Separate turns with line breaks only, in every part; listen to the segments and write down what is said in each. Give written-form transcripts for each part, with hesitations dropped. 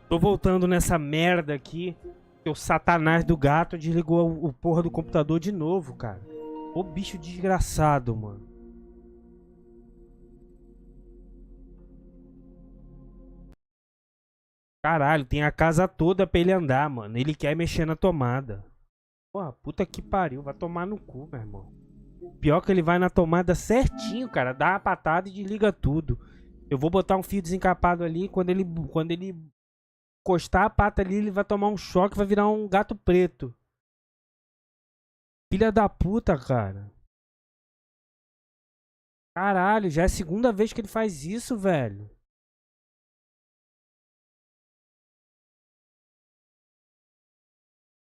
Tô voltando nessa merda aqui. Que o satanás do gato desligou o porra do computador de novo, cara. Ô bicho desgraçado, mano. Caralho, tem a casa toda pra ele andar, mano. Ele quer mexer na tomada. Porra, puta que pariu. Vai tomar no cu, meu irmão. Pior que ele vai na tomada certinho, cara. Dá uma patada e desliga tudo. Eu vou botar um fio desencapado ali. Quando ele encostar a pata ali, ele vai tomar um choque e vai virar um gato preto. Filha da puta, cara. Caralho, já é a segunda vez que ele faz isso, velho.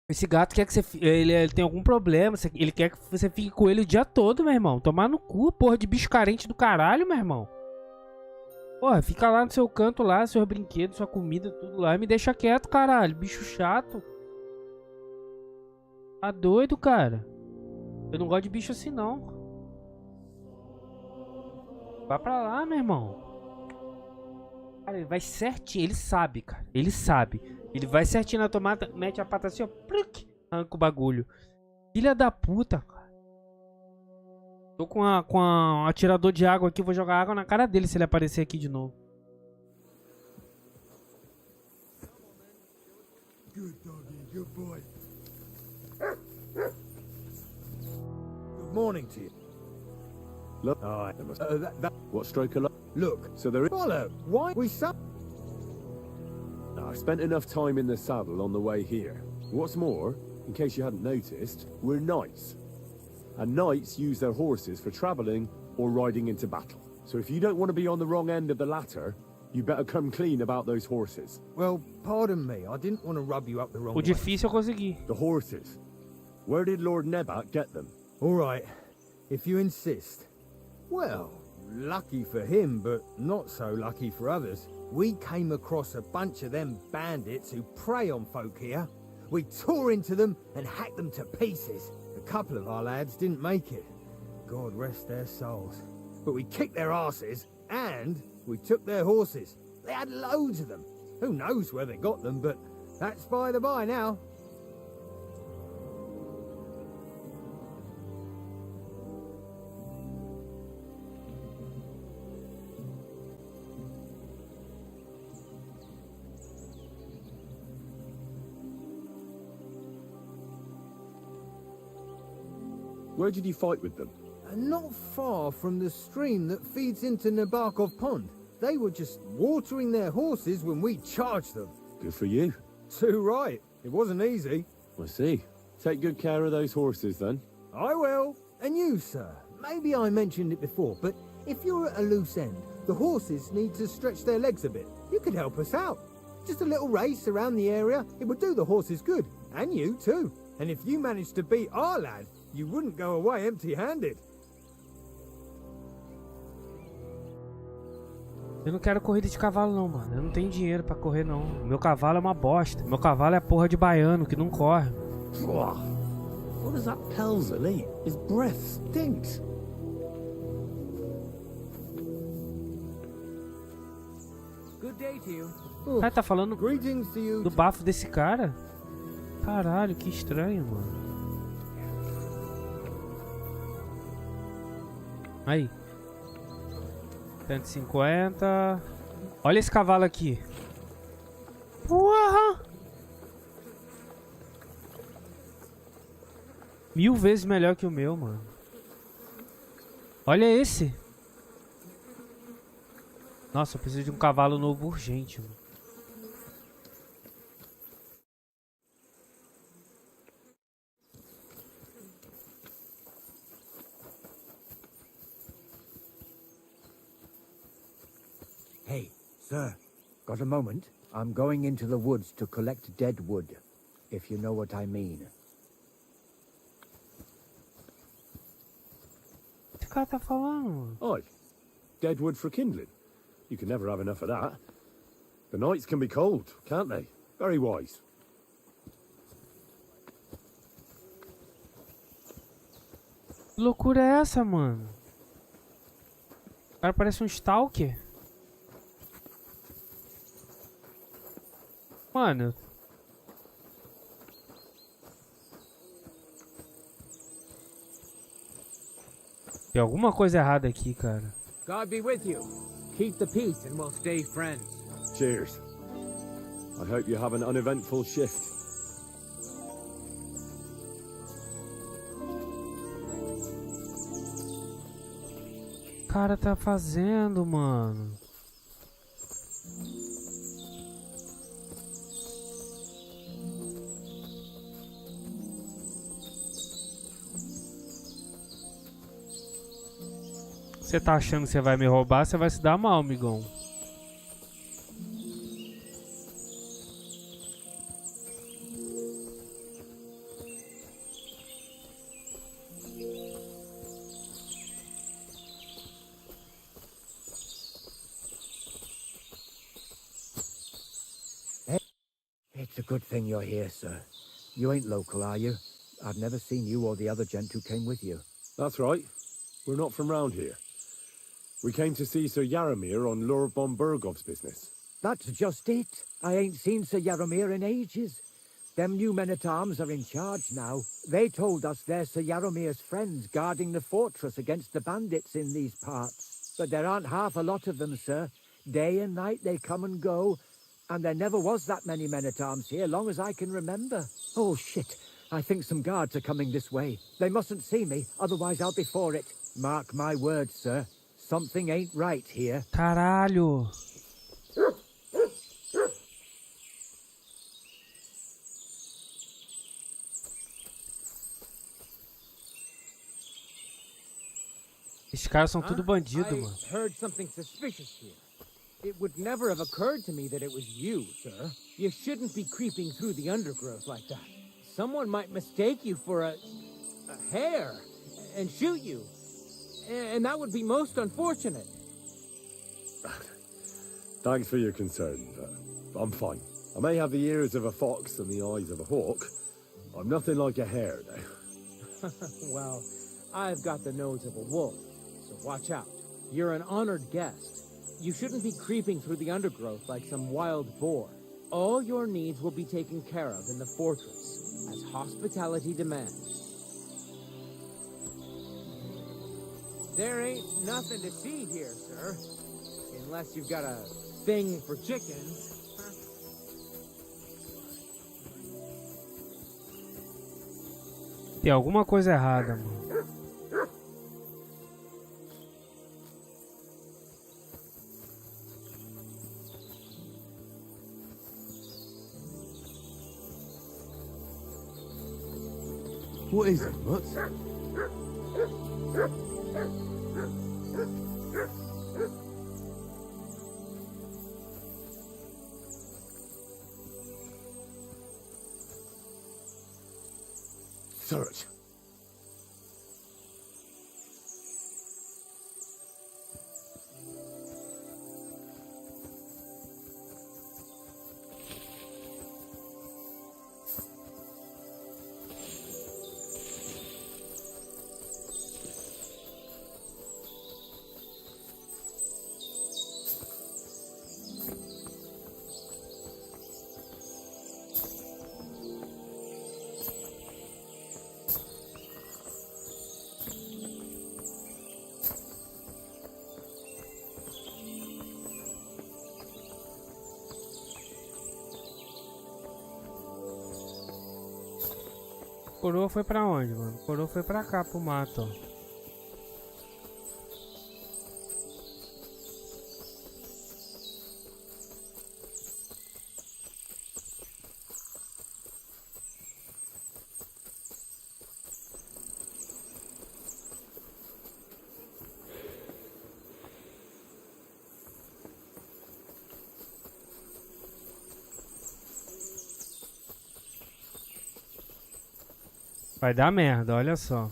Esse gato quer que você... Ele tem algum problema. Ele quer que você fique com ele o dia todo, meu irmão. Tomar no cu, porra de bicho carente do caralho, meu irmão. Porra, fica lá no seu canto lá, seus brinquedos, sua comida, tudo lá. E me deixa quieto, caralho. Bicho chato. Tá doido, cara. Eu não gosto de bicho assim, não. Vai pra lá, meu irmão. Cara, ele vai certinho. Ele sabe, cara. Ele sabe. Ele vai certinho na tomada, mete a pata assim, ó. Pluc, arranca o bagulho. Filha da puta, cara. Tô com um atirador de água aqui. Vou jogar água na cara dele se ele aparecer aqui de novo.
Good doggy, good boy. Good morning to you.
Look, what stroke of luck?
Look,
So there is.
follow. Why we suck?
I've spent enough time in the saddle on the way here. What's more, in case you hadn't noticed, we're knights. And knights use their horses for travelling or riding into battle. So if you don't want to be on the wrong end of the latter, you better come clean about those horses.
Well, pardon me. I didn't want to rub you up the wrong
O
way.
difícil eu consegui.
The horses. Where did Lord Nebat get them?
All right, if you insist. Well, lucky for him, but not so lucky for others. We came across a bunch of them bandits who prey on folk here. We tore into them and hacked them to pieces. A couple of our lads didn't make it. God rest their souls. But we kicked their asses and we took their horses. They had loads of them. Who knows where they got them, but that's by the by now.
Where did you fight with them?
Not far from the stream that feeds into Nabokov Pond. They were just watering their horses when we charged them.
Good for you.
Too right. It wasn't easy.
I see. Take good care of those horses then.
I will. And you, sir. Maybe I mentioned it before, but if you're at a loose end, the horses need to stretch their legs a bit. You could help us out. Just a little race around the area. It would do the horses good. And you, too. And if you managed to beat our lad, you wouldn't go away empty-handed.
Eu não quero corrida de cavalo não, mano. Eu não tenho dinheiro pra correr não. Meu cavalo é uma bosta. Meu cavalo é a porra de baiano que não corre.
What does that Pelzel eat? His breath stinks.
Good day to you.
O cara tá falando
Greetings to you.
do bafo desse cara? Caralho, que estranho, mano. Aí. 150. Olha esse cavalo aqui. Porra! 1000 vezes melhor que o meu, mano. Olha esse. Nossa, eu preciso de um cavalo novo urgente, mano.
Hey, sir, got a moment? I'm going into the woods to collect dead wood, if you know what I mean.
O que esse cara tá falando?
Aye. Dead wood for kindling. You can never have enough of that. The nights can be cold, can't they? Very wise.
Que loucura é essa, mano? O cara parece um stalker. Mano. Tem alguma coisa errada aqui, cara.
God be with you. Keep the peace and we'll stay friends.
Cheers. I hope you have an uneventful shift.
O cara tá fazendo, mano. Você tá achando que você vai me roubar, você vai se dar mal, amigão.
It's a good thing you're here, sir. You ain't local, are you? I've never seen you or the other gent who came with you.
That's right. We're not from round here. We came to see Sir Yaramir on Lord von Bergov's business.
That's just it. I ain't seen Sir Yaramir in ages. Them new men-at-arms are in charge now. They told us they're Sir Yaramir's friends guarding the fortress against the bandits in these parts. But there aren't half a lot of them, sir. Day and night they come and go. And there never was that many men-at-arms here, long as I can remember. Oh, shit. I think some guards are coming this way. They mustn't see me, otherwise I'll be for it. Mark my words, sir. Something ain't right here.
Caralho. Esses caras são tudo bandido, mano.
I heard something suspicious here. It would never have occurred to me that it was you, sir. You shouldn't be creeping through the undergrowth like that. Someone might mistake you for a hare and shoot you. And that would be most unfortunate.
Thanks for your concern. I'm fine. I may have the ears of a fox and the eyes of a hawk. I'm nothing like a hare, though.
Well, I've got the nose of a wolf, so watch out. You're an honored guest. You shouldn't be creeping through the undergrowth like some wild boar. All your needs will be taken care of in the fortress, as hospitality demands. There ain't nothing to see here, sir. Unless you've got a thing for chickens.
Tem alguma coisa errada, mano.
What is it, Mutz? Search.
Coroa foi pra onde, mano? Coroa foi pra cá, pro mato, ó. Vai dar merda, olha só.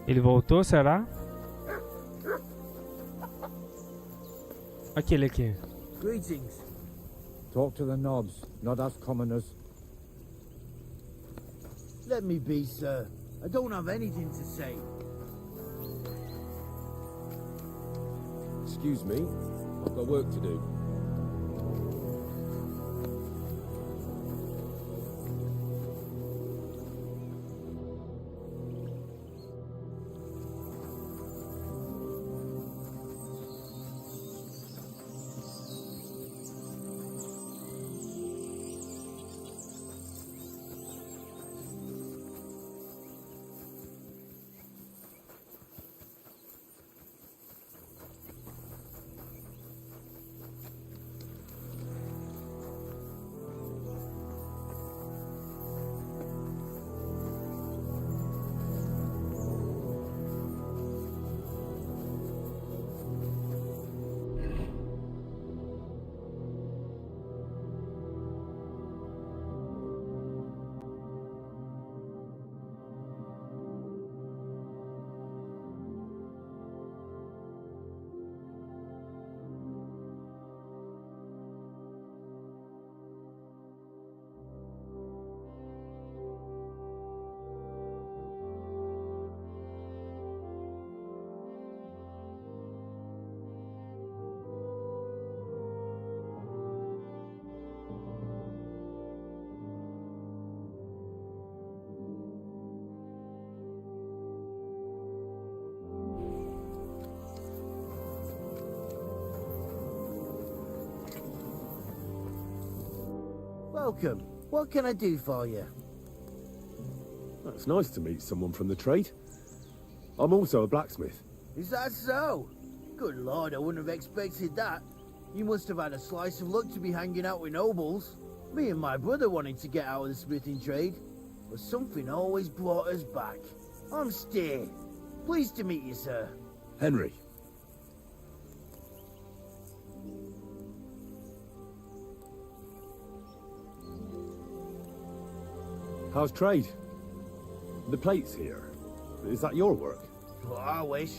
Ele voltou, será? Aquele aqui.
Greetings.
Talk to the knobs, not us commoners.
Let me be, sir. I don't have anything to say.
Excuse me, I've got work to do.
Welcome. What can I do for you?
It's nice to meet someone from the trade. I'm also a blacksmith.
Is that so? Good lord, I wouldn't have expected that. You must have had a slice of luck to be hanging out with nobles. Me and my brother wanted to get out of the smithing trade, but something always brought us back. I'm Steer. Pleased to meet you, sir.
Henry. How's trade? The plates here. Is that your work?
Well, I wish.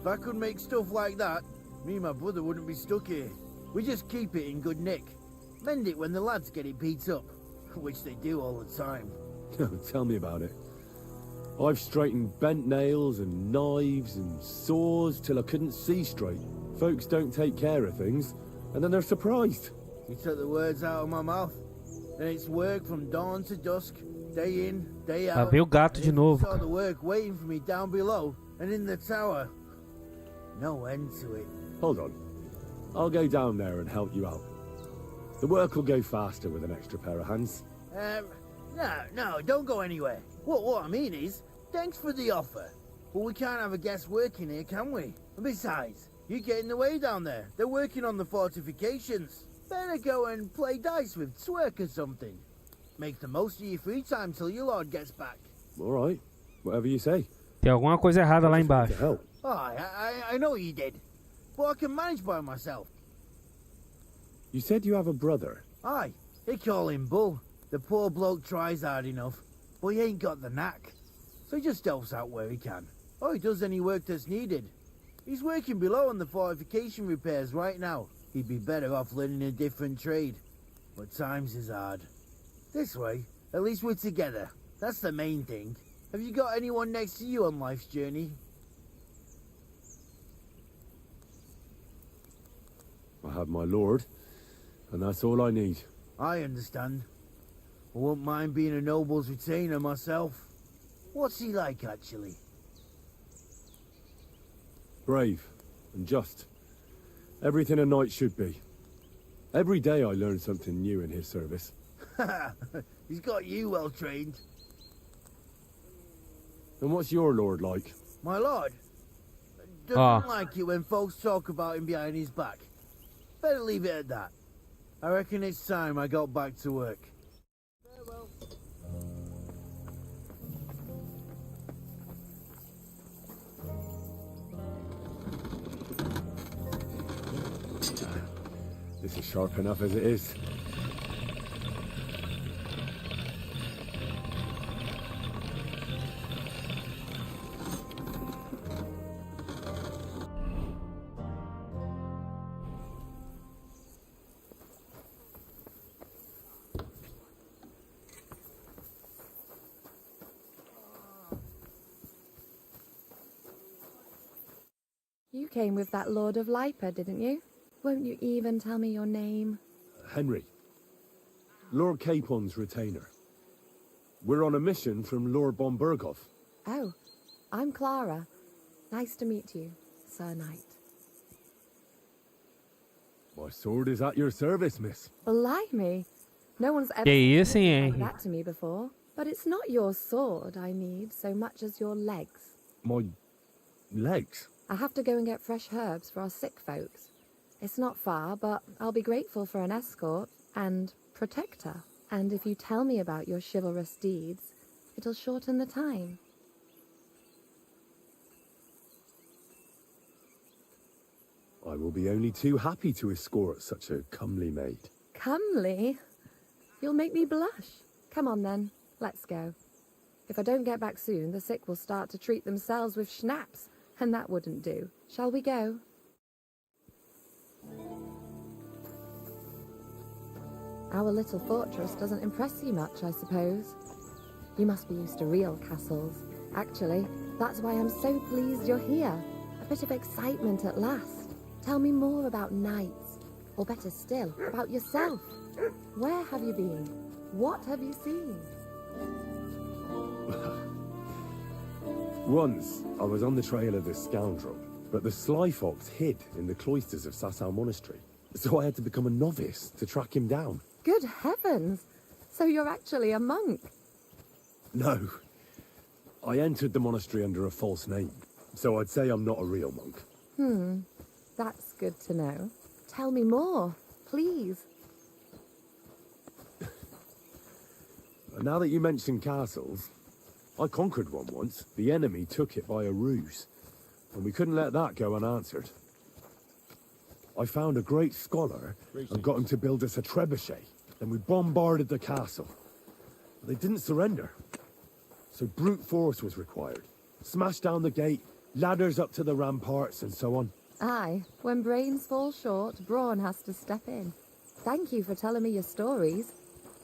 If I could make stuff like that, me and my brother wouldn't be stuck here. We just keep it in good nick. Mend it when the lads get it beat up, which they do all the time.
Tell me about it. I've straightened bent nails and knives and saws till I couldn't see straight. Folks don't take care of things, and then they're surprised.
You took the words out of my mouth. And it's work from dawn to dusk, day in, day
Lá
out.
veio o gato de novo,
Saw
cara.
the work waiting for me down below and in the tower. No end to it.
Hold on. I'll go down there and help you out. The work will go faster with an extra pair of hands.
No, don't go anywhere. What I mean is, thanks for the offer. But we can't have a guest working here, can we? And besides, you get in the way down there. They're working on the fortifications. Better go and play dice with Twerk or something. Make the most of your free time till your lord gets back.
All right. Whatever you say.
Tem alguma coisa errada lá
To
embaixo.
help.
Oh, I know you did. But I can manage by myself.
You said you have a brother.
Aye, they call him Bull. The poor bloke tries hard enough, but he ain't got the knack. So he just helps out where he can. Or he does any work that's needed. He's working below on the fortification repairs right now. He'd be better off learning a different trade. But times is hard. This way, at least we're together. That's the main thing. Have you got anyone next to you on life's journey?
I have my lord, and that's all I need.
I understand. I won't mind being a noble's retainer myself. What's he like, actually?
Brave and just. Everything a knight should be. Every day I learn something new in his service.
He's got you well trained.
And what's your lord like?
My lord doesn't like it when folks talk about him behind his back. Better leave it at that. I reckon it's time I got back to work. Farewell.
This is sharp enough as it is.
You came with that Lord of Lipa, didn't you? Won't you even tell me your name?
Henry. Lord Capon's retainer. We're on a mission from Lord Bombergoff.
Oh, I'm Clara. Nice to meet you, Sir Knight.
My sword is at your service, miss.
Blimey. No one's ever
Que isso,
said
hein,
like
Henry?
that to me before. But it's not your sword I need so much as your legs.
My legs?
I have to go and get fresh herbs for our sick folks. It's not far, but I'll be grateful for an escort and protector. And if you tell me about your chivalrous deeds, it'll shorten the time.
I will be only too happy to escort such a comely maid.
Comely? You'll make me blush. Come on then, let's go. If I don't get back soon, the sick will start to treat themselves with schnapps, and that wouldn't do. Shall we go? Our little fortress doesn't impress you much, I suppose. You must be used to real castles. Actually, that's why I'm so pleased you're here. A bit of excitement at last. Tell me more about knights, or better still, about yourself. Where have you been? What have you seen?
Once, I was on the trail of this scoundrel, but the sly fox hid in the cloisters of Sasau Monastery, so I had to become a novice to track him down.
Good heavens! So you're actually a monk?
No. I entered the monastery under a false name, so I'd say I'm not a real monk.
That's good to know. Tell me more, please.
Now that you mention castles, I conquered one once. The enemy took it by a ruse, and we couldn't let that go unanswered. I found a great scholar and got him to build us a trebuchet. Then we bombarded the castle. They didn't surrender, so brute force was required. Smashed down the gate, ladders up to the ramparts, and so on.
Aye, when brains fall short, brawn has to step in. Thank you for telling me your stories.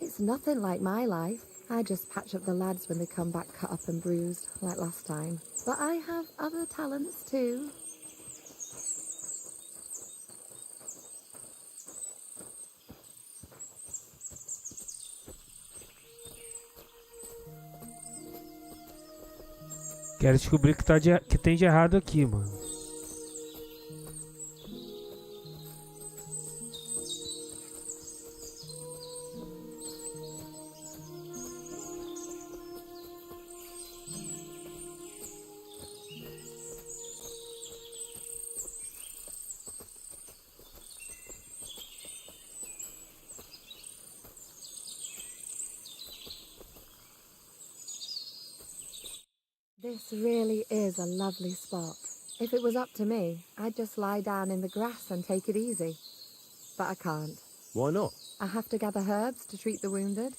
It's nothing like my life. I just patch up the lads when they come back cut up and bruised, like last time. But I have other talents too.
Quero descobrir o que tem de errado aqui, mano.
This really is a lovely spot. If it was up to me, I'd just lie down in the grass and take it easy. But I can't.
Why not?
I have to gather herbs to treat the wounded.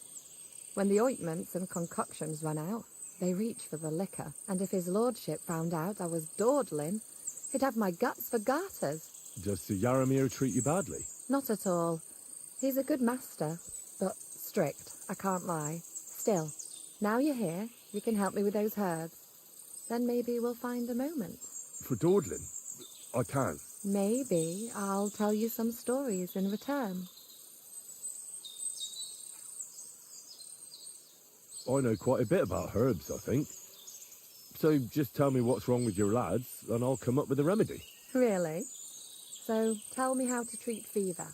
When the ointments and concoctions run out, they reach for the liquor. And if his lordship found out I was dawdling, he'd have my guts for garters.
Does Sir Yaramir treat you badly?
Not at all. He's a good master, but strict, I can't lie. Still, now you're here, you can help me with those herbs. Then maybe we'll find a moment.
For dawdling? I can.
Maybe I'll tell you some stories in return.
I know quite a bit about herbs, I think. So just tell me what's wrong with your lads, and I'll come up with a remedy.
Really? So tell me how to treat fever,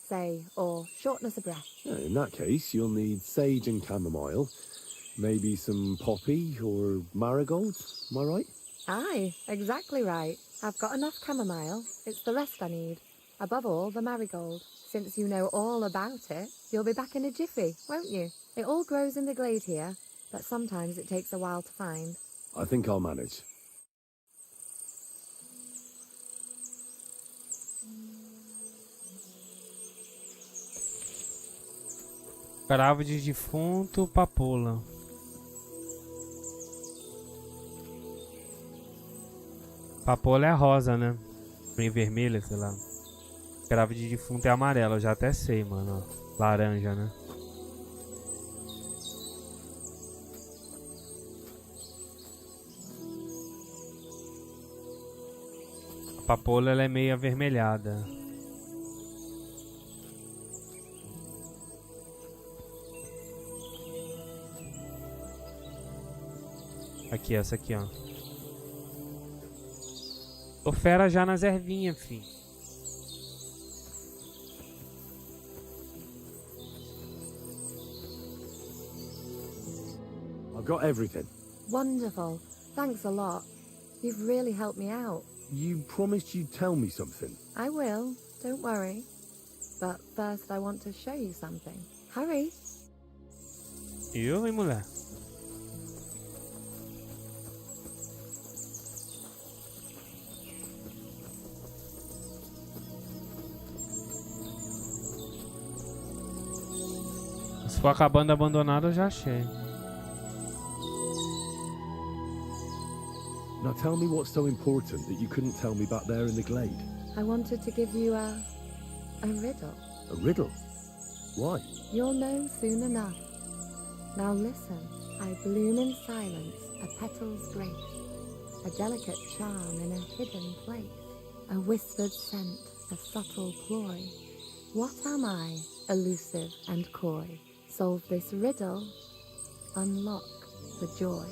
say, or shortness of breath.
Yeah, in that case, you'll need sage and chamomile, maybe some poppy or marigolds, am I right?
Aye, exactly right. I've got enough chamomile. It's the rest I need. Above all, the marigold. Since you know all about it, you'll be back in a jiffy, won't you? It all grows in the glade here, but sometimes it takes a while to find.
I think I'll manage.
Cravo de defunto, papoula. Papoula é rosa, né? Em vermelha, sei lá. Cravo de defunto é amarelo, eu já até sei, mano. Ó. Laranja, né? papoula ela é meio avermelhada. Aqui, essa aqui, ó. Tô fera já nas ervinhas, fi.
I've got everything.
Wonderful. Thanks a lot. You've really helped me out.
You promised you'd tell me something.
I will. Don't worry. But first I want to show you something. Hurry.
Eu, hein, mulher? Se for acabando abandonado, eu já achei.
Now tell me what's so important that you couldn't tell me back there in the glade.
I wanted to give you a riddle.
A riddle? Why?
You'll know soon enough. Now listen. I bloom in silence, a petal's grace, a delicate charm in a hidden place, a whispered scent, a subtle ploy. What am I, elusive and coy? Solve this riddle, unlock the joy.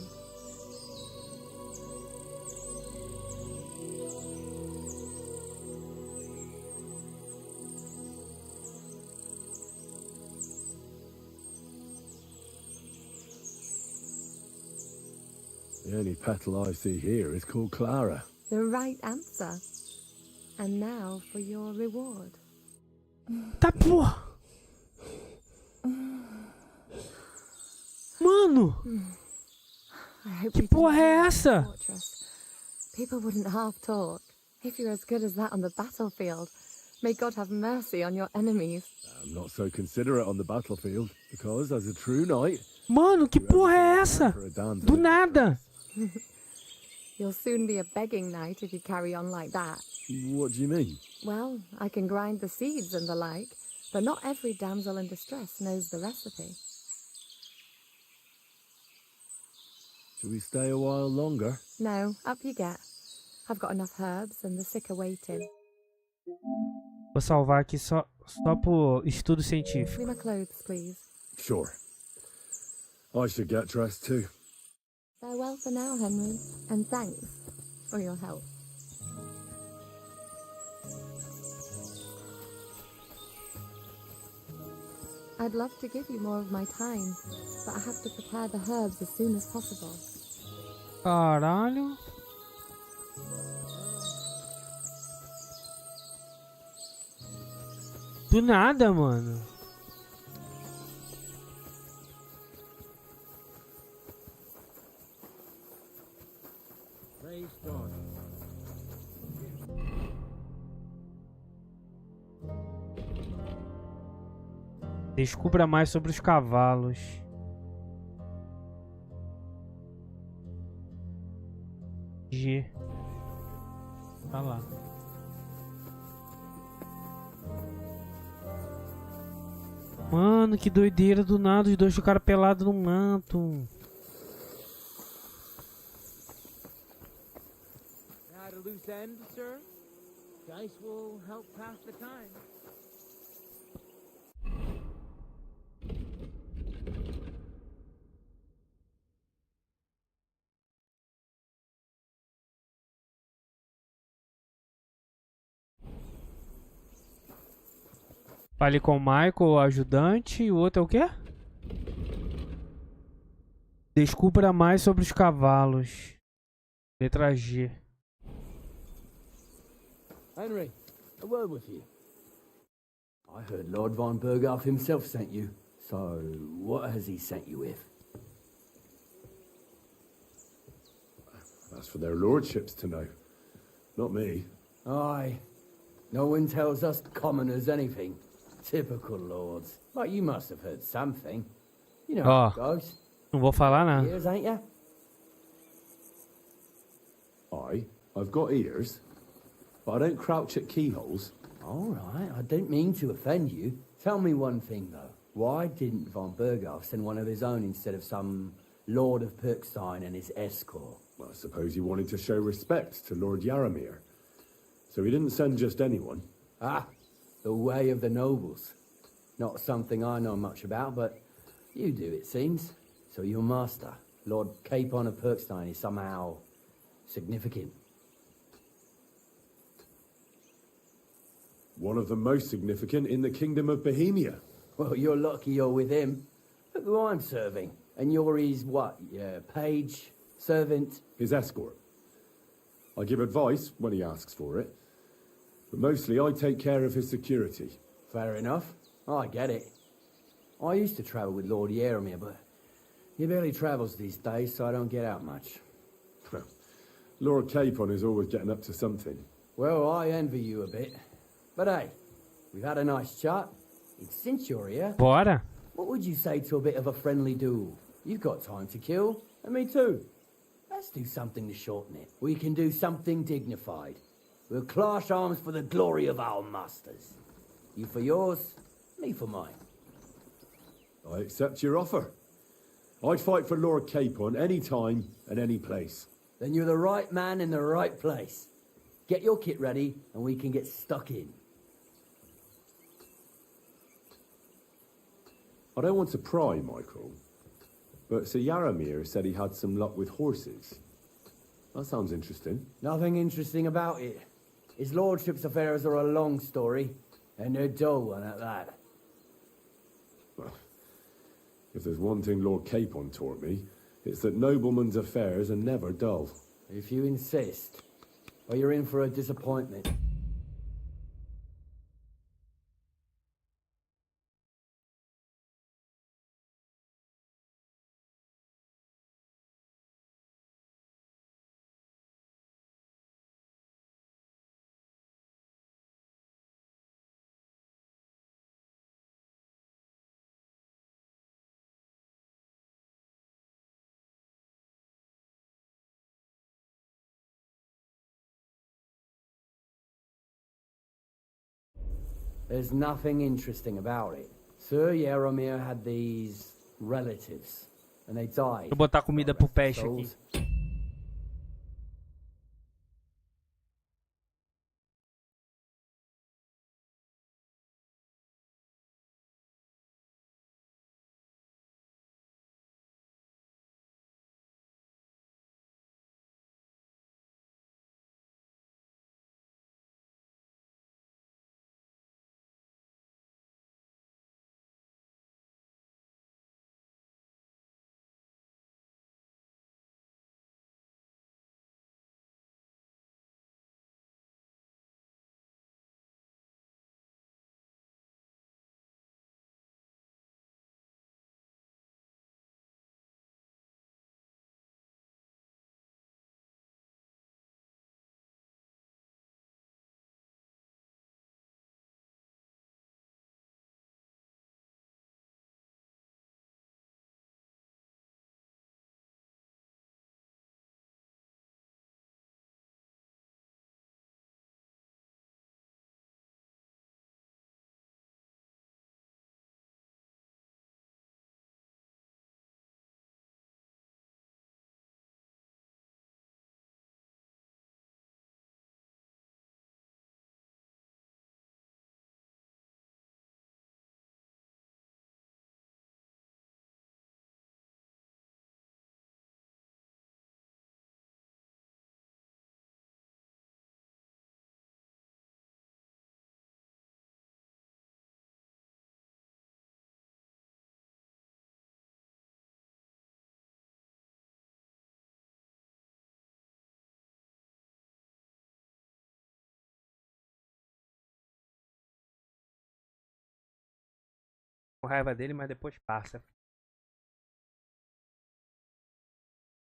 The only petal I see here is called Clara.
The right answer. And now for your reward.
Tá porra! Mano!
I hope
Que
we
porra
can
é
build
essa?
a fortress. People wouldn't half talk. If you're as good as that on the battlefield, may God have mercy on your enemies.
I'm not so considerate on the battlefield, because as a true knight...
Mano, que porra é essa? Do nada!
You'll soon be a begging knight if you carry on like that.
What do you mean?
Well, I can grind the seeds and the like, but not every damsel in distress knows the recipe.
Should we stay a while longer?
No, up you get. I've got enough herbs and the sick are waiting.
Vou salvar aqui só por estudo científico.
Clean my clothes, please.
Sure. I should get dressed too.
Farewell for now, Henry, and thanks for your help. I'd love to give you more of my time, but I have to prepare the herbs as soon as possible.
Caralho. Do nada, mano.
Praise God.
Descubra mais sobre os cavalos. G. Tá lá. Mano, que doideira do nada. Os dois ficaram pelados no manto.
At a loose end, sir? Dice will help pass the time.
Fale com o Michael, o ajudante, e o outro é o quê? Descubra mais sobre os cavalos. Letra G.
Henry, a word with you. I heard Lord von Berghoff himself sent you. So, what has he sent you with?
That's for their lordships to know. Not me.
Aye. No one tells us commoners anything. Typical lords. But you must have heard something. You know how it goes.
Não vou falar nada.
Ears, ain't ya?
I've got ears, but I don't crouch at keyholes.
All right, I don't mean to offend you. Tell me one thing, though. Why didn't von Berghoff send one of his own instead of some Lord of Pirkstein and his escort?
Well, I suppose he wanted to show respect to Lord Yaramir. So he didn't send just anyone.
Ah, the way of the nobles. Not something I know much about, but you do, it seems. So your master, Lord Capon of Perkstein, is somehow significant.
One of the most significant in the Kingdom of Bohemia.
Well, you're lucky you're with him. Look who I'm serving. And you're his, what, page, servant?
His escort. I give advice when he asks for it. But mostly I take care of his security.
Fair enough. I get it. I used to travel with Lord Jaromir, but he barely travels these days, so I don't get out much.
Well, Lord Capon is always getting up to something.
Well, I envy you a bit. But hey, we've had a nice chat. And since you're here,
Bora.
what would you say to a bit of a friendly duel? You've got time to kill, and me too. Let's do something to shorten it. We can do something dignified. We'll clash arms for the glory of our masters. You for yours, me for mine.
I accept your offer. I'd fight for Lord Capon any time and any place.
Then you're the right man in the right place. Get your kit ready, and we can get stuck in.
I don't want to pry, Michael, but Sir Jaromir said he had some luck with horses. That sounds interesting.
Nothing interesting about it. His lordship's affairs are a long story, and a dull one at that.
Well, if there's one thing Lord Capon taught me, it's that noblemen's affairs are never dull.
If you insist, or you're in for a disappointment. There's nothing interesting about it. Sir Jaromir had these relatives, and they died.
Vou botar comida pro peixe aqui.
Souls.
Com raiva dele, mas depois passa.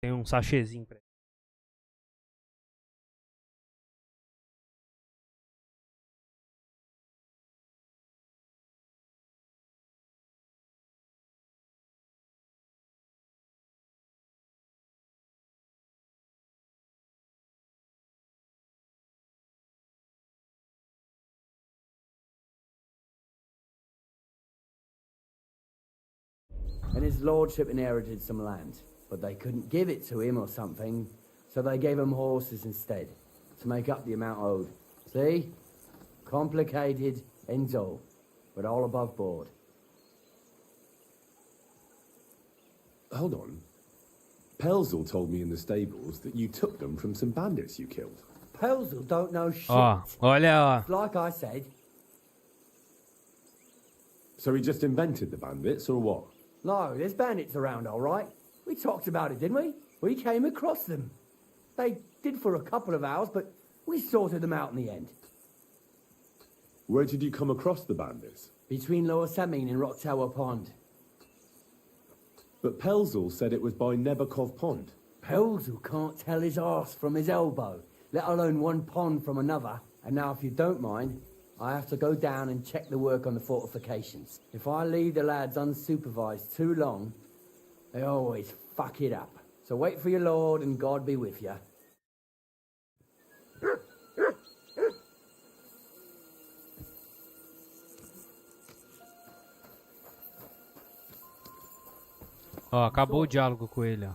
Tem um sachêzinho pra ele.
And his lordship inherited some land, but they couldn't give it to him or something, so they gave him horses instead, to make up the amount owed. See? Complicated, ends all. But all above board.
Hold on. Pelzel told me in the stables that you took them from some bandits you killed.
Pelzel don't know shit.
Ó, olha, ó.
Like I said.
So he just invented the bandits, or what?
No, there's bandits around, all right. We talked about it, didn't we? We came across them. They did for a couple of hours, but we sorted them out in the end.
Where did you come across the bandits?
Between Lower Samin and Rock Tower Pond.
But Pelzel said it was by Nebakov Pond.
Pelzel can't tell his arse from his elbow, let alone one pond from another. And now, if you don't mind, I have to go down and check the work on the fortifications. If I leave the lads unsupervised too long, they always fuck it up. So wait for your lord and God be with you.
Ó, acabou o diálogo com ele, ó.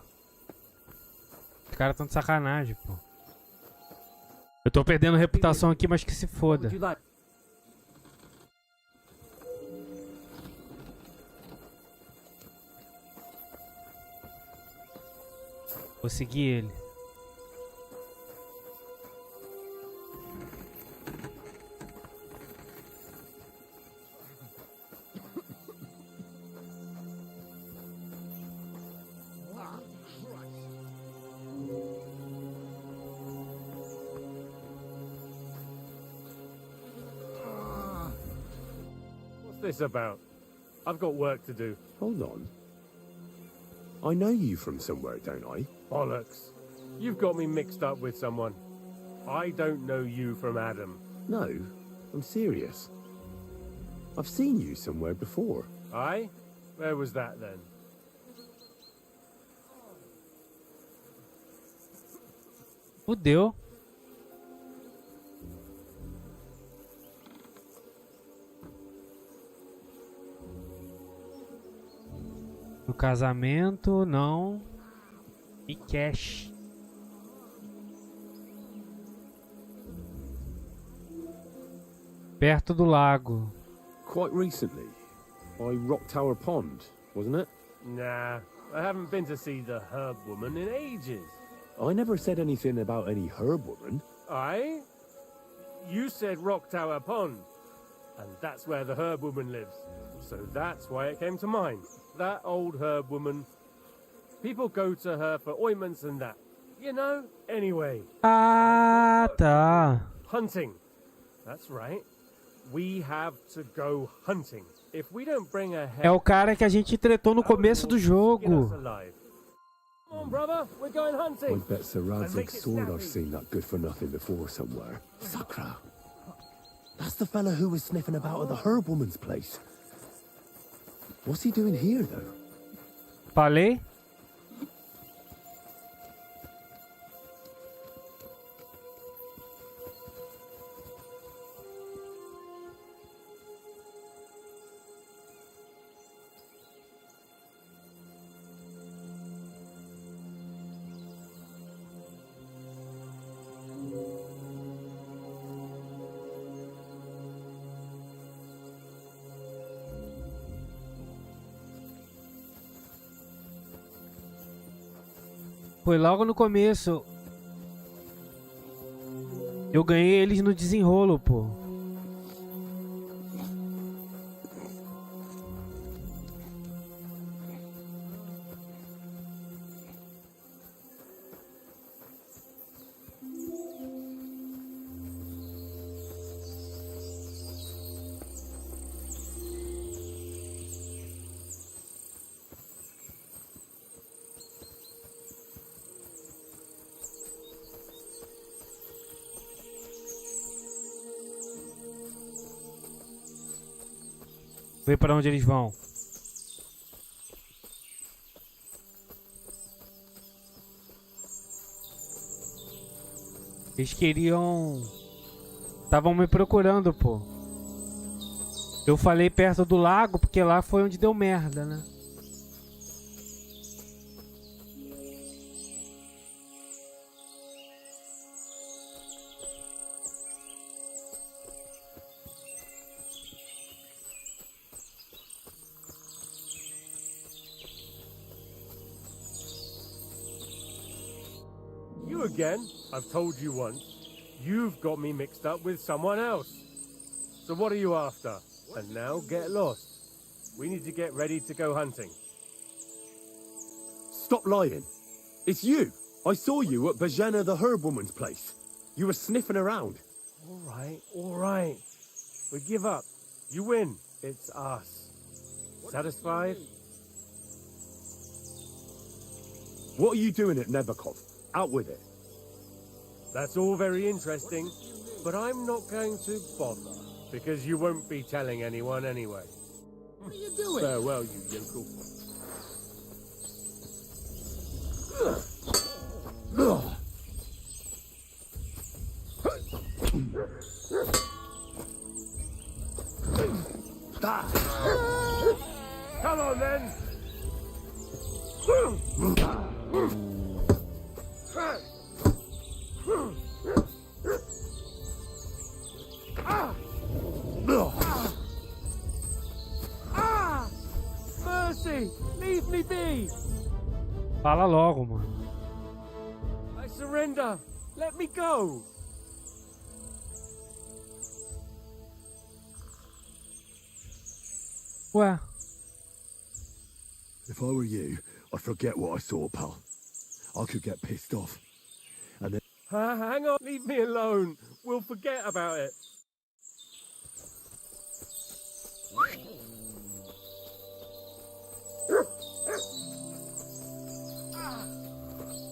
Os caras tão de sacanagem, pô. Eu tô perdendo reputação aqui, mas que se foda. Vou seguir ele.
What's this about? I've got work to do.
Hold on. I know you from somewhere, don't I?
Bollocks. You've got me mixed up with someone. I don't know you from Adam.
No, I'm serious. I've seen you somewhere before.
Aye? Where was that then?
Fudeu. No casamento, não. E cash. Perto do lago.
Quite recently. By Rock Tower Pond, wasn't it?
Nah, I haven't been to see the herb woman in ages.
I never said anything about any herb woman.
Aye? You said Rock Tower Pond, and that's where the herb woman lives. So that's why it came to mind. That old herb woman. People go to her for ointments and that. You know? Anyway.
Ah, tá.
Hunting. That's right. We have to go hunting. If we don't bring a
É o cara que a gente tretou no começo do jogo.
Come on, brother. We're going hunting.
I bet Sir Radzig's sword I've seen that good for nothing before somewhere. Sakra. That's the fella who was sniffing about at the herb woman's place. What's he doing here, though?
Falei? Foi logo no começo. Eu ganhei eles no desenrolo, pô. Vê para onde eles vão. Eles queriam... Estavam me procurando, pô. Eu falei perto do lago, porque lá foi onde deu merda, né?
You again? I've told you once. You've got me mixed up with someone else. So what are you after? And now get lost. We need to get ready to go hunting.
Stop lying. It's you. I saw you at Bajana the herb woman's place. You were sniffing around.
All right. We give up. You win. It's us. Satisfied?
What are you doing at Nebakov? Out with it.
That's all very interesting, but I'm not going to bother, because you won't be telling anyone anyway.
What are you doing?
Farewell, you yokel. Come on, then! Mercy! Leave me be!
Fala logo, mano.
I surrender! Let me go!
Ué,
If I were you, I'd forget what I saw, pal. I could get pissed off. And then...
Hang on! Leave me alone! We'll forget about it!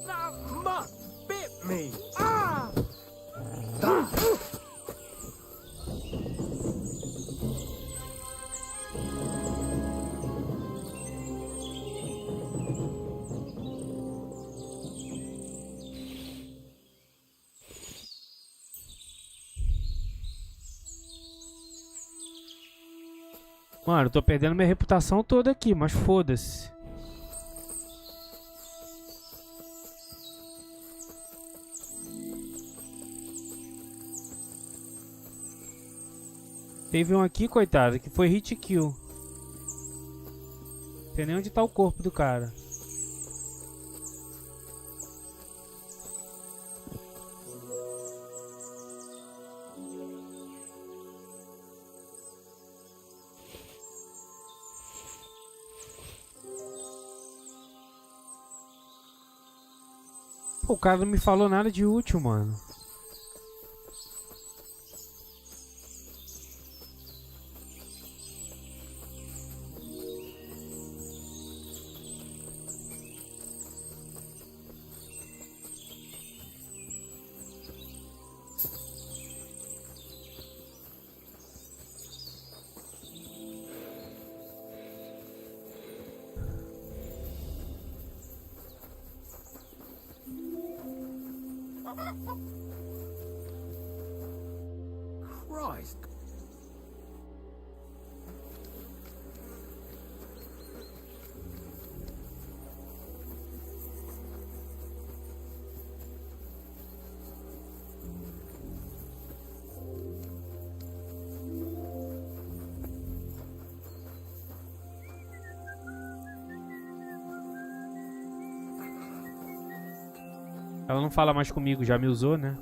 That mutt bit me! Ah!
mano, eu tô perdendo minha reputação toda aqui, mas foda-se. Teve um aqui, coitado, que foi hit kill. Não sei nem onde tá o corpo do cara. Pô, o cara não me falou nada de útil, mano.
Christ.
Ela não fala mais comigo, já me usou, né?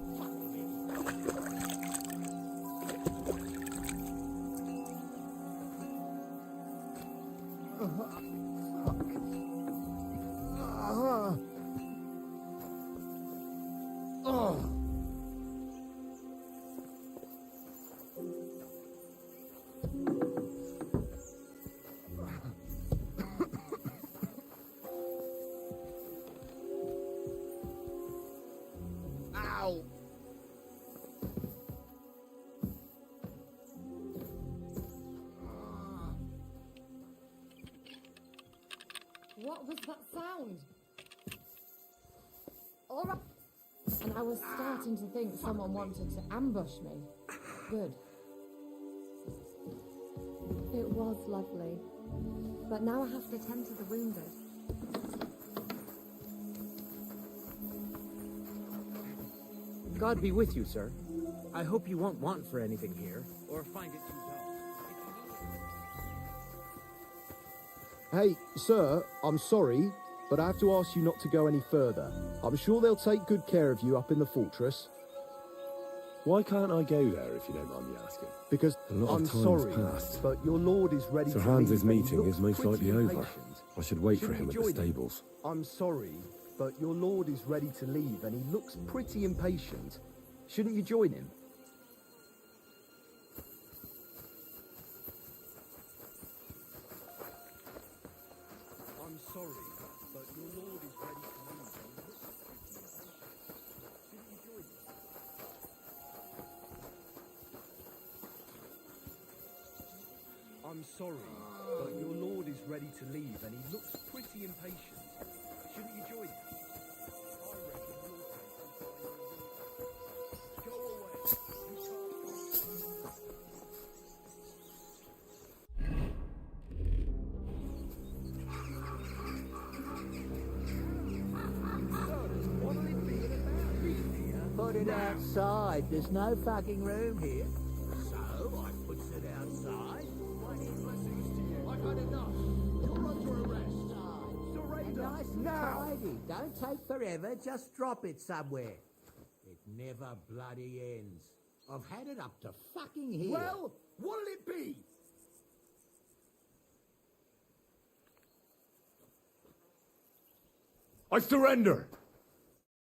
What was that sound? All right. And I was starting to think someone wanted to ambush me. Good. It was lovely. But now I have to tend to the wounded.
God be with you, sir. I hope you won't want for anything here, or find it too dull.
Hey, sir, I'm sorry,
but I have to ask you not to go any further. I'm sure they'll take good care of you up in the fortress.
Why can't I go there, if you don't mind me asking?
Because
A lot of
I'm
time's
sorry,
passed.
but your lord is ready
Sir
to
Hans's
leave and he
meeting
looks
is most
pretty
likely over.
impatient.
I should wait for
Shouldn't
him
you
at the
join him?
stables.
I'm sorry, but your lord is ready to leave and he looks pretty impatient. Shouldn't you join him? I'm sorry, but your lord is ready to leave and he looks pretty impatient. Shouldn't you join him? I'm sorry, but your lord is ready to leave and he looks pretty impatient. Shouldn't you join him? I reckon you'll take some time. Go away. You can't.
Put it outside. There's no fucking room here. So I puts it outside.
I've had enough. You're under arrest.
And nice and tidy. Don't take forever. Just drop it somewhere. It never bloody ends. I've had it up to fucking here.
Well, what'll it be?
I surrender!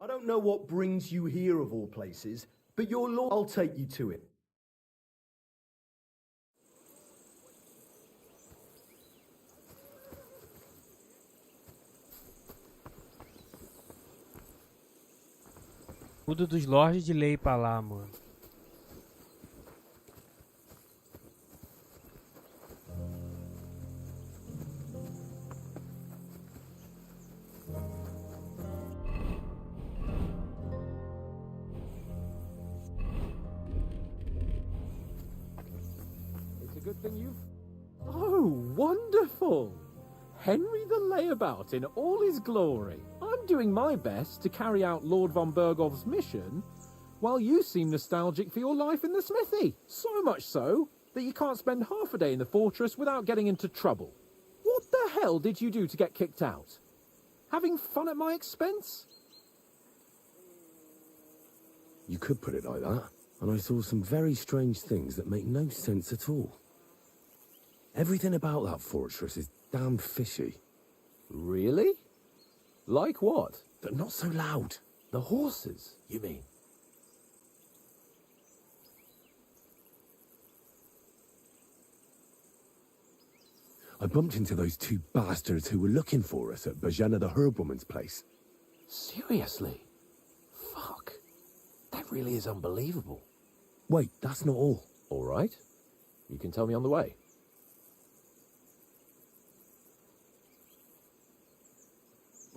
I don't know what brings you here of all places, but your lord, I'll take you to it.
Tudo dos lords de lei pra lá, mano.
It's a good thing you've... Oh, wonderful! Henry the Layabout in all his glory. I'm doing my best to carry out Lord von Bergov's mission, while you seem nostalgic for your life in the smithy. So much so, that you can't spend half a day in the fortress without getting into trouble. What the hell did you do to get kicked out? Having fun at my expense?
You could put it like that, and I saw some very strange things that make no sense at all. Everything about that fortress is damn fishy.
Really? Like what?
But not so loud.
The horses, you mean?
I bumped into those two bastards who were looking for us at Bajana the Herbwoman's place.
Seriously? Fuck. That really is unbelievable.
Wait, that's not all.
All right. You can tell me on the way.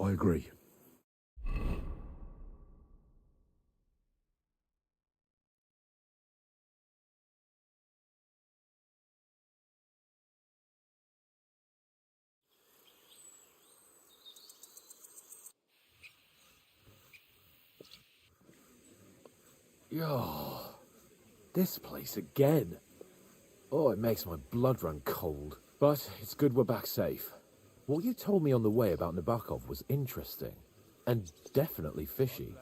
I agree.
Yo, this place again. Oh, it makes my blood run cold. But it's good we're back safe. What you told me on the way about Nabokov was interesting. And definitely fishy.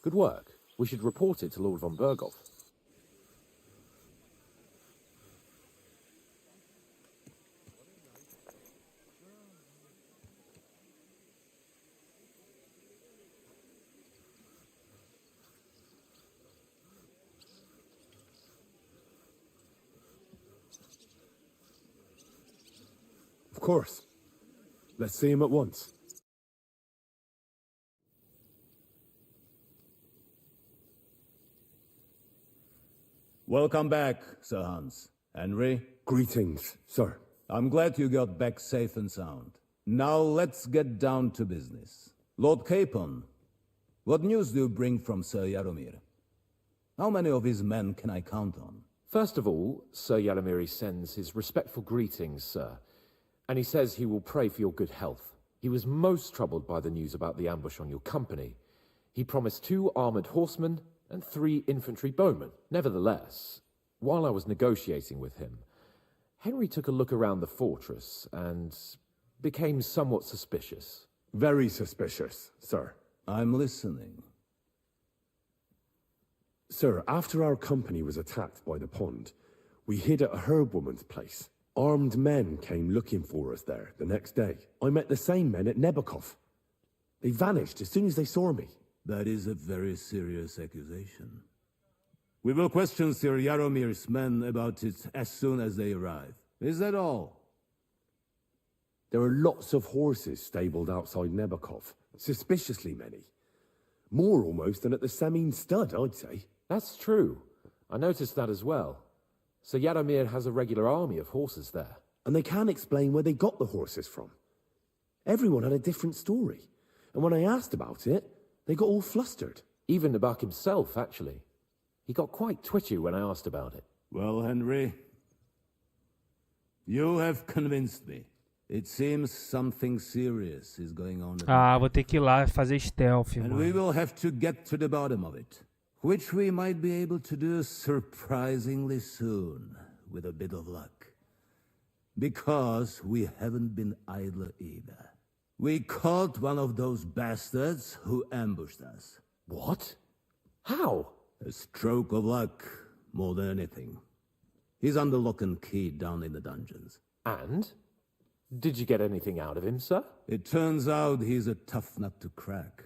Good work. We should report it to Lord von Bergov.
Of course. Let's see him at once.
Welcome back, Sir Hans. Henry?
Greetings, sir.
I'm glad you got back safe and sound. Now let's get down to business. Lord Capon, what news do you bring from Sir Jaromir? How many of his men can I count on?
First of all, Sir Jaromir sends his respectful greetings, sir. And he says he will pray for your good health. He was most troubled by the news about the ambush on your company. He promised 2 armored horsemen and 3 infantry bowmen. Nevertheless, while I was negotiating with him, Henry took a look around the fortress and became somewhat suspicious.
Very suspicious, sir.
I'm listening.
Sir, after our company was attacked by the pond, we hid at a herbwoman's place. Armed men came looking for us there the next day. I met the same men at Nebakov. They vanished as soon as they saw me.
That is a very serious accusation. We will question Sir Yaromir's men about it as soon as they arrive. Is that all?
There are lots of horses stabled outside Nebakov. Suspiciously many. More almost than at the Samin stud, I'd say.
That's true. I noticed that as well. So Yaromir has a regular army of horses there.
And they can't explain where they got the horses from. Everyone had a different story. And when I asked about it, they got all flustered.
Even Nabak himself, actually. He got quite twitchy when I asked about it.
Well, Henry, you have convinced me. It seems something serious is going on.
Ah, vou ter que ir lá fazer stealth,
And
mano.
we will have to get to the bottom of it. Which we might be able to do surprisingly soon, with a bit of luck. Because we haven't been idle either. We caught one of those bastards who ambushed us.
What? How?
A stroke of luck, more than anything. He's under lock and key down in the dungeons.
And? Did you get anything out of him, sir?
It turns out he's a tough nut to crack.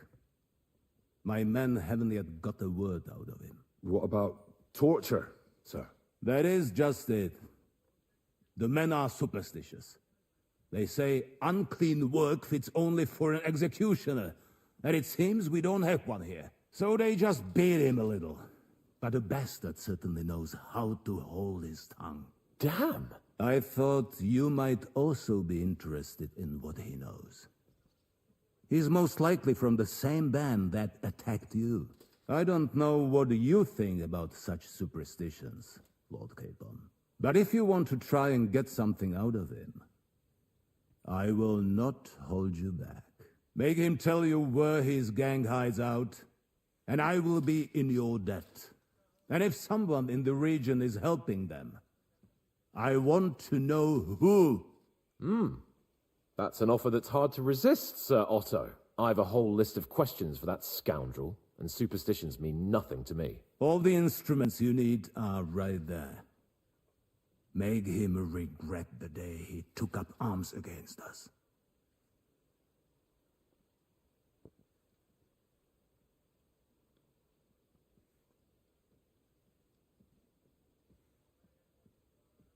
My men haven't yet got a word out of him.
What about torture, sir?
That is just it. The men are superstitious. They say unclean work fits only for an executioner, and it seems we don't have one here. So they just beat him a little. But the bastard certainly knows how to hold his tongue.
Damn!
I thought you might also be interested in what he knows. He's most likely from the same band that attacked you. I don't know what you think about such superstitions, Lord Capon. But if you want to try and get something out of him, I will not hold you back. Make him tell you where his gang hides out, and I will be in your debt. And if someone in the region is helping them, I want to know who.
That's an offer that's hard to resist, Sir Otto. I have a whole list of questions for that scoundrel, and superstitions mean nothing to me.
All the instruments you need are right there. Make him regret the day he took up arms against us.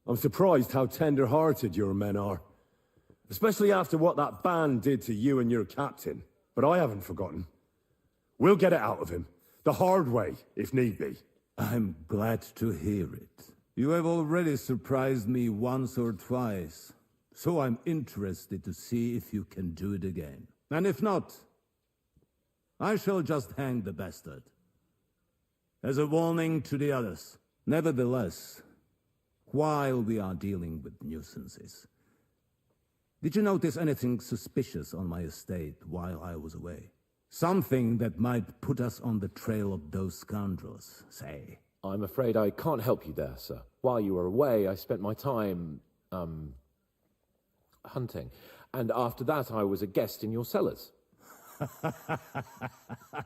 I'm surprised how tender-hearted your men are. Especially after what that band did to you and your captain. But I haven't forgotten. We'll get it out of him. The hard way, if need be.
I'm glad to hear it. You have already surprised me once or twice, so I'm interested to see if you can do it again. And if not, I shall just hang the bastard. As a warning to the others. Nevertheless, while we are dealing with nuisances, did you notice anything suspicious on my estate while I was away? Something that might put us on the trail of those scoundrels, say.
I'm afraid I can't help you there, sir. While you were away, I spent my time, hunting. And after that, I was a guest in your cellars.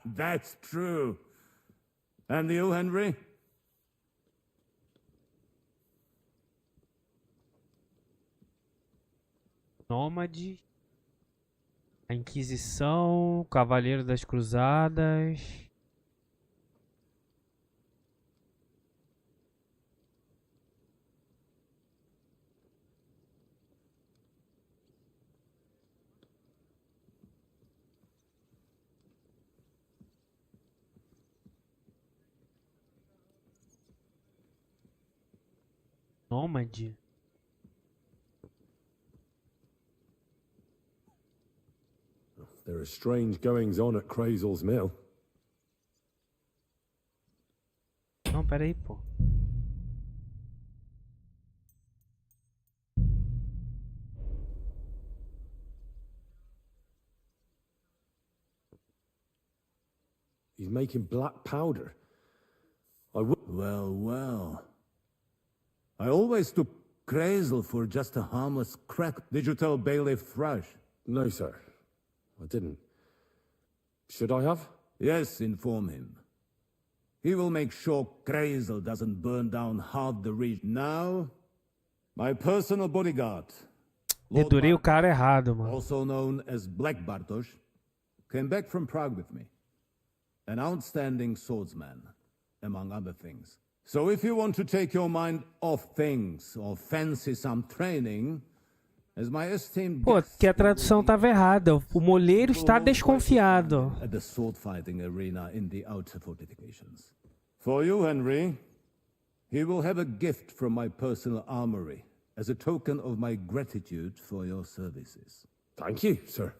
That's true. And you, Henry?
Nômade, a Inquisição, o Cavaleiro das Cruzadas. Nômade.
There are strange goings-on at Crazel's Mill.
Não, pera aí, pô.
He's making black powder. I would...
Well. I always took Crazel for just a harmless crack. Did you tell Bailiff Thrush?
No, sir. I didn't. Should I have?
Yes, inform him. He will make sure Kreisel doesn't burn down half the region. Now, my personal bodyguard, Lord
Dedurei o cara errado, mano.
also known as Black Bartosz, came back from Prague with me. An outstanding swordsman, among other things. So if you want to take your mind off things or fancy some training, as my esteemed
Pô,
guest,
que a tradução tava errada. O moleiro está desconfiado.
at the sword fighting arena in the outer fortifications. For you, Henry, he will have a gift from my personal armory as a token of my gratitude for your services.
Thank you, sir.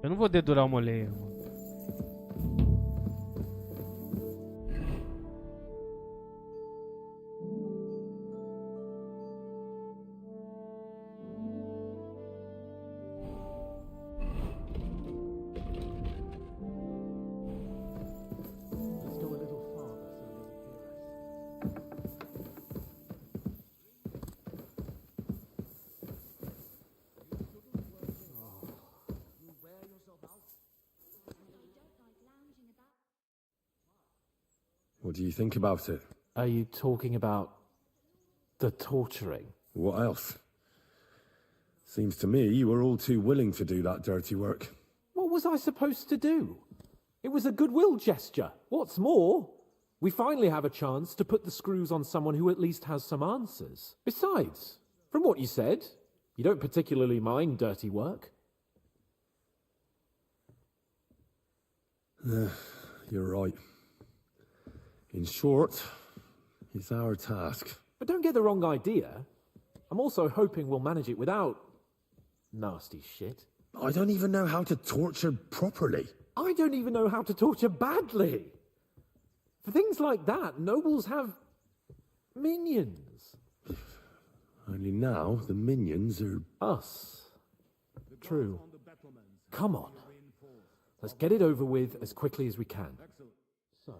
Eu não vou dedurar o moleiro, mano.
Let's go a little farther so he doesn't hear us.
What do you think about it?
Are you talking about the torturing?
What else? Seems to me you were all too willing to do that dirty work.
What was I supposed to do? It was a goodwill gesture. What's more, we finally have a chance to put the screws on someone who at least has some answers. Besides, from what you said, you don't particularly mind dirty work.
You're right. In short, it's our task.
But don't get the wrong idea. I'm also hoping we'll manage it without nasty shit.
I don't even know how to torture properly.
I don't even know how to torture badly. For things like that, nobles have minions.
Only now the minions are...
Us. True. Come on. Let's get it over with as quickly as we can. So,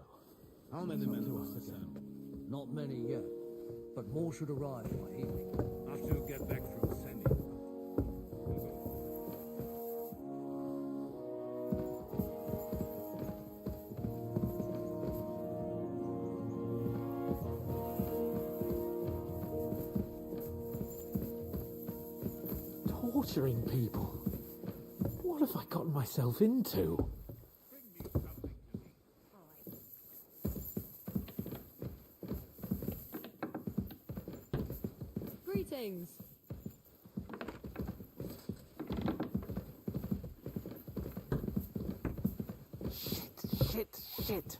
How many men to us
Not many yet, but more should arrive by evening.
After you get back from Semi.
torturing people. What have I gotten myself into?
Greetings.
Shit.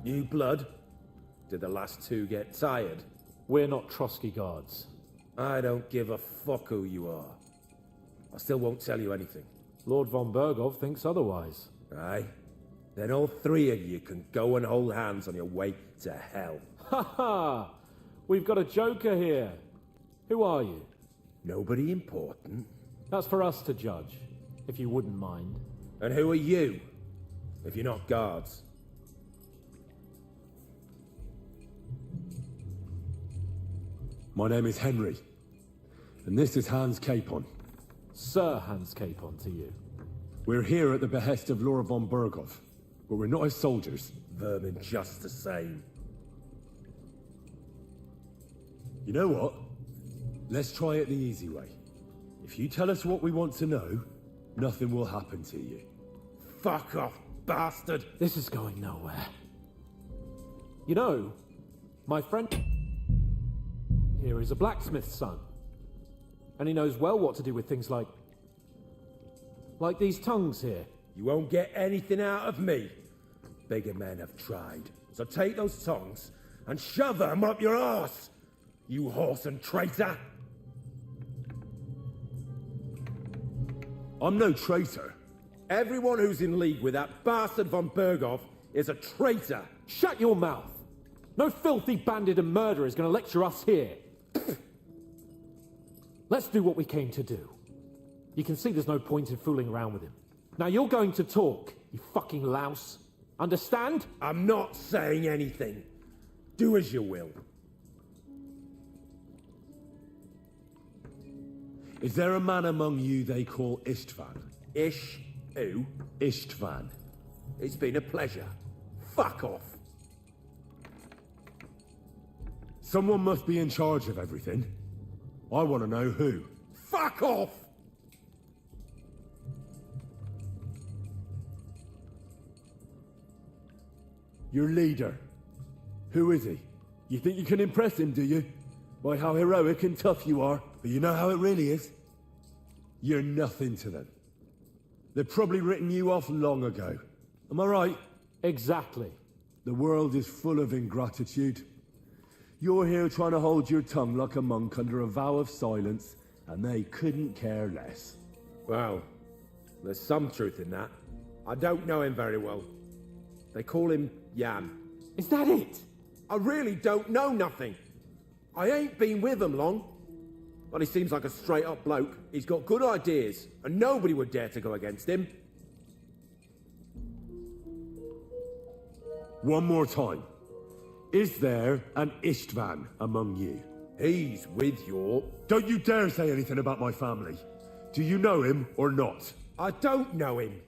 New blood? Did the last two get tired?
We're not Trotsky guards.
I don't give a fuck who you are. I still won't tell you anything.
Lord von Bergov thinks otherwise.
Aye? Then all three of you can go and hold hands on your way to hell.
Ha ha! We've got a joker here. Who are you?
Nobody important.
That's for us to judge, if you wouldn't mind.
And who are you? If you're not guards. My name is Henry, and this is Hans Capon.
Sir Hans Capon to you.
We're here at the behest of Lord von Bergov, but we're not his soldiers. Vermin just the same. You know what? Let's try it the easy way. If you tell us what we want to know, nothing will happen to you. Fuck off, bastard!
This is going nowhere. You know, my friend here is a blacksmith's son. And he knows well what to do with things like these tongues here.
You won't get anything out of me. Bigger men have tried. So take those tongs
and shove them up your arse, you horse and traitor.
I'm no traitor.
Everyone who's in league with that bastard von Berghoff is a traitor.
Shut your mouth. No filthy bandit and murderer is going to lecture us here. Let's do what we came to do. You can see there's no point in fooling around with him. Now you're going to talk, you fucking louse. Understand?
I'm not saying anything. Do as you will.
Is there a man among you they call Istvan?
Ish? Who?
Istvan.
It's been a pleasure. Fuck off.
Someone must be in charge of everything. I want to know who.
Fuck off!
Your leader. Who is he? You think you can impress him, do you? By how heroic and tough you are. But you know how it really is? You're nothing to them. They've probably written you off long ago. Am I right?
Exactly.
The world is full of ingratitude. You're here trying to hold your tongue like a monk under a vow of silence, and they couldn't care less.
Well, there's some truth in that. I don't know him very well. They call him Jan.
Is that it?
I really don't know nothing. I ain't been with him long. But he seems like a straight-up bloke. He's got good ideas, and nobody would dare to go against him.
One more time. Is there an Istvan among you?
He's with your...
Don't you dare say anything about my family. Do you know him or not?
I don't know him,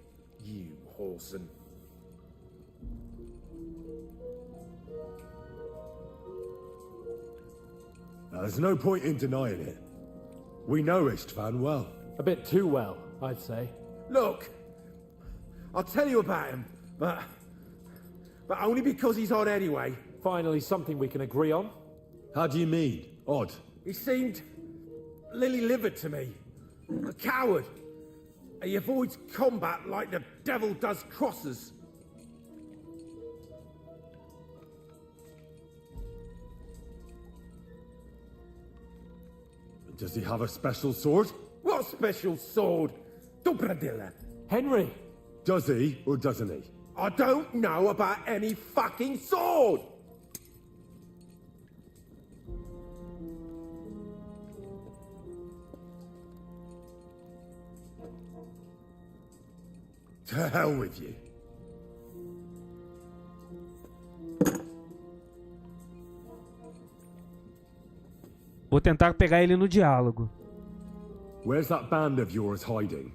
you whoreson.
There's no point in denying it. We know Istvan well.
A bit too well, I'd say.
Look, I'll tell you about him, but only because he's odd anyway.
Finally, something we can agree on.
How do you mean, odd?
He seemed lily-livered to me. A coward. He avoids combat like the devil does crosses.
Does he have a special sword?
What special sword? Dobradilla.
Henry!
Does he or doesn't he?
I don't know about any fucking sword!
To hell with you.
Vou tentar pegar ele no diálogo.
Where's that band of yours hiding?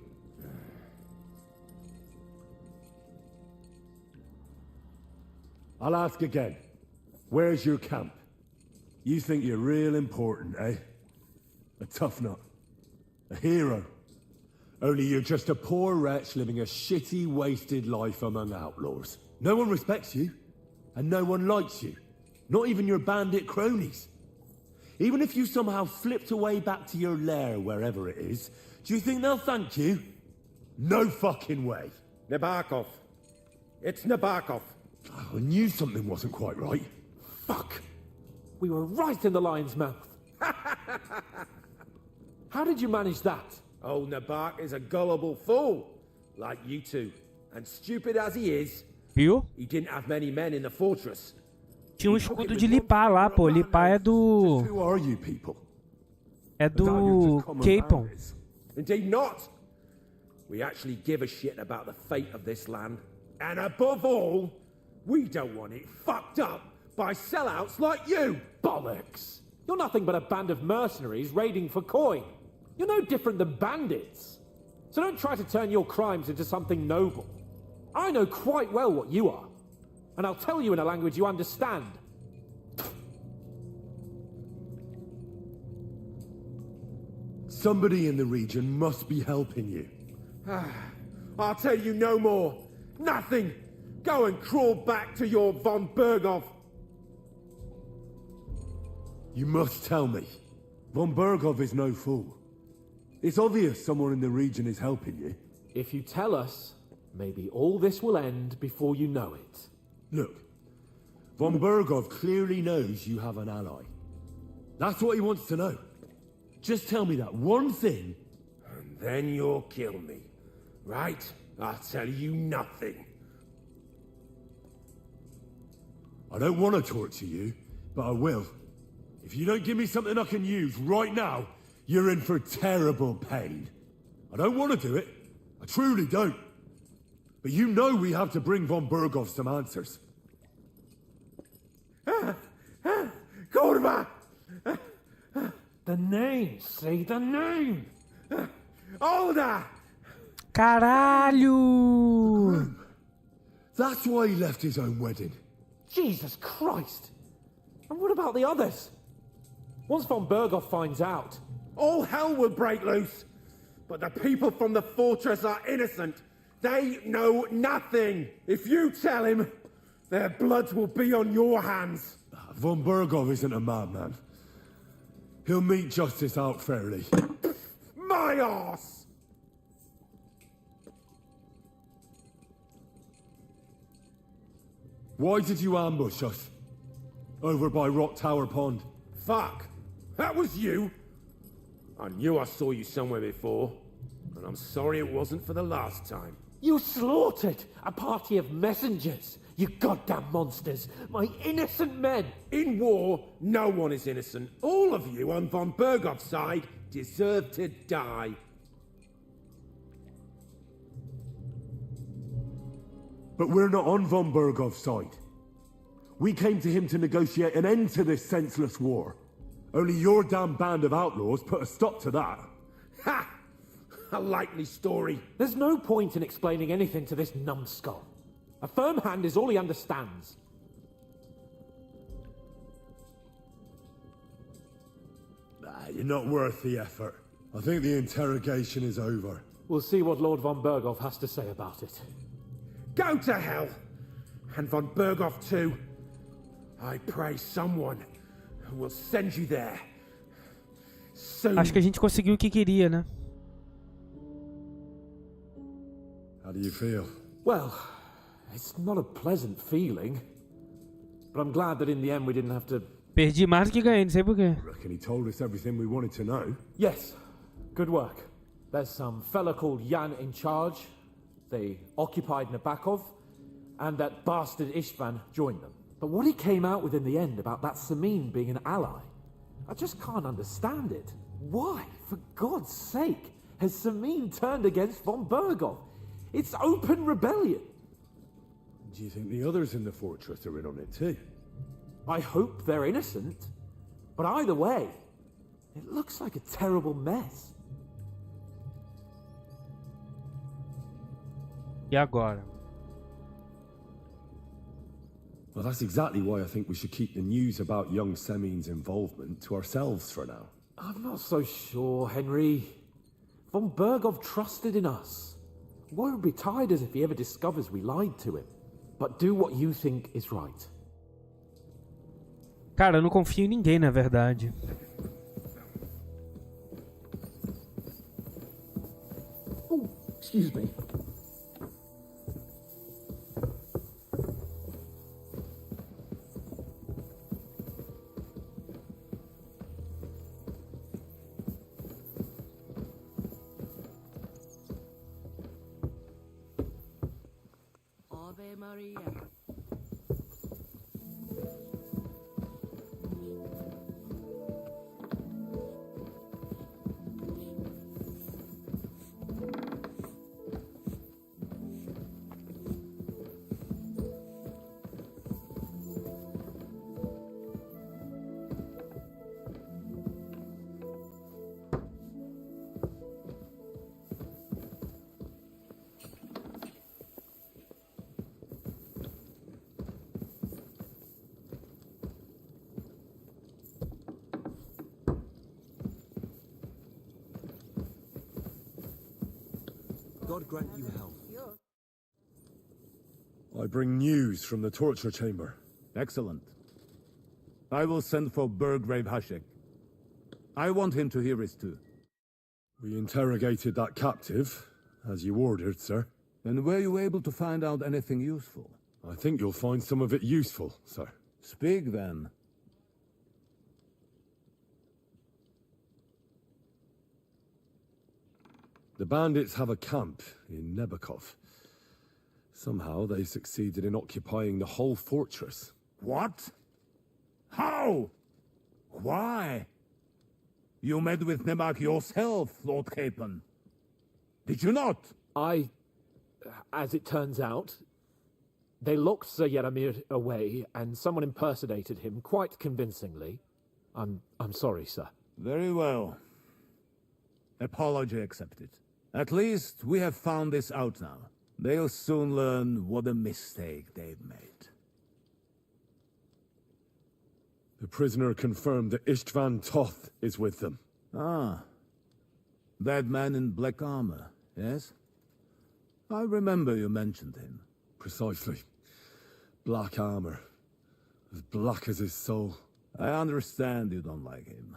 I'll ask again. Where's your camp? You think you're real important, eh? A tough nut. A hero. Only you're just a poor wretch living a shitty, wasted life among outlaws. No one respects you, and no one likes you. Not even your bandit cronies. Even if you somehow flipped away back to your lair, wherever it is, do you think they'll thank you? No fucking way.
Nabokov. It's Nabokov.
Oh, I knew something wasn't quite right.
Fuck! We were right in the lion's mouth. How did you manage that?
Old Nabok is a gullible fool, like you two. And stupid as he is,
Viu?
he didn't have many men in the fortress.
Tinha escudo de Lipar lá, pô. Lipar é do...
Who are you people?
É do... Capon.
Indeed not. We actually give a shit about the fate of this land. And above all, we don't want it fucked up by sellouts like you.
Bollocks! You're nothing but a band of mercenaries raiding for coin. You're no different than bandits. So don't try to turn your crimes into something noble. I know quite well what you are. And I'll tell you in a language you understand.
Somebody in the region must be helping you.
I'll tell you no more. Nothing. Go and crawl back to your von Berghoff.
You must tell me. Von Berghoff is no fool. It's obvious someone in the region is helping you.
If you tell us, maybe all this will end before you know it.
Look, Von Bergov clearly knows you have an ally. That's what he wants to know. Just tell me that one thing,
And then you'll kill me. Right? I'll tell you nothing.
I don't want to torture you, but I will. If you don't give me something I can use right now, you're in for terrible pain. I don't want to do it. I truly don't. But you know we have to bring Von Bergov some answers.
Kurva!
The name, say the name!
Older!
Caralho!
That's why he left his own wedding.
Jesus Christ! And what about the others? Once von Bergov finds out...
All hell will break loose. But the people from the fortress are innocent. They know nothing. If you tell him, their blood will be on your hands.
Von Bergov isn't a madman. He'll meet justice out fairly.
My arse!
Why did you ambush us? Over by Rock Tower Pond.
Fuck! That was you! I knew I saw you somewhere before, and I'm sorry it wasn't for the last time.
You slaughtered a party of messengers! You goddamn monsters! My innocent men!
In war, no one is innocent. All of you on von Bergov's side deserve to die.
But we're not on Von Bergov's side. We came to him to negotiate an end to this senseless war. Only your damn band of outlaws put a stop to that.
Ha! A likely story.
There's no point in explaining anything to this numbskull. A firm hand is all he understands.
You're not worth the effort. I think the interrogation is over.
We'll see what Lord von Bergov has to say about it.
Go to hell! And von Bergov too. I pray someone will send you there. Soon.
Acho que a gente conseguiu o que queria, né?
How do you feel?
Well, it's not a pleasant feeling. But I'm glad that in the end we didn't have to...
Perdi mais do que ganhei, não sei porquê.
I reckon he told us everything we wanted to know.
Yes, good work. There's some fella called Jan in charge. They occupied Nabakov, and that bastard Istvan joined them. But what he came out with in the end about that Samin being an ally, I just can't understand it. Why, for God's sake, has Samin turned against von Bergov? It's open rebellion.
Do you think the others in the fortress are in on it too?
I hope they're innocent. But either way, it looks like a terrible mess.
E agora?
Well, that's exactly why I think we should keep the news about young Semin's involvement to ourselves for now.
I'm not so sure, Henry. Von Bergov trusted in us. Why would be tired as if he ever discovers we lied to him? But do what you think is right.
Cara, eu não confio em ninguém, na verdade.
Oh, excuse me.
Ave Maria.
God grant you health.
I bring news from the torture chamber.
Excellent. I will send for Burgrave Hashek. I want him to hear it too.
We interrogated that captive, as you ordered, sir.
And were you able to find out anything useful?
I think you'll find some of it useful, sir.
Speak then.
The bandits have a camp in Nebakov. Somehow they succeeded in occupying the whole fortress.
What? How? Why? You met with Nebak yourself, Lord Capon. Did you not?
As it turns out, they locked Sir Yaramir away, and someone impersonated him quite convincingly. I'm sorry, sir.
Very well. Apology accepted. At least we have found this out now. They'll soon learn what a mistake they've made.
The prisoner confirmed that Istvan Toth is with them.
Ah. That man in black armor, yes? I remember you mentioned him.
Precisely. Black armor. As black as his soul.
I understand you don't like him.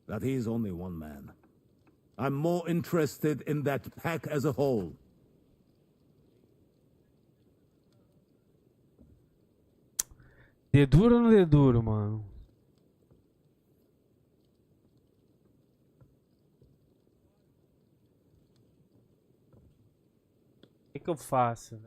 But he's only one man. I'm more interested in that pack as a whole.
De duro ou não de duro, mano? O que eu faço?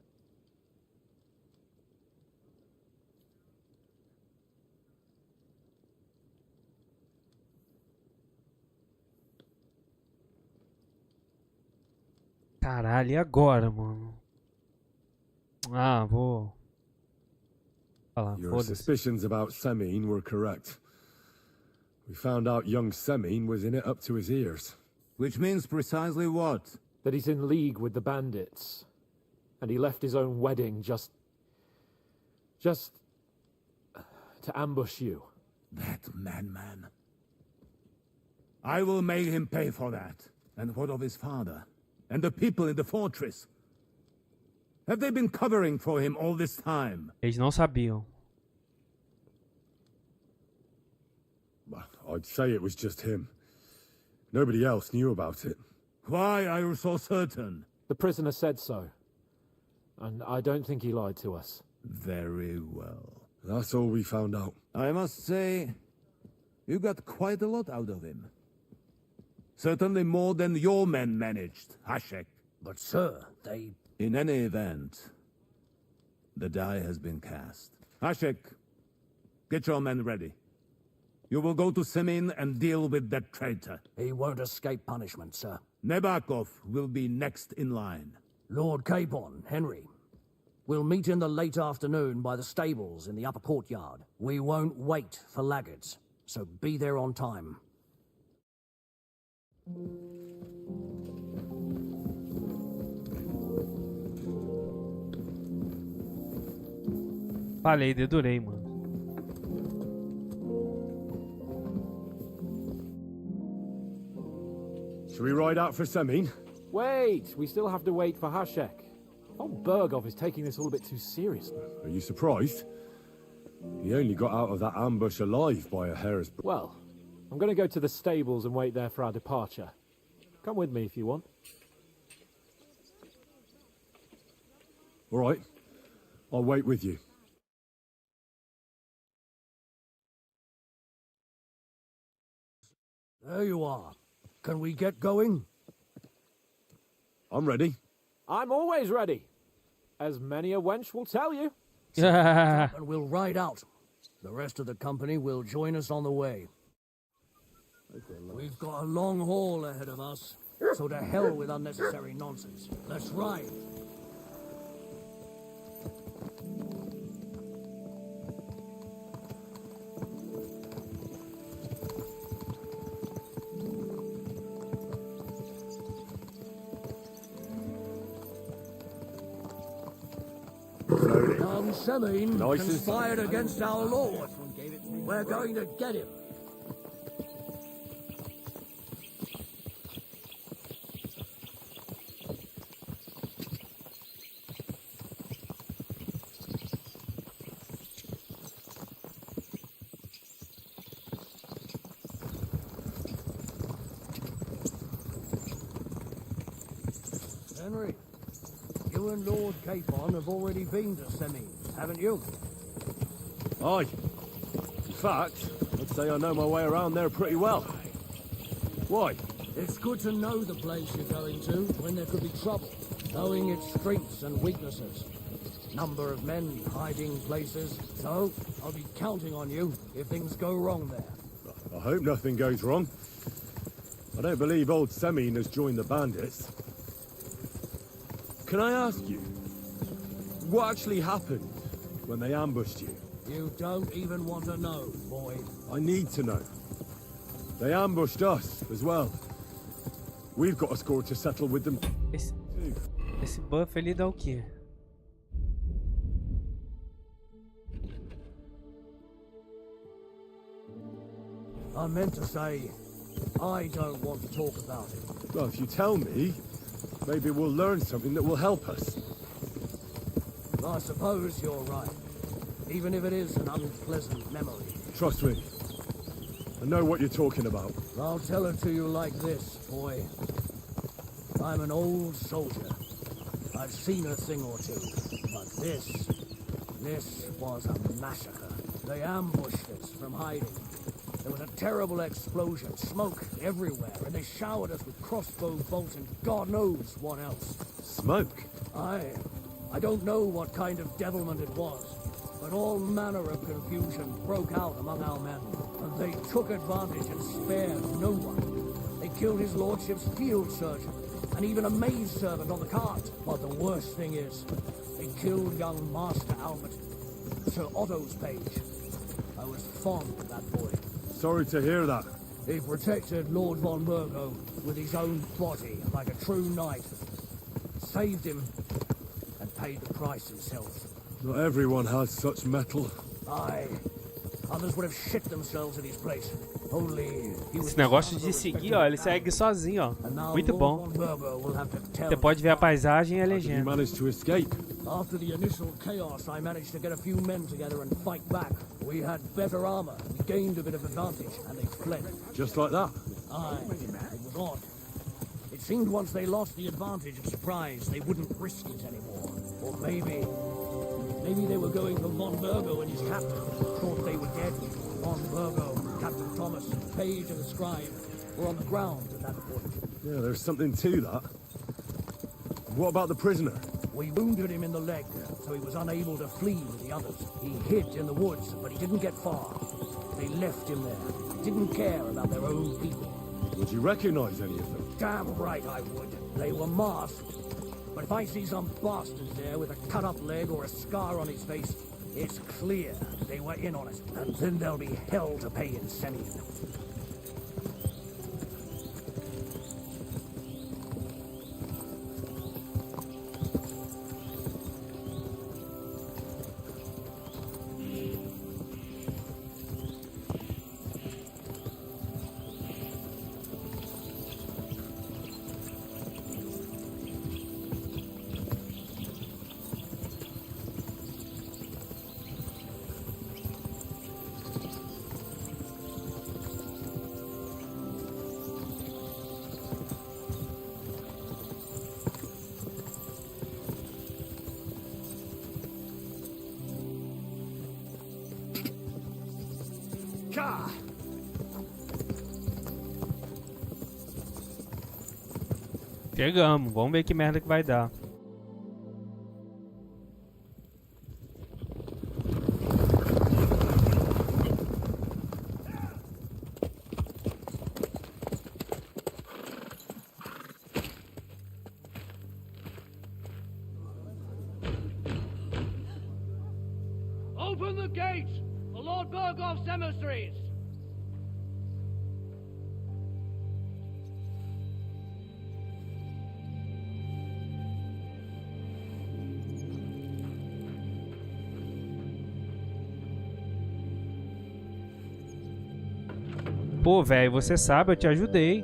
Caralho, e agora, mano? Ah, vou...
Your suspicions about Semine were correct. We found out young Semine was in it up to his ears.
Which means precisely what?
That he's in league with the bandits. And he left his own wedding just to ambush you.
That madman. I will make him pay for that. And what of his father? And the people in the fortress? Have they been covering for him all this time?
Eles não sabiam.
I'd say it was just him. Nobody else knew about it.
Why are you so certain?
The prisoner said so. And I don't think he lied to us.
Very well.
That's all we found out.
I must say, you got quite a lot out of him. Certainly more than your men managed, Hashek.
But sir, they...
In any event, the die has been cast. Hashek, get your men ready. You will go to Semine and deal with that traitor.
He won't escape punishment, sir.
Nebakov will be next in line.
Lord Capon, Henry. We'll meet in the late afternoon by the stables in the upper courtyard. We won't wait for laggards, so be there on time.
Falei, dedurei, mano.
Shall we ride out for Semine?
Wait! We still have to wait for Hashek. Old Bergov is taking this all a bit too seriously.
Are you surprised? He only got out of that ambush alive by a hair's breadth.
Well, I'm going to go to the stables and wait there for our departure. Come with me if you want.
All right. I'll wait with you.
There you are. Can we get going?
I'm ready.
I'm always ready. As many a wench will tell you.
And we'll ride out. The rest of the company will join us on the way. We've got a long haul ahead of us, so to hell with unnecessary nonsense. Let's ride. Young Semine conspired against our Lord. We're going to get him. Henry, you and Lord Capon have already been to Semine, haven't you?
Aye. In fact, I'd say I know my way around there pretty well. Why?
It's good to know the place you're going to when there could be trouble, knowing its strengths and weaknesses. Number of men, hiding places. So, I'll be counting on you if things go wrong there.
I hope nothing goes wrong. I don't believe old Semine has joined the bandits. Can I ask you, what actually happened when they ambushed you?
You don't even want to know, boy.
I need to know. They ambushed us as well. We've got a score to settle with them.
Esse buff ele dá o quê?
I meant to say, I don't want to talk about it.
Well, if you tell me, maybe we'll learn something that will help us.
I suppose you're right. Even if it is an unpleasant memory.
Trust me. I know what you're talking about.
I'll tell it to you like this, boy. I'm an old soldier. I've seen a thing or two. But this was a massacre. They ambushed us from hiding. There was a terrible explosion, smoke everywhere, and they showered us with crossbow bolts and God knows what else.
Smoke?
I don't know what kind of devilment it was, but all manner of confusion broke out among our men, and they took advantage and spared no one. They killed his lordship's field surgeon, and even a maid servant on the cart. But the worst thing is, they killed young Master Albert, Sir Otto's page. I was fond of that boy.
Sorry to hear that.
He protected Lord von Burgo with his own body like a true knight. Saved him and paid the price himself.
Not everyone has such metal.
Aye. Others would have shit themselves at his place. Only he was.
Esse negócio de seguir, ó, ele segue sozinho, ó. Muito bom. Você pode ver a paisagem e a legenda.
Managed to escape.
After the initial chaos, I managed to get a few men together and fight back. We had better armor, we gained a bit of advantage, and they fled.
Just like that?
Aye. It was odd. It seemed once they lost the advantage of surprise, they wouldn't risk it anymore. Or maybe they were going for von Burgo and his captain. Thought they were dead. Von Burgo, Captain Thomas, Page and the Scribe were on the ground at that point.
Yeah, there's something to that. What about the prisoner?
We wounded him in the leg, so he was unable to flee with the others. He hid in the woods, but he didn't get far. They left him there. Didn't care about their own people.
Would you recognize any of them?
Damn right I would. They were masked. But if I see some bastard there with a cut-up leg or a scar on his face, it's clear they were in on it. And then there'll be hell to pay in Semine.
Chegamos, vamos ver que merda que vai dar.
Open the gates for Lord Burgov's emissaries!
Pô, velho, você sabe, eu te ajudei.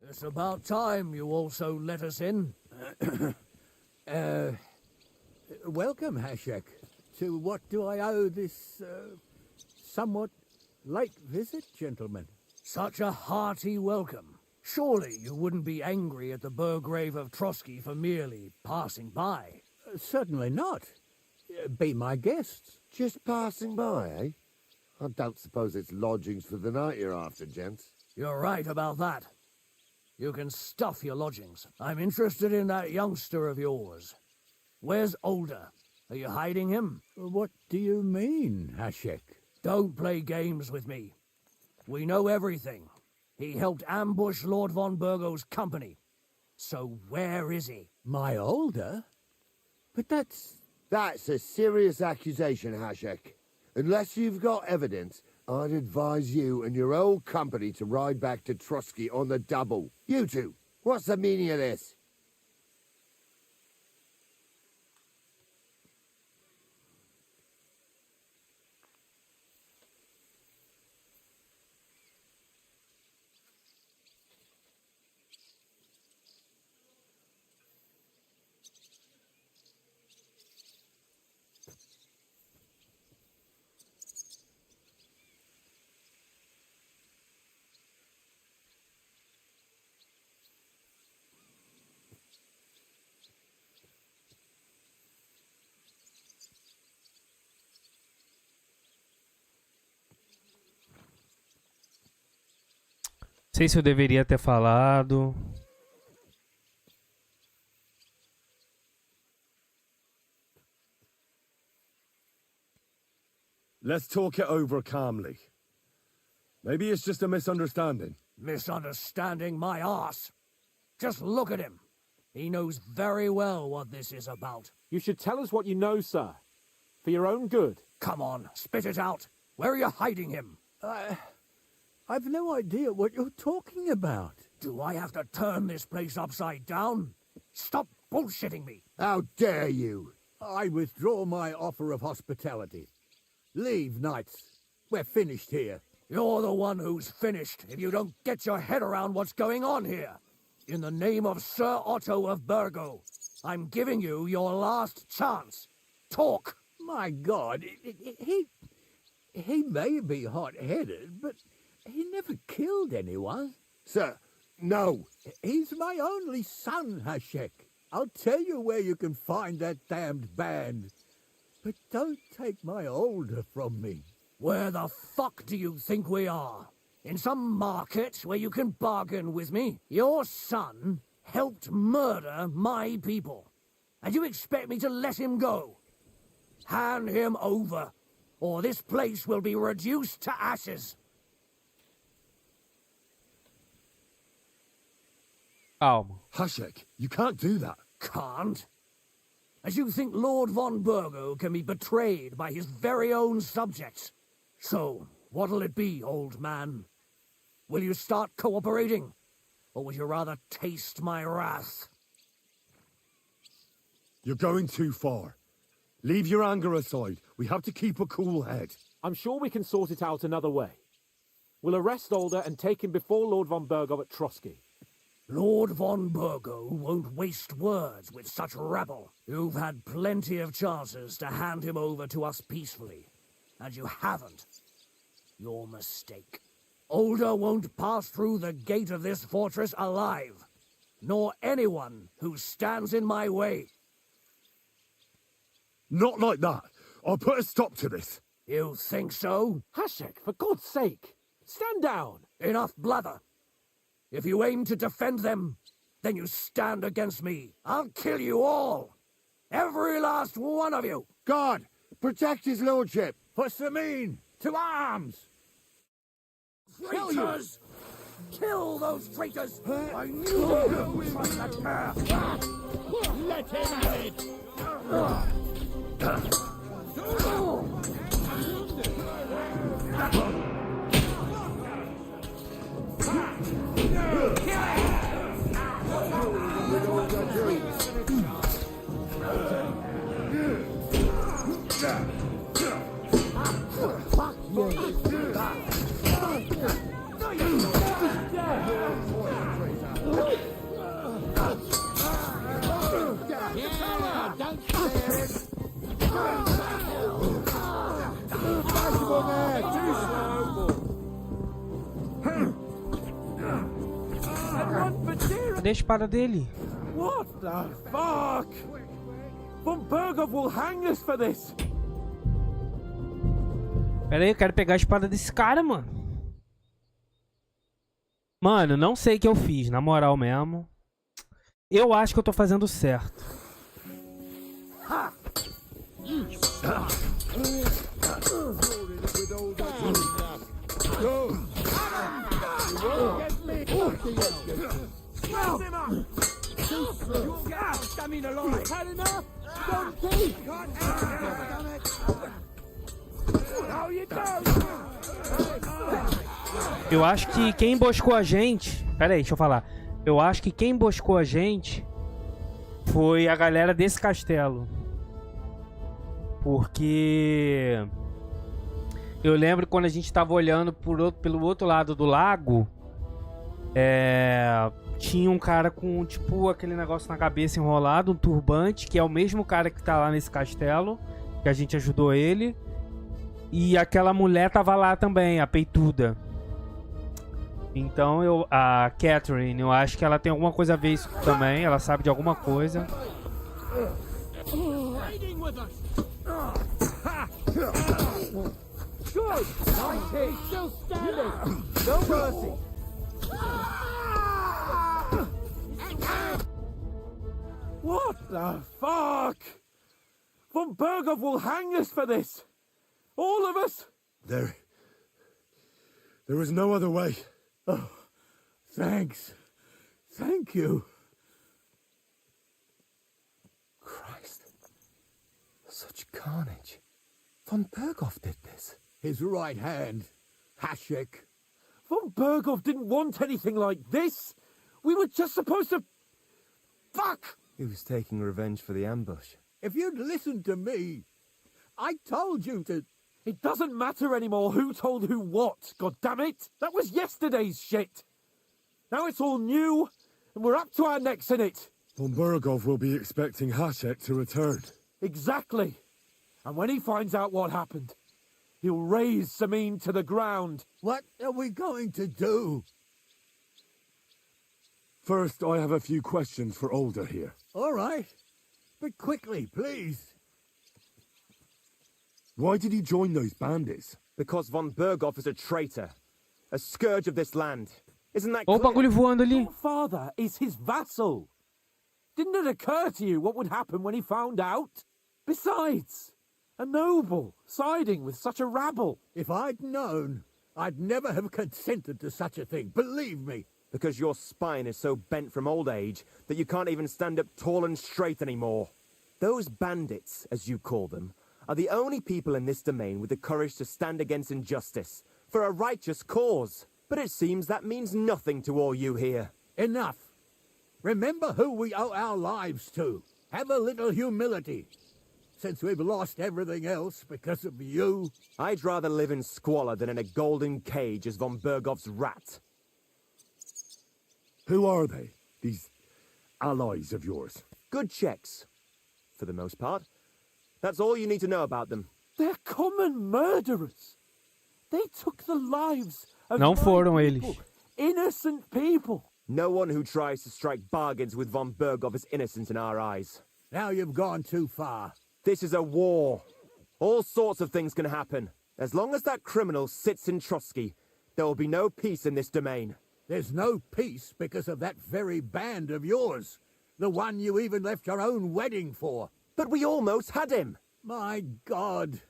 It's about time you also let us in.
Welcome, Hashek. To what do I owe this, somewhat late visit, gentlemen?
Such a hearty welcome. Surely you wouldn't be angry at the Burgrave of Trotsky for merely passing by?
Certainly not. Be my guests.
Just passing by, eh? I don't suppose it's lodgings for the night you're after, gents.
You're right about that. You can stuff your lodgings. I'm interested in that youngster of yours. Where's Older? Are you hiding him?
What do you mean, Hashek?
Don't play games with me. We know everything. He helped ambush Lord von Burgo's company. So where is he?
My Older? But that's
a serious accusation, Hashek. Unless you've got evidence, I'd advise you and your old company to ride back to Trotsky on the double. You two, what's the meaning of this?
Sei se eu deveria ter falado.
Let's talk it over calmly. Maybe it's just a misunderstanding.
Misunderstanding my arse. Just look at him. He knows very well what this is about.
You should tell us what you know, sir. For your own good.
Come on, spit it out. Where are you hiding him?
I've no idea what you're talking about.
Do I have to turn this place upside down? Stop bullshitting me.
How dare you?
I withdraw my offer of hospitality. Leave, knights. We're finished here.
You're the one who's finished if you don't get your head around what's going on here. In the name of Sir Otto of Burgo, I'm giving you your last chance. Talk.
My God, he may be hot-headed, but he never killed anyone.
Sir, no.
He's my only son, Hashek. I'll tell you where you can find that damned band. But don't take my Older from me.
Where the fuck do you think we are? In some market where you can bargain with me? Your son helped murder my people. And you expect me to let him go? Hand him over, or this place will be reduced to ashes.
Hashek, you can't do that.
Can't? As you think Lord von Burgo can be betrayed by his very own subjects. So, what'll it be, old man? Will you start cooperating? Or would you rather taste my wrath?
You're going too far. Leave your anger aside. We have to keep a cool head.
I'm sure we can sort it out another way. We'll arrest Older and take him before Lord von Burgo at Trotsky.
Lord von Burgo won't waste words with such rabble. You've had plenty of chances to hand him over to us peacefully, and you haven't. Your mistake. Older won't pass through the gate of this fortress alive, nor anyone who stands in my way.
Not like that. I'll put a stop to this.
You think so?
Hashek, for God's sake, stand down.
Enough blather. If you aim to defend them, then you stand against me. I'll kill you all. Every last one of you.
God, protect his lordship.
For Samin, to arms!
Traitors! Kill those traitors! I knew you would trust that pair!
Let him lead!
Cadê a espada dele?
What the fuck? Von Berghoff will hang us for this.
Pera aí, eu quero pegar a espada desse cara, mano. Mano, não sei o que eu fiz, na moral mesmo. Eu acho que eu tô fazendo certo. Eu acho que quem emboscou a gente... Pera aí, deixa eu falar. Eu acho que quem emboscou a gente foi a galera desse castelo. Porque... eu lembro quando a gente tava olhando pelo outro lado do lago... tinha um cara com, tipo, aquele negócio na cabeça enrolado, um turbante, que é o mesmo cara que tá lá nesse castelo, que a gente ajudou ele. E aquela mulher tava lá também, a peituda. Então a Catherine, eu acho que ela tem alguma coisa a ver isso também, ela sabe de alguma coisa.
What the fuck? Von Berghoff will hang us for this. All of us.
There was no other way.
Oh, thanks. Thank you.
Christ. Such carnage. Von Berghoff did this.
His right hand, Hashek.
Von Berghoff didn't want anything like this. We were just supposed to... Fuck!
He was taking revenge for the ambush.
If you'd listened to me, I told you to...
It doesn't matter anymore who told who what, goddammit! That was yesterday's shit! Now it's all new, and we're up to our necks in it!
Von Berghoff will be expecting Hashek to return.
Exactly! And when he finds out what happened, he'll raze Samin to the ground.
What are we going to do?
First, I have a few questions for Older here.
All right. But quickly, please.
Why did he join those bandits?
Because von Berghoff is a traitor. A scourge of this land. Isn't that
Ó o bagulho voando ali.
Your father is his vassal. Didn't it occur to you what would happen when he found out? Besides, a noble siding with such a rabble.
If I'd known, I'd never have consented to such a thing, believe me.
Because your spine is so bent from old age that you can't even stand up tall and straight anymore. Those bandits, as you call them, are the only people in this domain with the courage to stand against injustice for a righteous cause. But it seems that means nothing to all you here.
Enough. Remember who we owe our lives to. Have a little humility. Since we've lost everything else because of you.
I'd rather live in squalor than in a golden cage as von Berghoff's rat.
Who are they, these allies of yours?
Good checks, for the most part. That's all you need to know about them.
They're common murderers. They took the lives of
Não foram
people,
eles.
Innocent people.
No one who tries to strike bargains with von Berghoff is innocent in our eyes.
Now you've gone too far.
This is a war. All sorts of things can happen. As long as that criminal sits in Trotsky, there will be no peace in this domain.
There's no peace because of that very band of yours. The one you even left your own wedding for.
But we almost had him.
My God.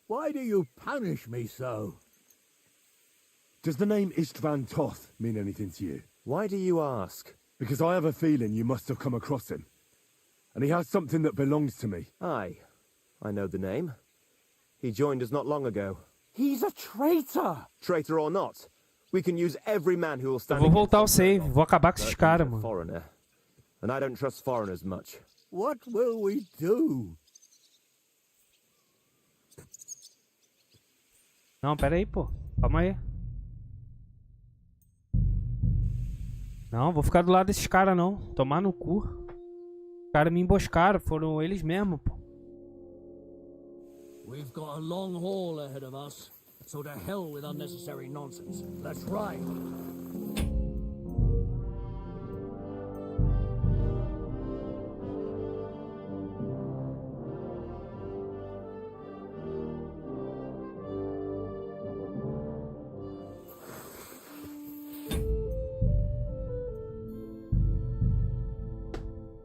Why do you punish me so?
Does the name Istvan Toth mean anything to you?
Why do you ask?
Because I have a feeling you must have come across him. And he has something that belongs to me.
Aye, I know the name. He joined us not long ago.
He's a traitor.
Traitor or not, we can use every man who will
Eu
stand
vou voltar ao
against
save,
Berghoff.
vou acabar com esses
But
caras,
he's a
mano.
foreigner. And I don't trust foreigners much.
What will we do?
Não, pera aí, pô. Calma aí. Não, vou ficar do lado desses caras, não. Tomar no cu. Os caras me emboscaram, foram eles mesmos, pô.
We've got a long haul ahead of us, so to hell with unnecessary nonsense. Let's ride.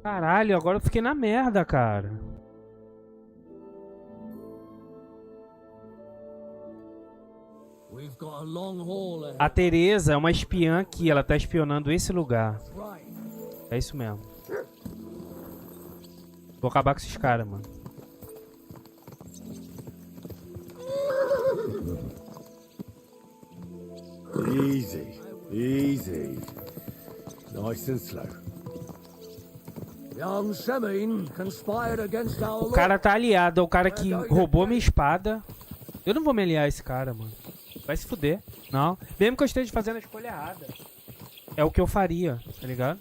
Caralho, agora eu fiquei na merda, cara. A Teresa é uma espiã aqui, ela tá espionando esse lugar. É isso mesmo. Vou acabar com esses caras, mano.
Easy, easy. Nice and slow.
Young Semin conspired against our
O cara tá aliado ao cara que roubou minha espada. Eu não vou me aliar a esse cara, mano. Vai se fuder. Não. Mesmo que eu esteja fazendo a escolha errada. É o que eu faria, tá ligado?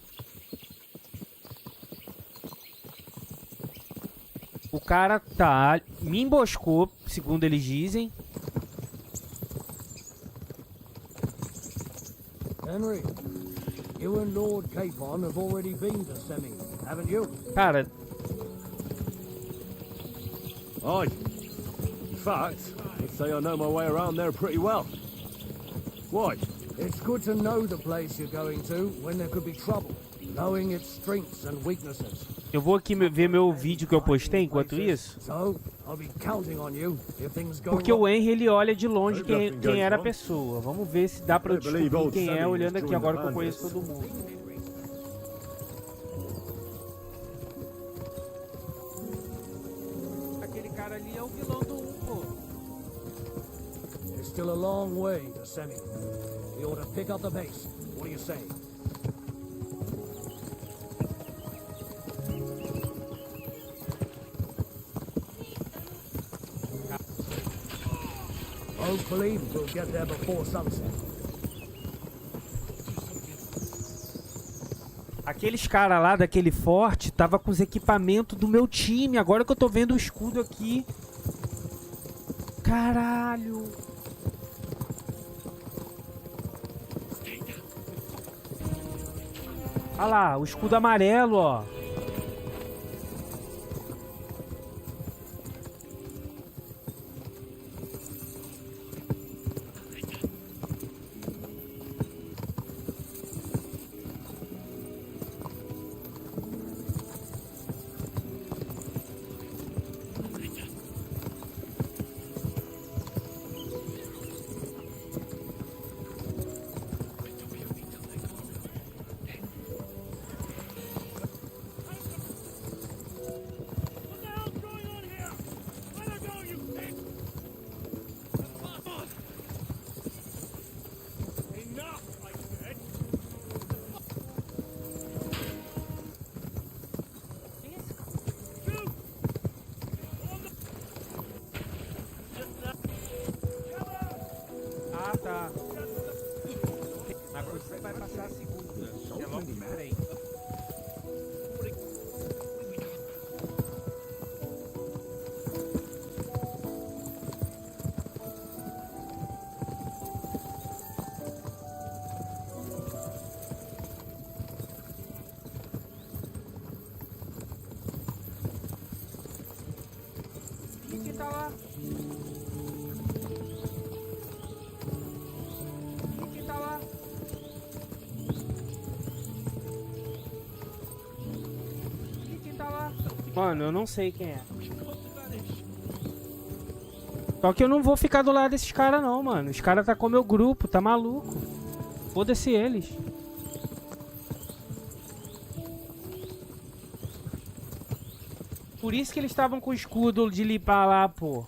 O cara tá... me emboscou, segundo eles dizem.
Henry, you and Lord Capon have already been to Semin, haven't you?
Cara...
Aye. In fact, I'd say I know my way around there pretty well. Why?
It's good to know the place you're going to when there could be trouble, knowing its strengths and weaknesses.
Eu vou aqui ver meu vídeo que eu postei enquanto isso. Porque o Henry, ele olha de longe quem era a pessoa. Vamos ver se dá pra eu descobrir quem é olhando aqui agora que eu conheço todo mundo. Aquele cara ali é o vilão do 1, pô.
There's still a long way to Semin. We ought to pick up the pace. What do you say? Hopefully, we'll get there before sunset.
Aqueles caras lá daquele forte tava com os equipamentos do meu time. Agora que eu tô vendo o escudo aqui. Caralho. Olha lá, o escudo amarelo, ó. Ah, tá. Mas você vai passar a segunda. É logo diferente. Quem tá lá? Quem tá lá? Quem tá lá? Mano, eu não sei quem é. Só que eu não vou ficar do lado desses caras não, mano. Os caras tá com o meu grupo, tá maluco. Foda-se eles. Por isso que eles estavam com o escudo de limpar lá, pô.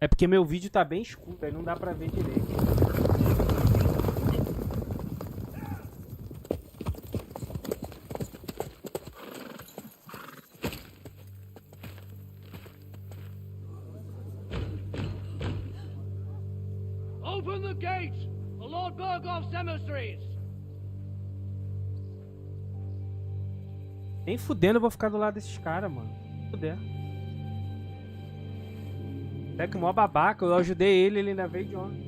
É porque meu vídeo tá bem escuro, aí não dá pra ver direito.
Open the gates! The Lord Berghoff's emissaries!
Nem fudendo eu vou ficar do lado desses caras, mano. Fuder. É que mó babaca, eu ajudei ele ainda veio de onde?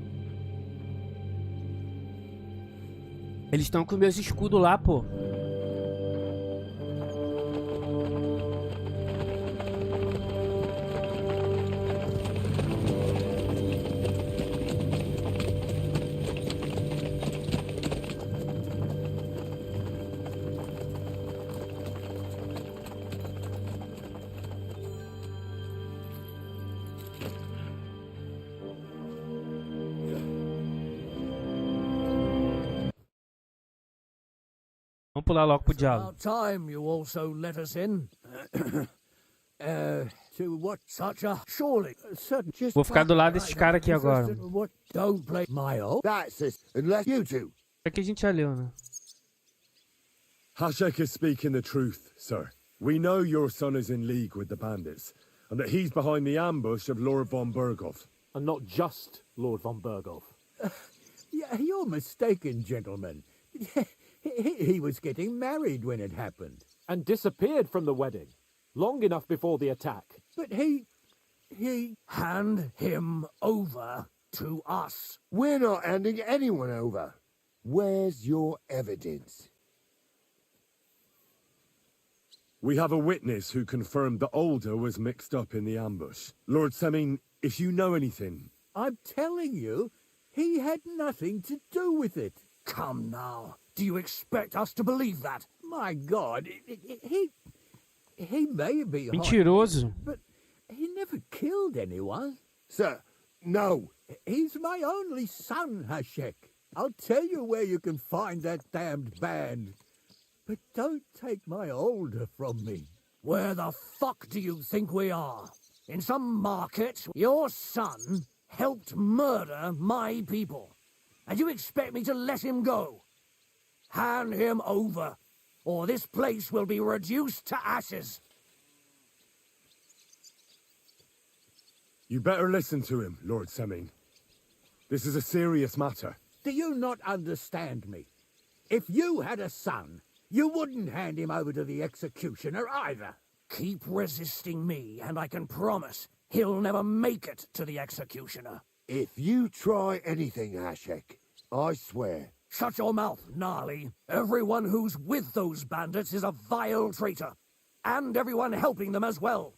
Eles estão com meus escudos lá, pô. Vamos pular logo pro diálogo.
About time you also let us in. To what such a surely just
Vou ficar do lado desses caras aqui agora.
What don't play my own.
That's it, unless you two.
Aqui a gente já leu, né?
Hashek is speaking the truth, sir. We know your son is in league with the bandits, and that he's behind the ambush of Lord von Berghoff.
And not just Lord von Berghoff.
Yeah, you're mistaken, gentlemen. He was getting married when it happened.
And disappeared from the wedding, long enough before the attack.
But he hand him over to us.
We're not handing anyone over. Where's your evidence?
We have a witness who confirmed that Older was mixed up in the ambush. Lord Semin, if you know anything...
I'm telling you, he had nothing to do with it.
Come now. Do you expect us to believe that?
My God, he may be
mentiroso,
but he never killed anyone.
Sir, no.
He's my only son, Hashek. I'll tell you where you can find that damned band. But don't take my Older from me.
Where the fuck do you think we are? In some market, your son helped murder my people. And you expect me to let him go? Hand him over, or this place will be reduced to ashes.
You better listen to him, Lord Semin. This is a serious matter.
Do you not understand me? If you had a son, you wouldn't hand him over to the executioner either.
Keep resisting me, and I can promise he'll never make it to the executioner.
If you try anything, Hashek, I swear.
Shut your mouth, Gnarly. Everyone who's with those bandits is a vile traitor. And everyone helping them as well.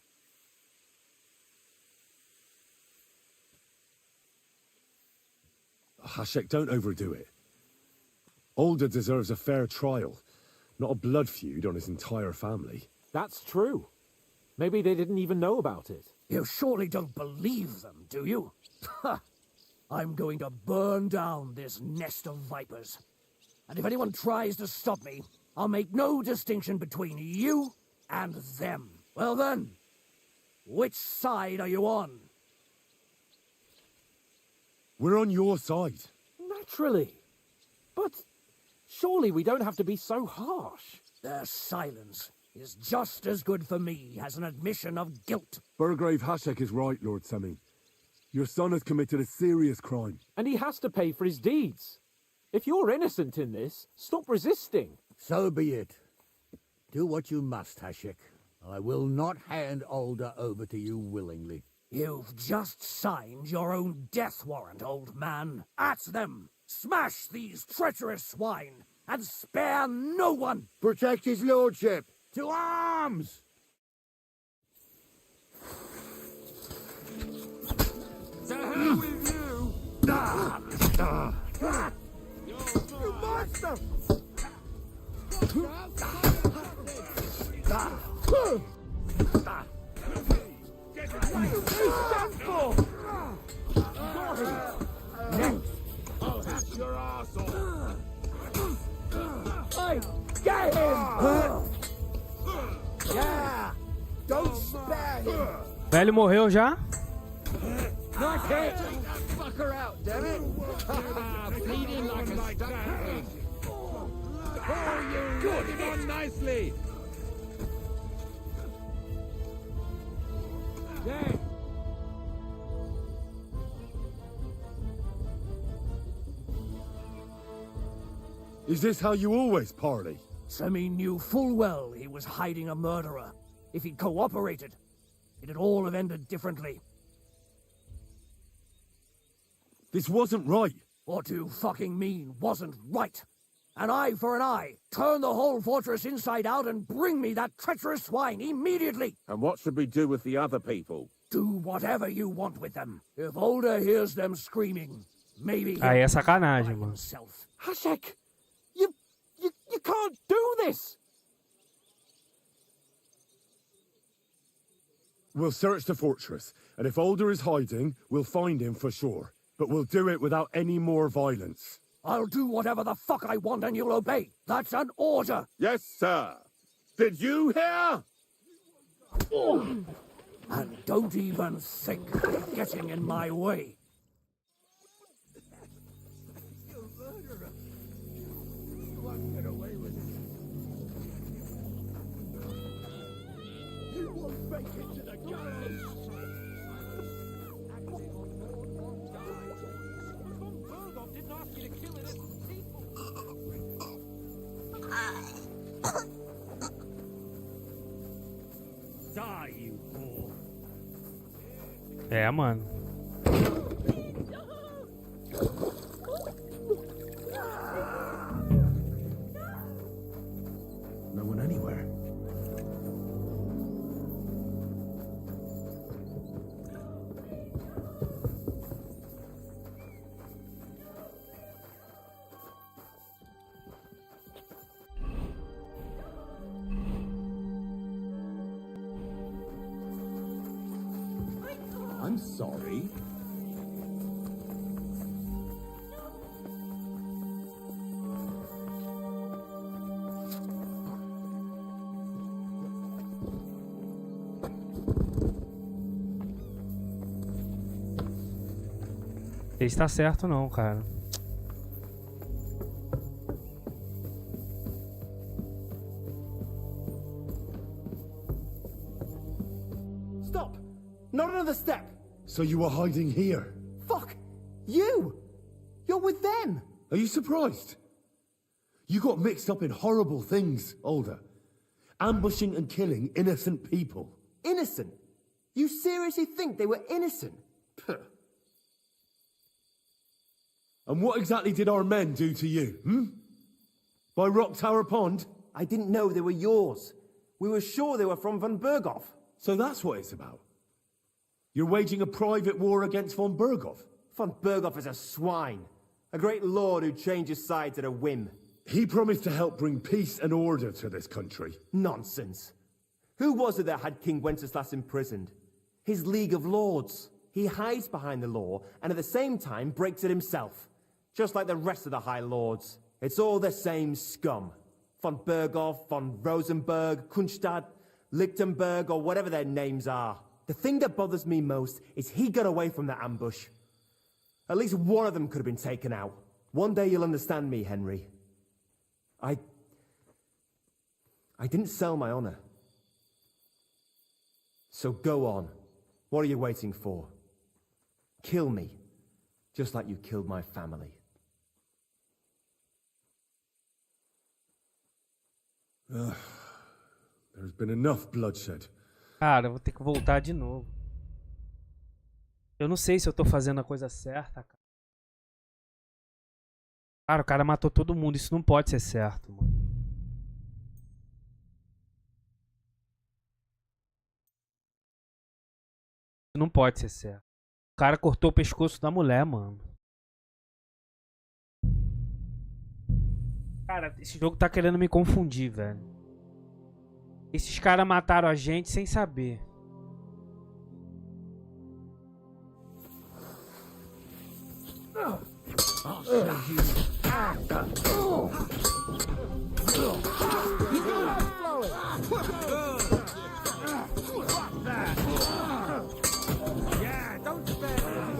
Hashek, don't overdo it. Older deserves a fair trial, not a blood feud on his entire family.
That's true. Maybe they didn't even know about it.
You surely don't believe them, do you? I'm going to burn down this nest of vipers. And if anyone tries to stop me, I'll make no distinction between you and them. Well then, which side are you on?
We're on your side.
Naturally. But surely we don't have to be so harsh.
Their silence is just as good for me as an admission of guilt.
Burgrave Hashek is right, Lord Semin. Your son has committed a serious crime.
And he has to pay for his deeds. If you're innocent in this, stop resisting.
So be it. Do what you must, Hashek. I will not hand Older over to you willingly.
You've just signed your own death warrant, old man. At them! Smash these treacherous swine, and spare no one!
Protect his lordship!
To arms!
To hell with you!
You monster!
I'll hack your arsehole!
Hey, get him! Yeah! Don't spare him!
Velho morreu já?
Nice hit!
Take that fucker out, damn it!
Bleeding like a stuck pig.
Oh, you
Good
hit
hit.
on nicely!
There.
Is this how you always parley?
Semi knew full well he was hiding a murderer. If he'd cooperated, it'd all have ended differently.
This wasn't right.
What do you fucking mean wasn't right? An eye for an eye. Turn the whole fortress inside out and bring me that treacherous swine immediately.
And what should we do with the other people?
Do whatever you want with them. If Older hears them screaming, maybe
Aí é
he'll
sacanagem, mano.
himself.
Hashek, you can't do this.
We'll search the fortress, and if Alder is hiding, we'll find him for sure. But we'll do it without any more violence.
I'll do whatever the fuck I want and you'll obey. That's an order.
Yes, sir. Did you hear?
And don't even think of getting in my way.
You murderer! You won't get away with it. You won't make it to the gallows!
Didn't ask you to kill innocent people.
Die, you whore.
É, mano.
No one anywhere.
I'm sorry.
Ele está certo não, cara.
Stop! Not another step!
So you were hiding here?
Fuck! You! You're with them!
Are you surprised? You got mixed up in horrible things, Alder. Ambushing and killing innocent people.
Innocent? You seriously think they were innocent? Puh.
And what exactly did our men do to you, By Rock Tower Pond?
I didn't know they were yours. We were sure they were from von Berghoff.
So that's what it's about. You're waging a private war against von Berghoff.
Von Berghoff is a swine. A great lord who changes sides at a whim.
He promised to help bring peace and order to this country.
Nonsense. Who was it that had King Wenceslas imprisoned? His League of Lords. He hides behind the law and at the same time breaks it himself. Just like the rest of the High Lords. It's all the same scum. Von Berghoff, von Rosenberg, Kunstadt, Lichtenberg, or whatever their names are. The thing that bothers me most is he got away from the ambush. At least one of them could have been taken out. One day you'll understand me, Henry. I didn't sell my honor. So go on. What are you waiting for? Kill me, just like you killed my family.
There's been enough bloodshed.
Cara, eu vou ter que voltar de novo. Eu não sei se eu tô fazendo a coisa certa, cara. Cara, o cara matou todo mundo. Isso não pode ser certo, mano. Isso não pode ser certo. O cara cortou o pescoço da mulher, mano. Cara, esse jogo tá querendo me confundir, velho. Esses caras mataram a gente sem saber.
Yeah, don't spare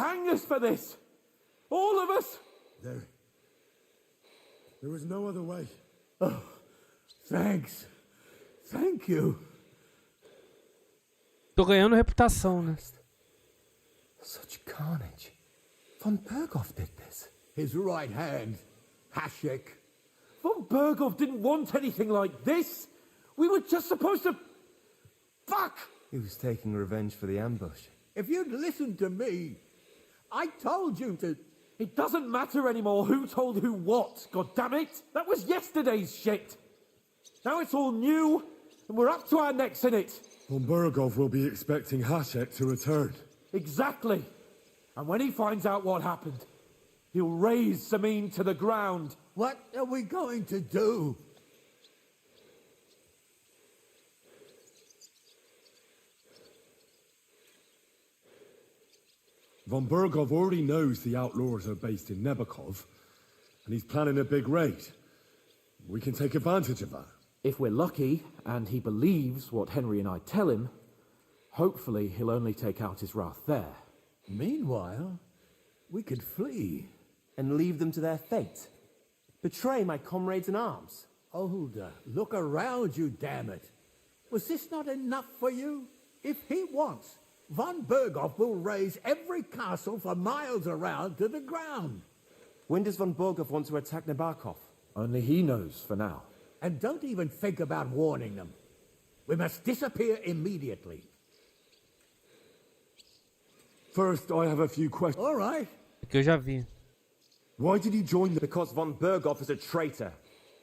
hang us for this! All of us!
There was no other way.
Oh, thanks. Thank you.
Tô ganhando reputação, né?
Such carnage. Von Berghoff did this.
His right hand, Hashek.
Von Berghoff didn't want anything like this! We were just supposed to... Fuck!
He was taking revenge for the ambush.
If you'd listened to me, I told you to...
It doesn't matter anymore who told who what, goddammit! That was yesterday's shit! Now it's all new, and we're up to our necks in it!
Von Berghoff will be expecting Hashek to return.
Exactly! And when he finds out what happened, he'll raze Samin to the ground.
What are we going to do?
Von Berghoff already knows the outlaws are based in Nebakov, and he's planning a big raid. We can take advantage of that.
If we're lucky, and he believes what Henry and I tell him, hopefully he'll only take out his wrath there.
Meanwhile, we could flee.
And leave them to their fate. Betray my comrades in arms.
Older, look around you, damn it. Was this not enough for you? If he wants, Von Berghoff will raise every castle for miles around to the ground.
When does Von Berghoff want to attack Nebakov?
Only he knows for now.
And don't even think about warning them. We must disappear immediately.
First, I have a few questions.
All right.
Que eu já vi.
Why did he join the...
Because Von Berghoff is a traitor.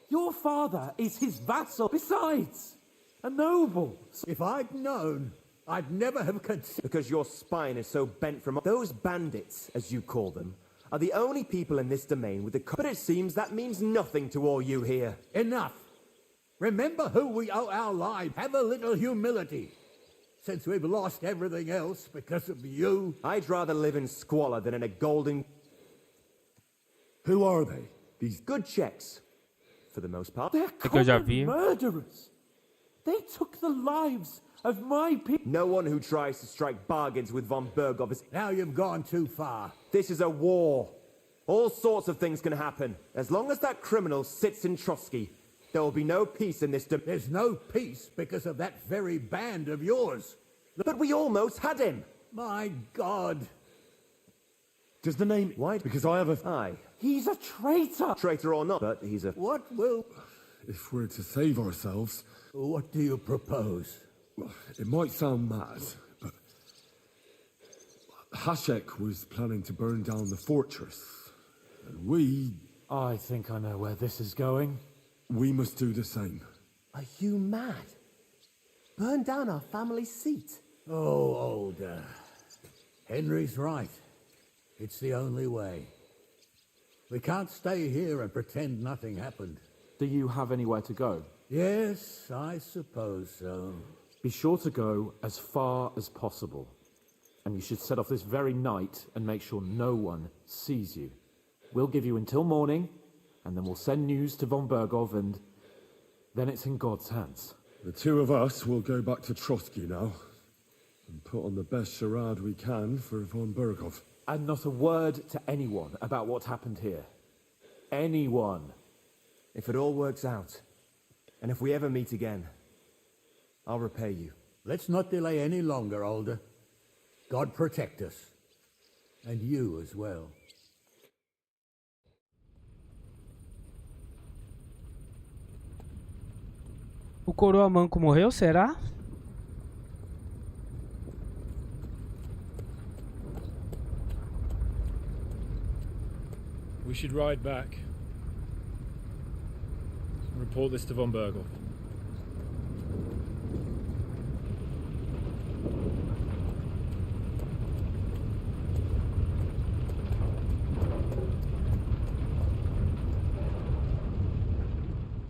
Your father is his vassal. Besides, a noble.
If I'd known, I'd never have considered...
Because your spine is so bent from... Those bandits, as you call them, are the only people in this domain with the... But it seems that means nothing to all you here.
Enough. Remember who we owe our lives. Have a little humility. Since we've lost everything else because of you...
I'd rather live in squalor than in a golden...
Who are they?
These good checks, for the most part.
They're common murderers. They took the lives of my people.
No one who tries to strike bargains with Von Berghoff is...
Now you've gone too far.
This is a war. All sorts of things can happen. As long as that criminal sits in Trotsky, there will be no peace in this...
There's no peace because of that very band of yours.
But we almost had him.
My God.
Does the name...
Why?
Because I have a...
Aye.
He's a traitor.
Traitor or not, but he's a...
What will...
If we're to save ourselves...
What do you propose?
Well, it might sound mad, but... Hashek was planning to burn down the fortress. And we...
I think I know where this is going.
We must do the same.
Are you mad? Burn down our family seat.
Oh, Older. Henry's right. It's the only way. We can't stay here and pretend nothing happened.
Do you have anywhere to go?
Yes, I suppose so.
Be sure to go as far as possible. And you should set off this very night and make sure no one sees you. We'll give you until morning, and then we'll send news to Von Berghoff, and then it's in God's hands.
The two of us will go back to Trotsky now and put on the best charade we can for Von Berghoff.
And not a word to anyone about what happened here. Anyone.
If it all works out, and if we ever meet again, I'll repay you.
Let's not delay any longer, Older. God protect us. And you as well.
O coroa manco morreu, será?
We should ride back and report this to Von Berghoff.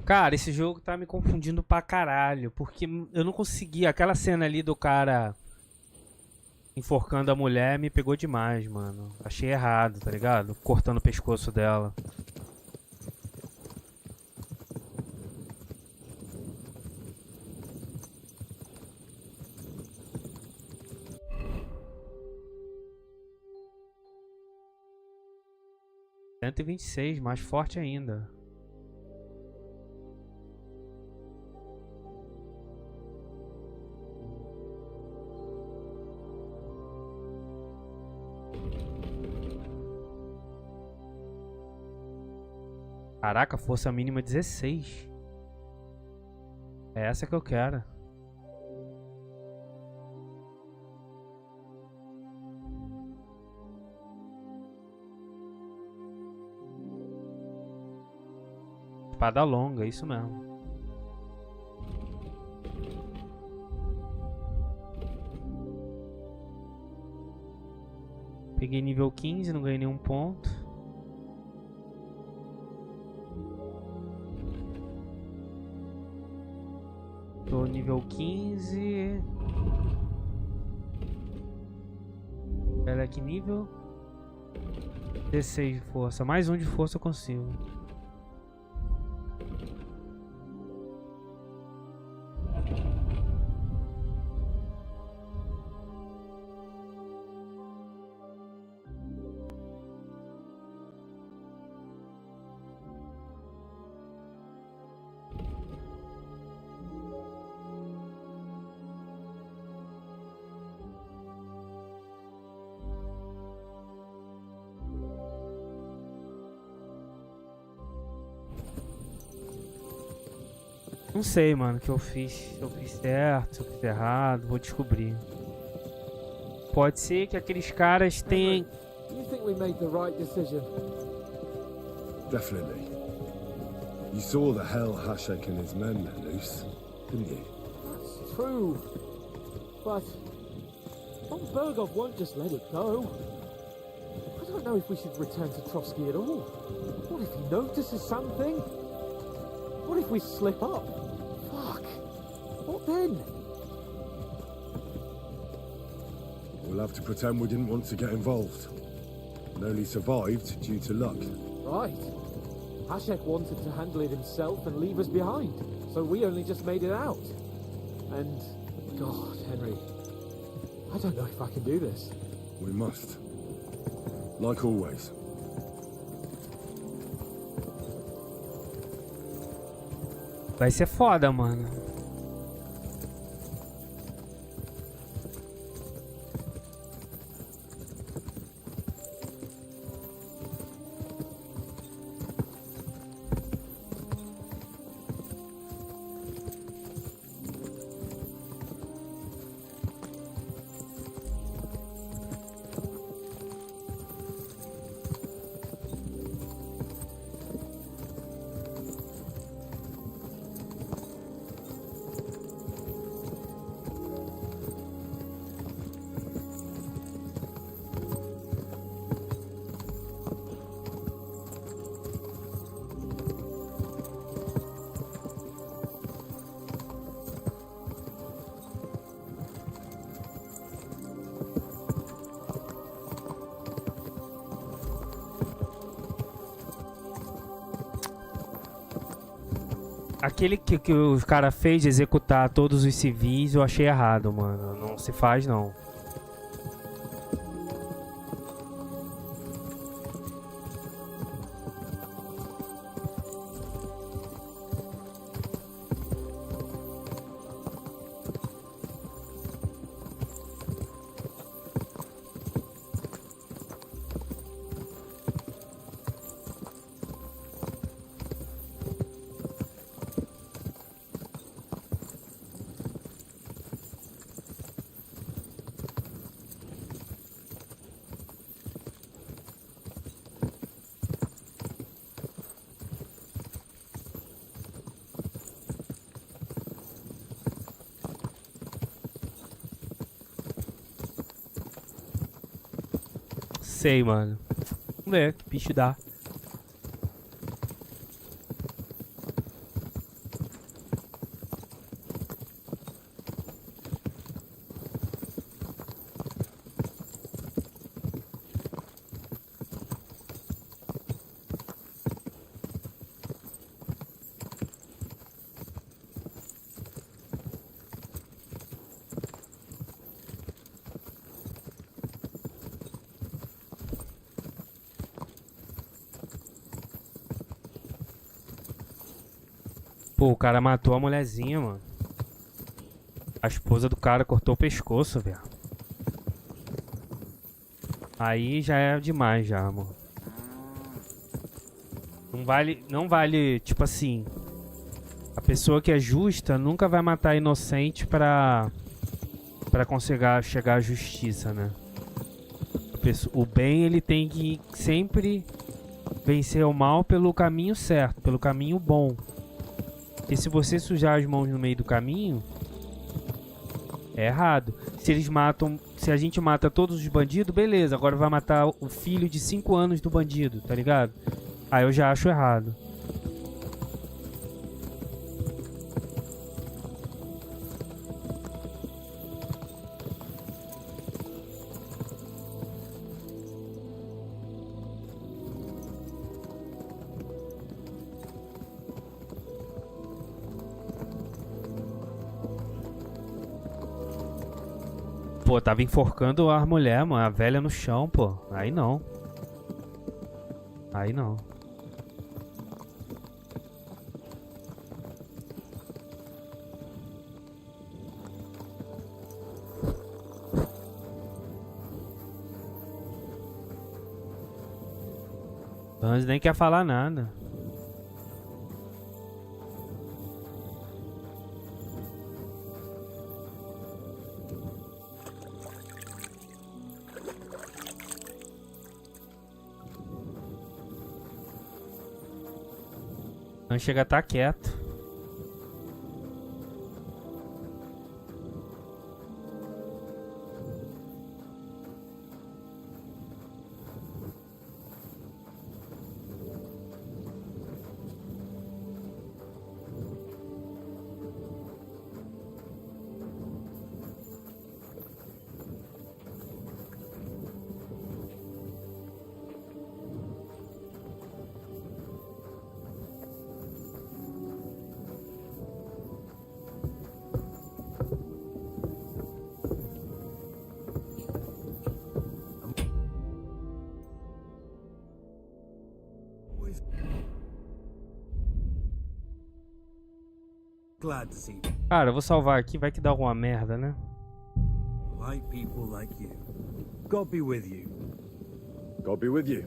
Cara, esse jogo tá me confundindo pra caralho, porque eu não consegui, aquela cena ali do cara enforcando a mulher me pegou demais, mano. Achei errado, tá ligado? Cortando o pescoço dela. 126, mais forte ainda. Caraca, força mínima 16. É essa que eu quero. Espada longa, isso mesmo. Peguei nível 15, não ganhei nenhum ponto. Tô nível 15. Ela é que nível? 16 de força. Mais um de força eu consigo. Não sei, mano, o que eu fiz. Se eu fiz certo, se eu fiz errado, vou descobrir. Pode ser que aqueles caras tenham...
Do you think we made the right decision?
Definitely. You saw the hell Hashek and his men let loose, didn't you?
That's true. But Von Bergov won't just let it go. I don't know if we should return to Trotsky at all. What if he notices something? What if we slip up? Fuck. What then?
We'll have to pretend we didn't want to get involved. And only survived due to luck.
Right. Hashek wanted to handle it himself and leave us behind. So we only just made it out. And... God, Henry. I don't know if I can do this.
We must. Like always.
Vai ser foda, mano. Aquele que o cara fez de executar todos os civis, eu achei errado, mano. Não se faz, não. Sei, mano. Vamos ver que bicho dá. Pô, o cara matou a mulherzinha, mano. A esposa do cara cortou o pescoço, velho. Aí já é demais já, mano. Não vale, tipo assim... A pessoa que é justa nunca vai matar inocente pra conseguir chegar à justiça, né? O bem, ele tem que sempre vencer o mal pelo caminho certo, pelo caminho bom. E se você sujar as mãos no meio do caminho, é errado. Se a gente mata todos os bandidos, beleza. Agora vai matar o filho de 5 anos do bandido, tá ligado? Aí eu já acho errado. Pô, tava enforcando a mulher, mano. A velha no chão, pô. Aí não. Aí não. Hans nem quer falar nada. Hans chega a estar quieto.
Glad to see
Cara, eu vou salvar aqui, vai que dá alguma merda, né?
like people like you. God be with you.
God be with you.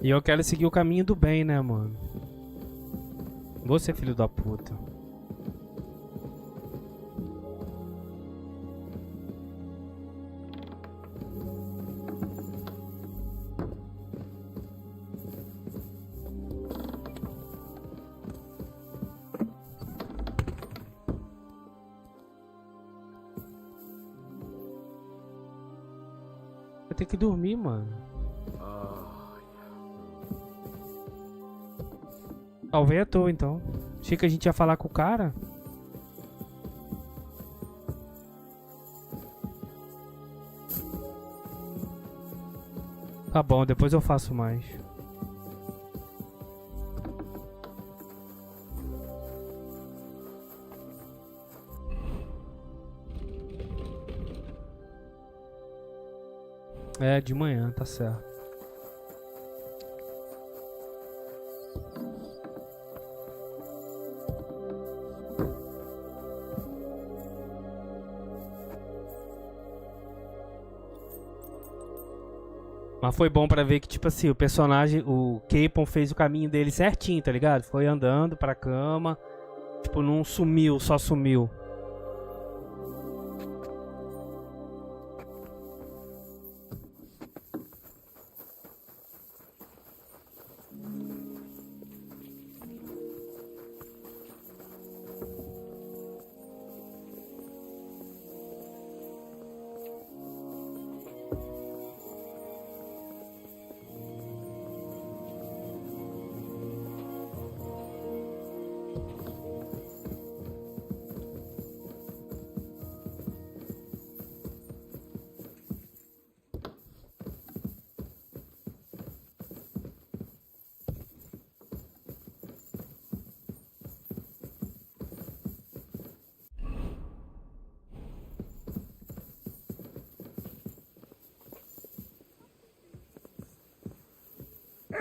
E eu quero seguir o caminho do bem, né, mano? Você, filho da puta. Eu tenho que dormir, mano. Talvez à toa, então. Achei que a gente ia falar com o cara. Tá bom, depois eu faço mais. É, de manhã, tá certo. Mas foi bom pra ver que, tipo assim, o personagem, o Capon fez o caminho dele certinho, tá ligado? Foi andando pra cama, tipo, não sumiu, só sumiu.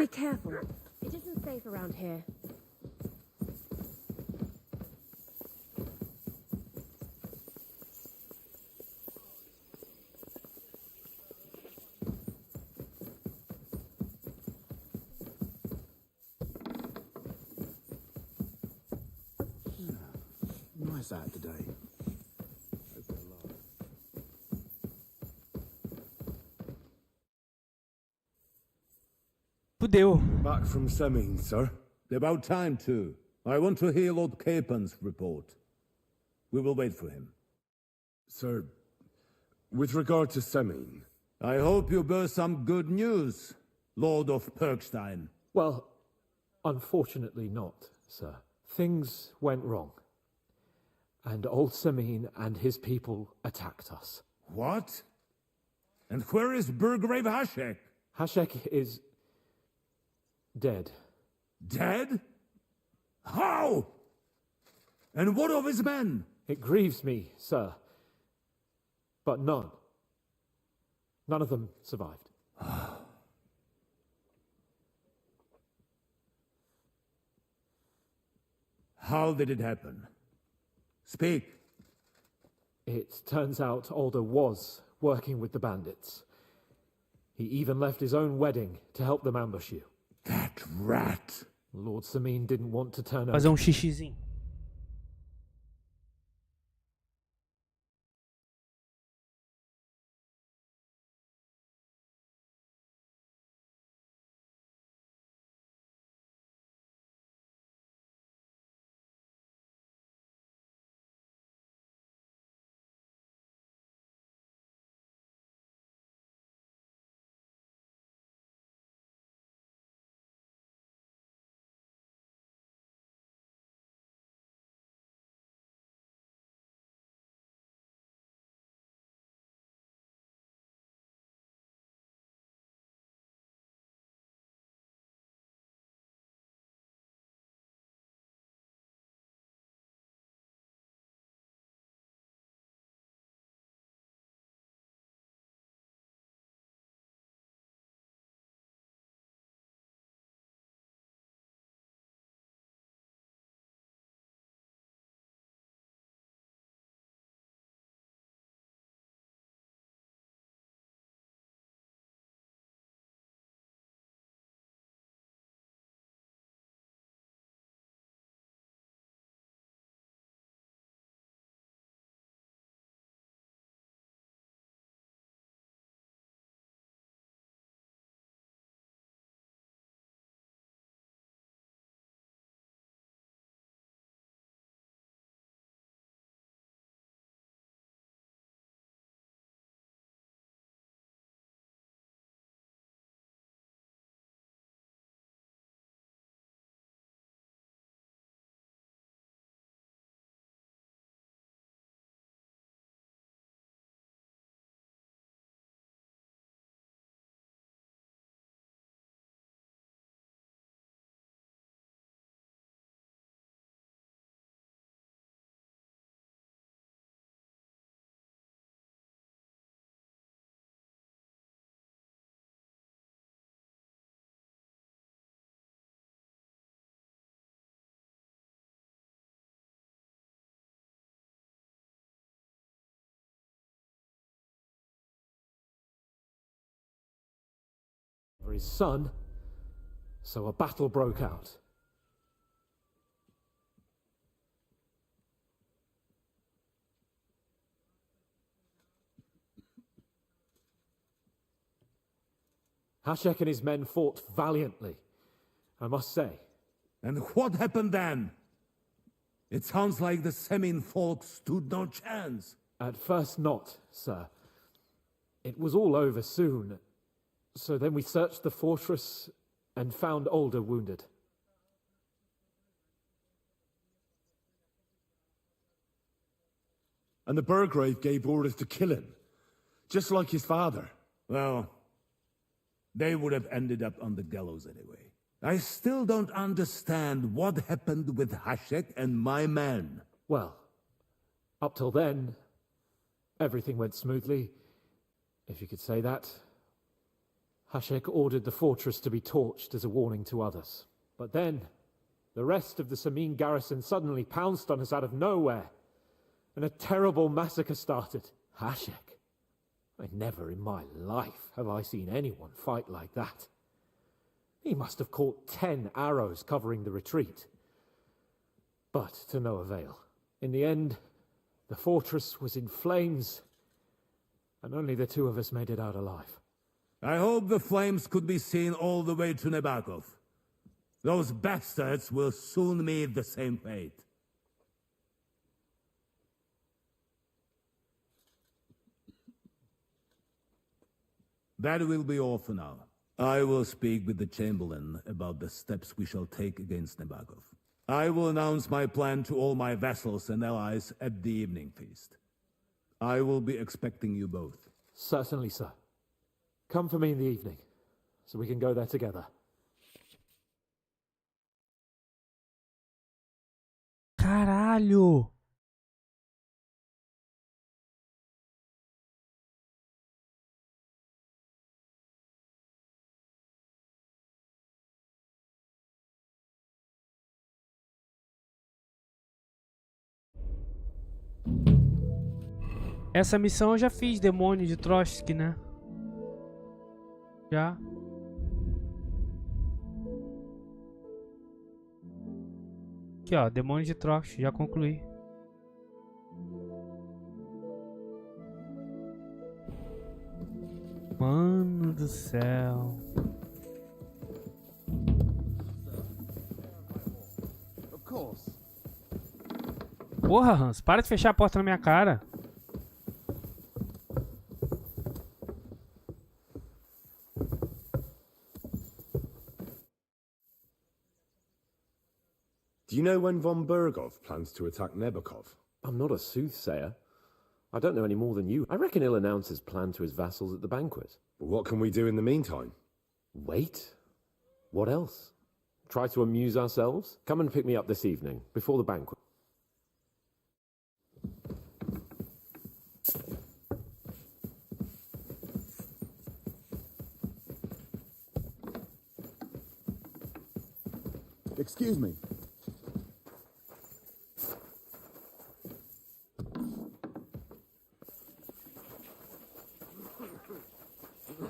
Be careful. It isn't safe around here.
Nice out today.
Fudeu.
Back from Semin, sir.
About time, too. I want to hear Lord Capen's report. We will wait for him.
Sir, with regard to Semin...
I hope you bear some good news, Lord of Perkstein.
Well, unfortunately not, sir. Things went wrong. And old Semin and his people attacked us.
What? And where is Burgrave Hashek?
Hashek is... dead.
Dead? How? And what of his men?
It grieves me, sir. But none of them survived.
How did it happen? Speak.
It turns out Alder was working with the bandits. He even left his own wedding to help them ambush you.
That rat!
Lord Semin didn't want to turn
Fazer xixizinho.
For his son, so a battle broke out. Hashek and his men fought valiantly, I must say.
And what happened then? It sounds like the Semin folk stood no chance.
At first not, sir. It was all over soon. So then we searched the fortress and found Alder wounded.
And the Burgrave gave orders to kill him, just like his father.
Well, they would have ended up on the gallows anyway. I still don't understand what happened with Hashek and my men.
Well, up till then, everything went smoothly, if you could say that. Hashek ordered the fortress to be torched as a warning to others. But then, the rest of the Samin garrison suddenly pounced on us out of nowhere, and a terrible massacre started. Hashek? Never in my life have I seen anyone fight like that. He must have caught 10 arrows covering the retreat. But to no avail. In the end, the fortress was in flames, and only the two of us made it out alive.
I hope the flames could be seen all the way to Nebakov. Those bastards will soon meet the same fate. That will be all for now. I will speak with the Chamberlain about the steps we shall take against Nebakov. I will announce my plan to all my vassals and allies at the evening feast. I will be expecting you both.
Certainly, sir. Come for me in the evening, so we can go there together.
Caralho! Essa missão eu já fiz, demônio de Trotsky, né? Já. Aqui, ó, demônio de Trotsky, já concluí. Mano do céu. Porra, Hans, para de fechar a porta na minha cara.
Do you know when von Bergov plans to attack Nebakov?
I'm not a soothsayer. I don't know any more than you. I reckon he'll announce his plan to his vassals at the banquet.
But what can we do in the meantime?
Wait. What else? Try to amuse ourselves? Come and pick me up this evening, before the banquet.
Excuse me.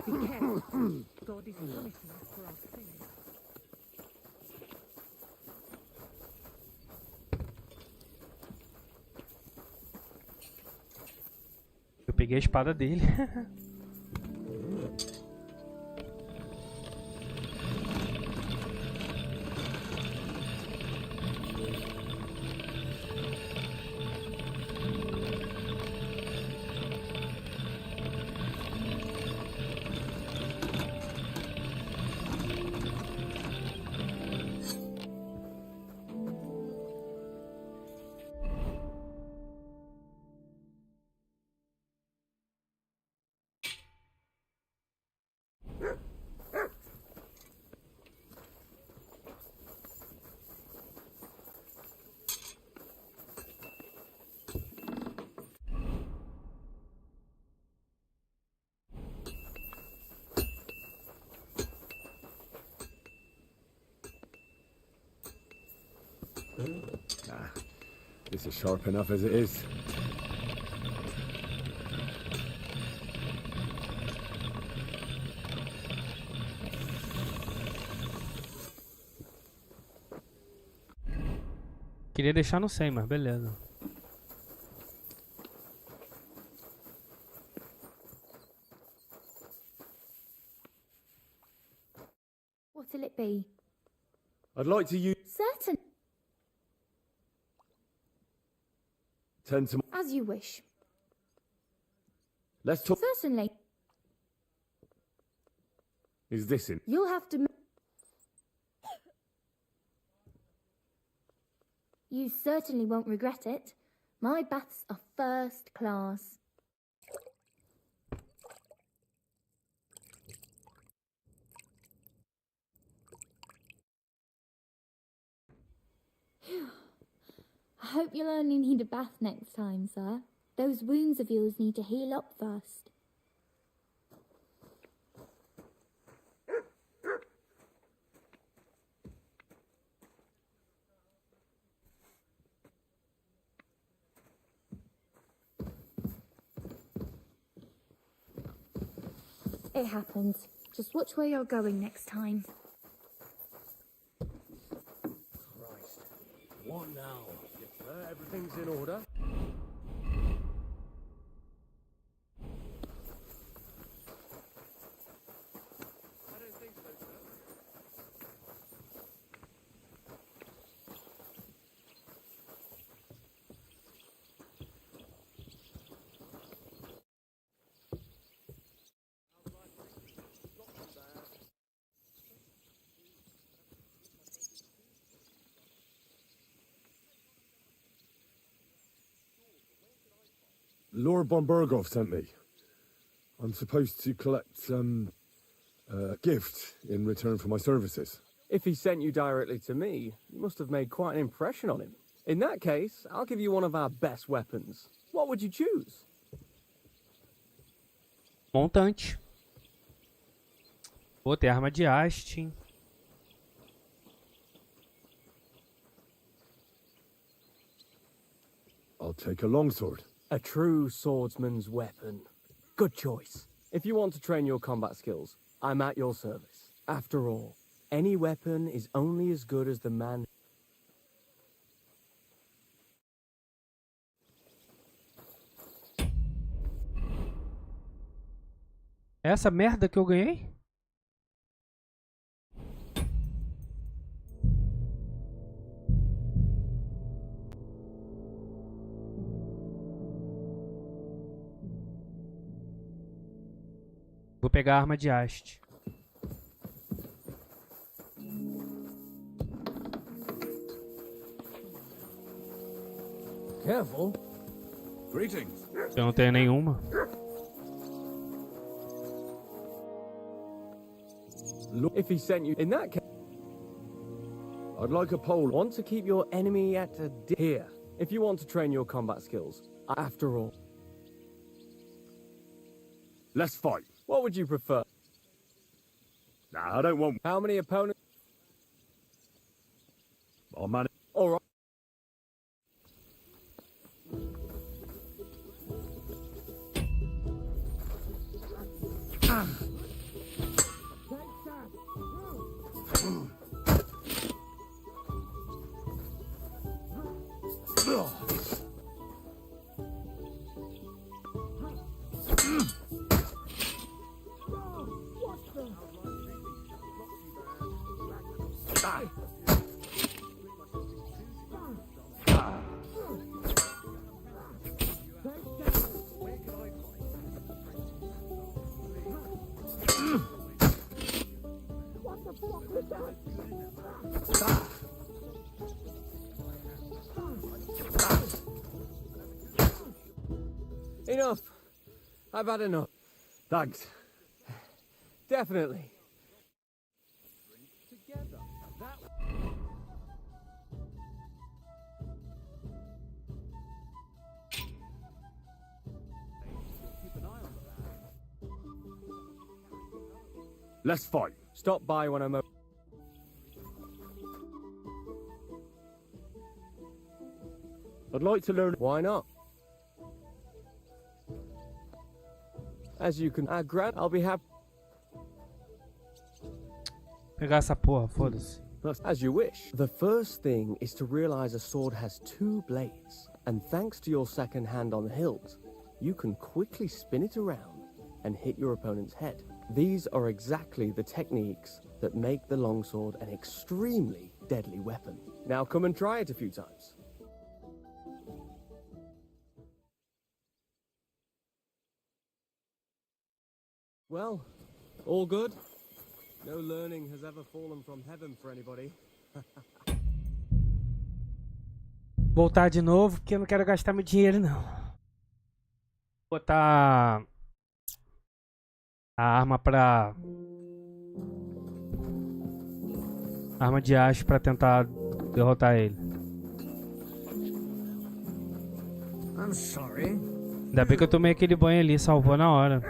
Be careful. God is punishing us for our sins.
Eu peguei a espada dele.
This is sharp enough as it is.
Queria deixar no 100, mas beleza.
What'll it be?
I'd like to use...
Certain.
Turn to...
As you wish.
Let's talk...
Certainly.
Is this in?
You'll have to... You certainly won't regret it. My baths are first class. I hope you'll only need a bath next time, sir. Those wounds of yours need to heal up first. It happens. Just watch where you're going next time.
Christ. What now? Yes, sir. Everything's in order. I don't think so, sir.
Lord von Berghoff sent me. I'm supposed to collect, a gift in return for my services.
If he sent you directly to me, you must have made quite an impression on him. In that case, I'll give you one of our best weapons. What would you choose?
Montante. Pô, tem arma de haste.
I'll take a longsword.
A true swordsman's weapon. Good choice. If you want to train your combat skills, I'm at your service. After all, any weapon is only as good as the man.
Essa merda que eu ganhei? Vou pegar a arma de haste.
Careful.
Greetings.
Eu não tenho nenhuma.
If he sent you in that case,
I'd like a pole.
Want to keep your enemy at a here. If you want to train your combat skills, after all,
Let's fight.
what would you prefer?
Nah, I don't want.
How many opponents?
I'll manage.
All right. Enough. I've had enough.
Thanks.
Definitely.
Let's fight.
Stop by when I'm.
I'd like to learn.
Why not? As you can. I'll be happy.
Pegar essa porra, foda-se.
As you wish. The first thing is to realize a sword has two blades, and thanks to your second hand on the hilt, you can quickly spin it around and hit your opponent's head. These are exactly the techniques that make the longsword an extremely deadly weapon. Now come and try it a few times. Well, all good? No learning has ever fallen from heaven for anybody.
Voltar de novo, porque eu não quero gastar meu dinheiro, não. Botar a arma pra... Arma de haste pra tentar derrotar ele.
I'm sorry.
Ainda bem que eu tomei aquele banho ali, salvou na hora.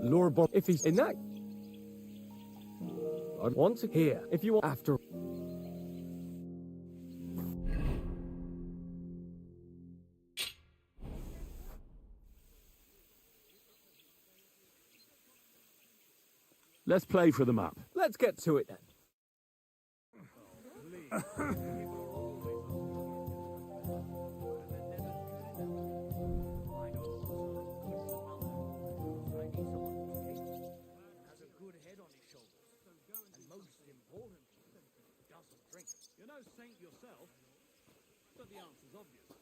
Lord Bob.
If he's in that, I'd want to hear. If you want after.
Let's play for the map.
Let's get to it then.
You're no saint yourself, but the answer's obvious.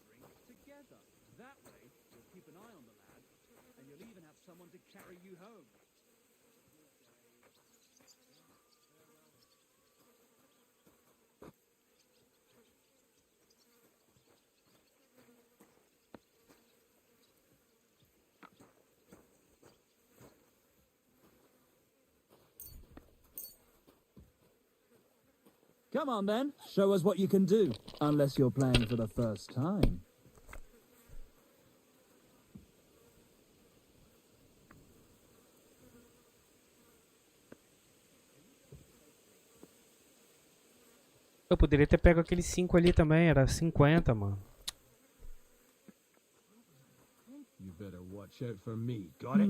Drink together. That way, you'll keep an eye on the lad, and you'll even have someone to carry you home.
Come on then, show us what you can do. Unless you're playing for the first time.
Eu poderia ter pego aqueles 5 ali também, era 50, mano.
You better watch out for me, got it?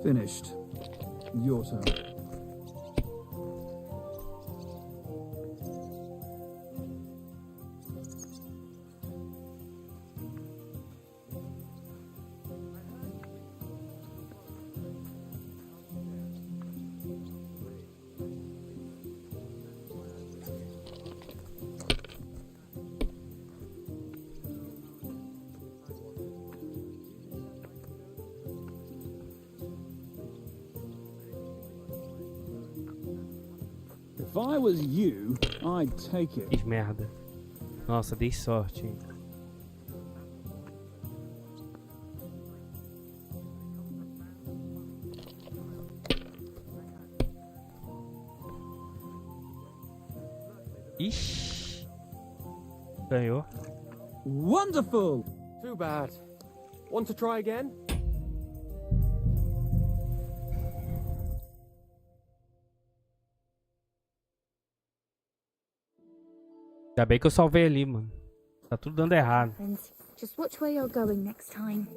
Finished. Your turn. If I was you, I'd take it.
Que merda. Nossa, dei sorte, hein. Ixi. Ganhou.
Wonderful!
Too bad. Want to try again?
Ainda bem que eu salvei ali, mano. Tá tudo dando errado.
And just watch where you're going next time.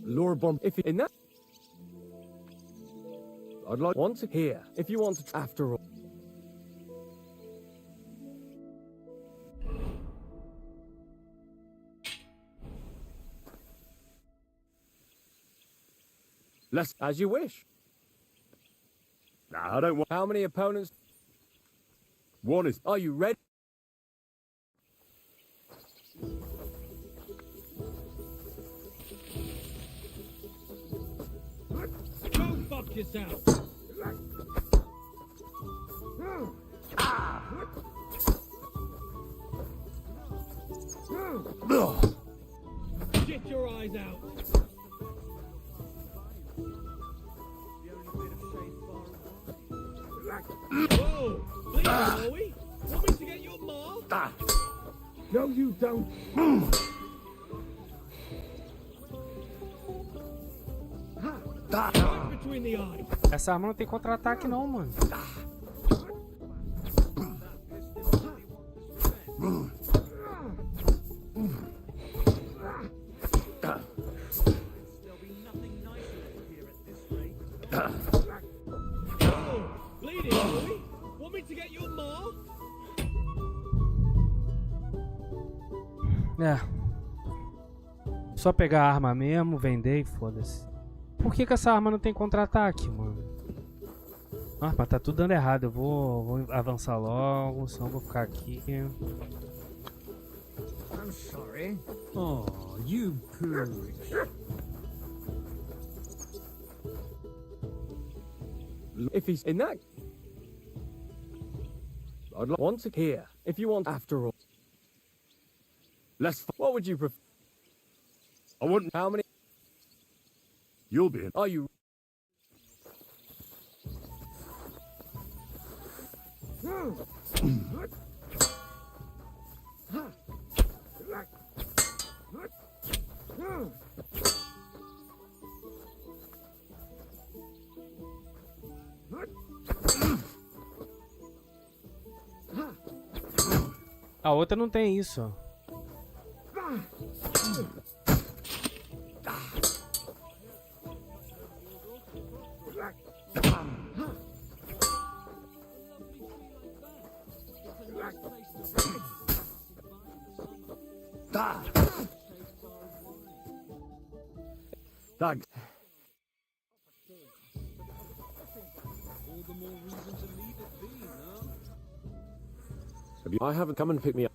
Lure bomb.
If in that, I'd like want to hear. If you want to, after all.
Let's.
As you wish.
Nah, I don't want.
How many opponents?
One is.
Are you ready?
Go fuck yourself! Get your eyes out! Whoa! Please, are we? Want me to get your mark?
No, you don't.
Right between the eyes.
Essa arma não tem contra-ataque não, mano.
Bleeding, are we? Want me to get your mark?
É. Só pegar a arma mesmo, vender e foda-se. Por que essa arma não tem contra-ataque, mano? Ah, mas tá tudo dando errado. Eu vou avançar logo, senão eu vou ficar aqui.
I'm sorry.
Oh, you pooch.
If he's in that, I'd want to hear. If you want, after all.
Let's.
What would you prefer?
I wouldn't.
How many?
You'll be in.
Are you?
A outra não tem isso, ó.
Thanks.
I haven't come and picked me up.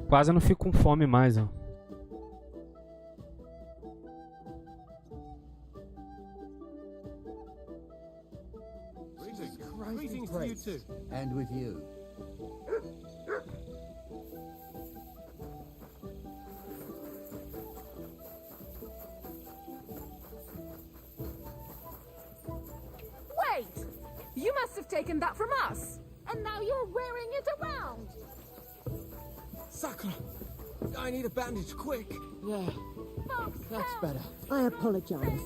Quase não fico com fome mais, ó.
Greetings to you too. And with you.
Wait! You must have taken that from us! And now you're wearing it around!
Sakura, I need a bandage, quick. Yeah, that's better.
I apologize.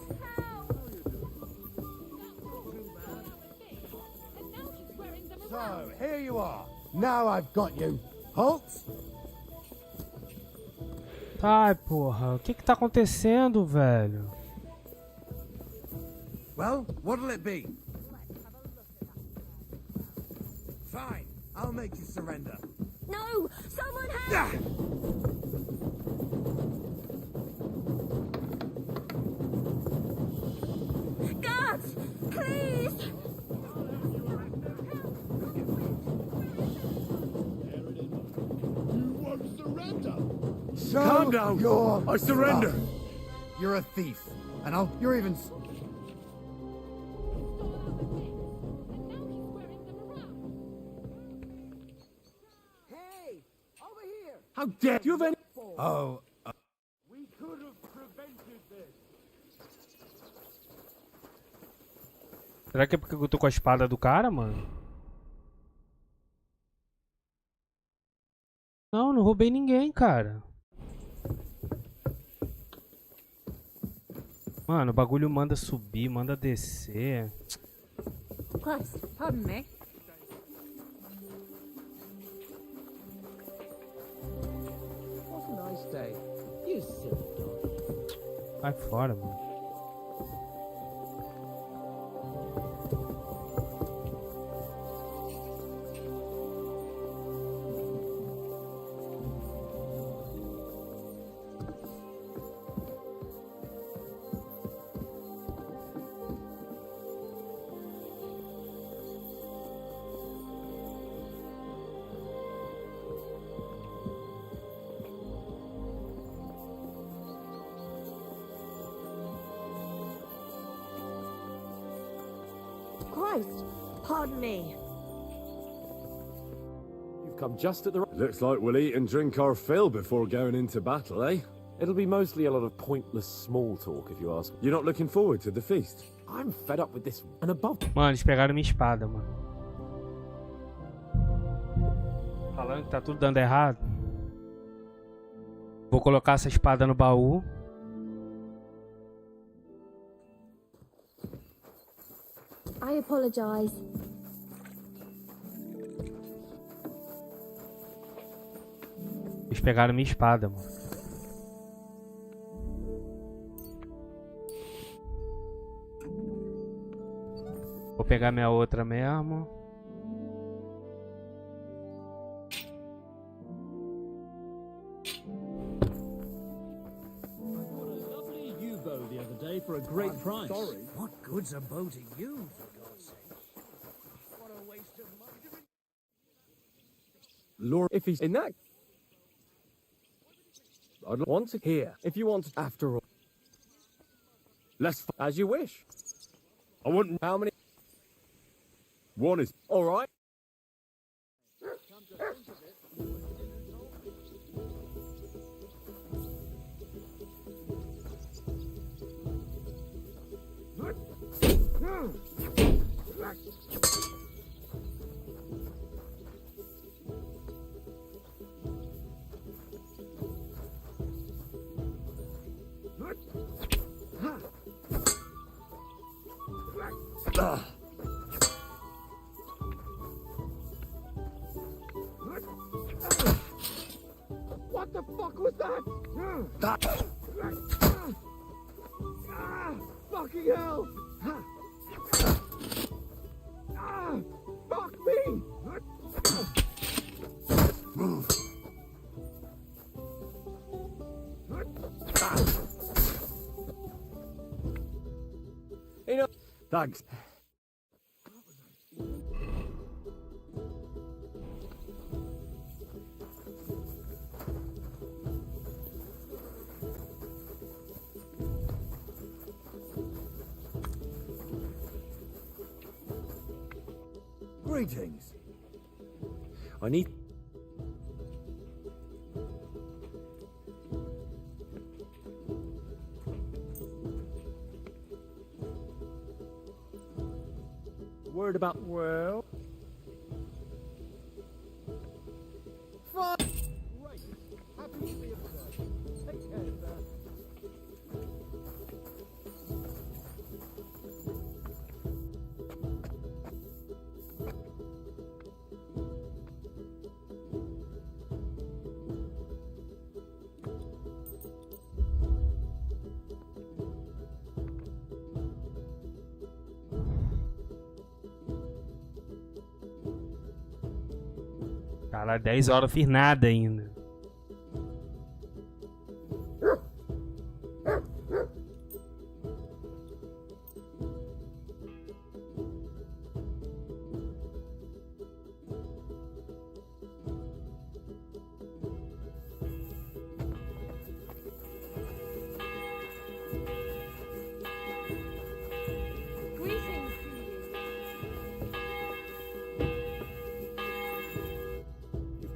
So, here you are. Now I've got you. Halt!
Ai, porra. O que tá acontecendo, velho?
Well, what'll it be? Fine, I'll make you surrender.
No! Someone help! Guards! Please!
So
Calm down.
You're
I surrender.
You're a thief. And you're even...
Hey, over here!
How dare you have any...
Oh,
We could have prevented this.
Será que é porque eu tô com a espada do cara, mano? Não, não roubei ninguém, cara. Mano, o bagulho manda subir, manda descer.
Christ, pardon me.
What a nice day. You silly dog.
Vai fora, mano.
Christ, pardon me.
You've come just at the right...
Looks like we'll eat and drink our fill before going into battle, eh?
It'll be mostly a lot of pointless small talk, if you ask me.
You're not looking forward to the feast?
I'm fed up with this and above.
Mano, eles pegaram minha espada, mano. Falando que tá tudo dando errado. Vou colocar essa espada no baú.
I apologize.
Eles pegaram minha espada, mano. Vou pegar minha outra mesmo.
For a great price.
Sorry. What good's a bow to you, for God's sake? What a waste of money.
Lord, if he's in that... I'd want to hear. If you want to, after all.
Let's...
As you wish.
I wouldn't...
How many...
One is...
All right.
What the fuck was that? Fucking hell! Fuck me!
Move. Thanks.
Greetings.
I need...
Word about... Well... Fine! Great. Happy to be of service. Take care, sir.
Cara, 10 horas eu fiz nada ainda.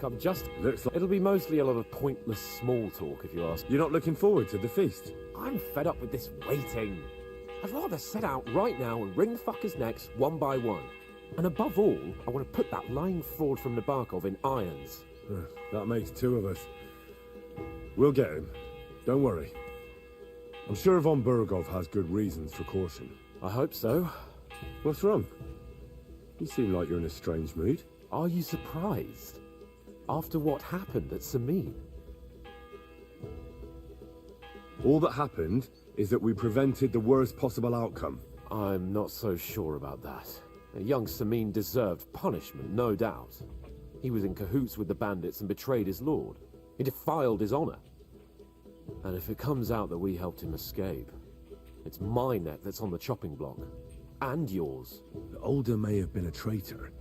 Come just looks like it'll be mostly a lot of pointless small talk if you ask.
You're not looking forward to the feast?
I'm fed up with this waiting. I'd rather set out right now and wring fuckers' necks one by one. And above all, I want to put that lying fraud from Nabokov in irons.
That makes two of us. We'll get him. Don't worry. I'm sure von Burgov has good reasons for caution.
I hope so.
What's wrong? You seem like you're in a strange mood.
Are you surprised? After what happened at Samin?
All that happened is that we prevented the worst possible outcome.
I'm not so sure about that. Young Samin deserved punishment, no doubt. He was in cahoots with the bandits and betrayed his lord. He defiled his honor. And if it comes out that we helped him escape, it's my neck that's on the chopping block. And yours.
The Older may have been a traitor.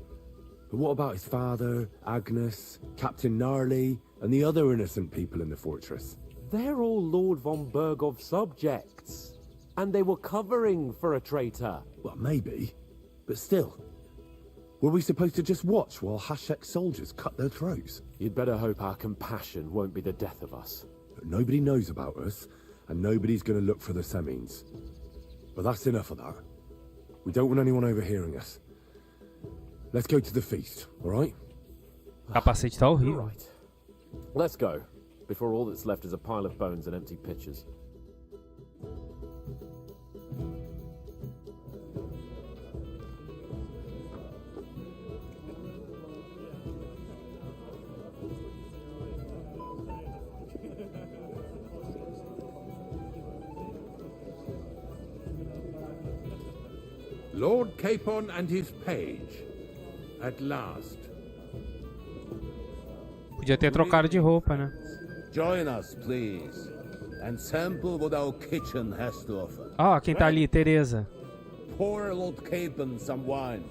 But what about his father, Agnes, Captain Gnarly, and the other innocent people in the fortress?
They're all Lord von Burgov's subjects. And they were covering for a traitor.
Well, maybe. But still. Were we supposed to just watch while Hashek's soldiers cut their throats?
You'd better hope our compassion won't be the death of us.
But nobody knows about us, and nobody's going to look for the Semines. But that's enough of that. We don't want anyone overhearing us. Let's go to the feast, all right?
Capacete tá horrível.
Right. Let's go, before all that's left is a pile of bones and empty pitchers.
Lord Capon and his page. At last.
Podia ter trocado de roupa, né?
Join us, please, and sample what our kitchen has to offer.
Ó, quem tá ali, Teresa.
Pour Lord Capon some wine.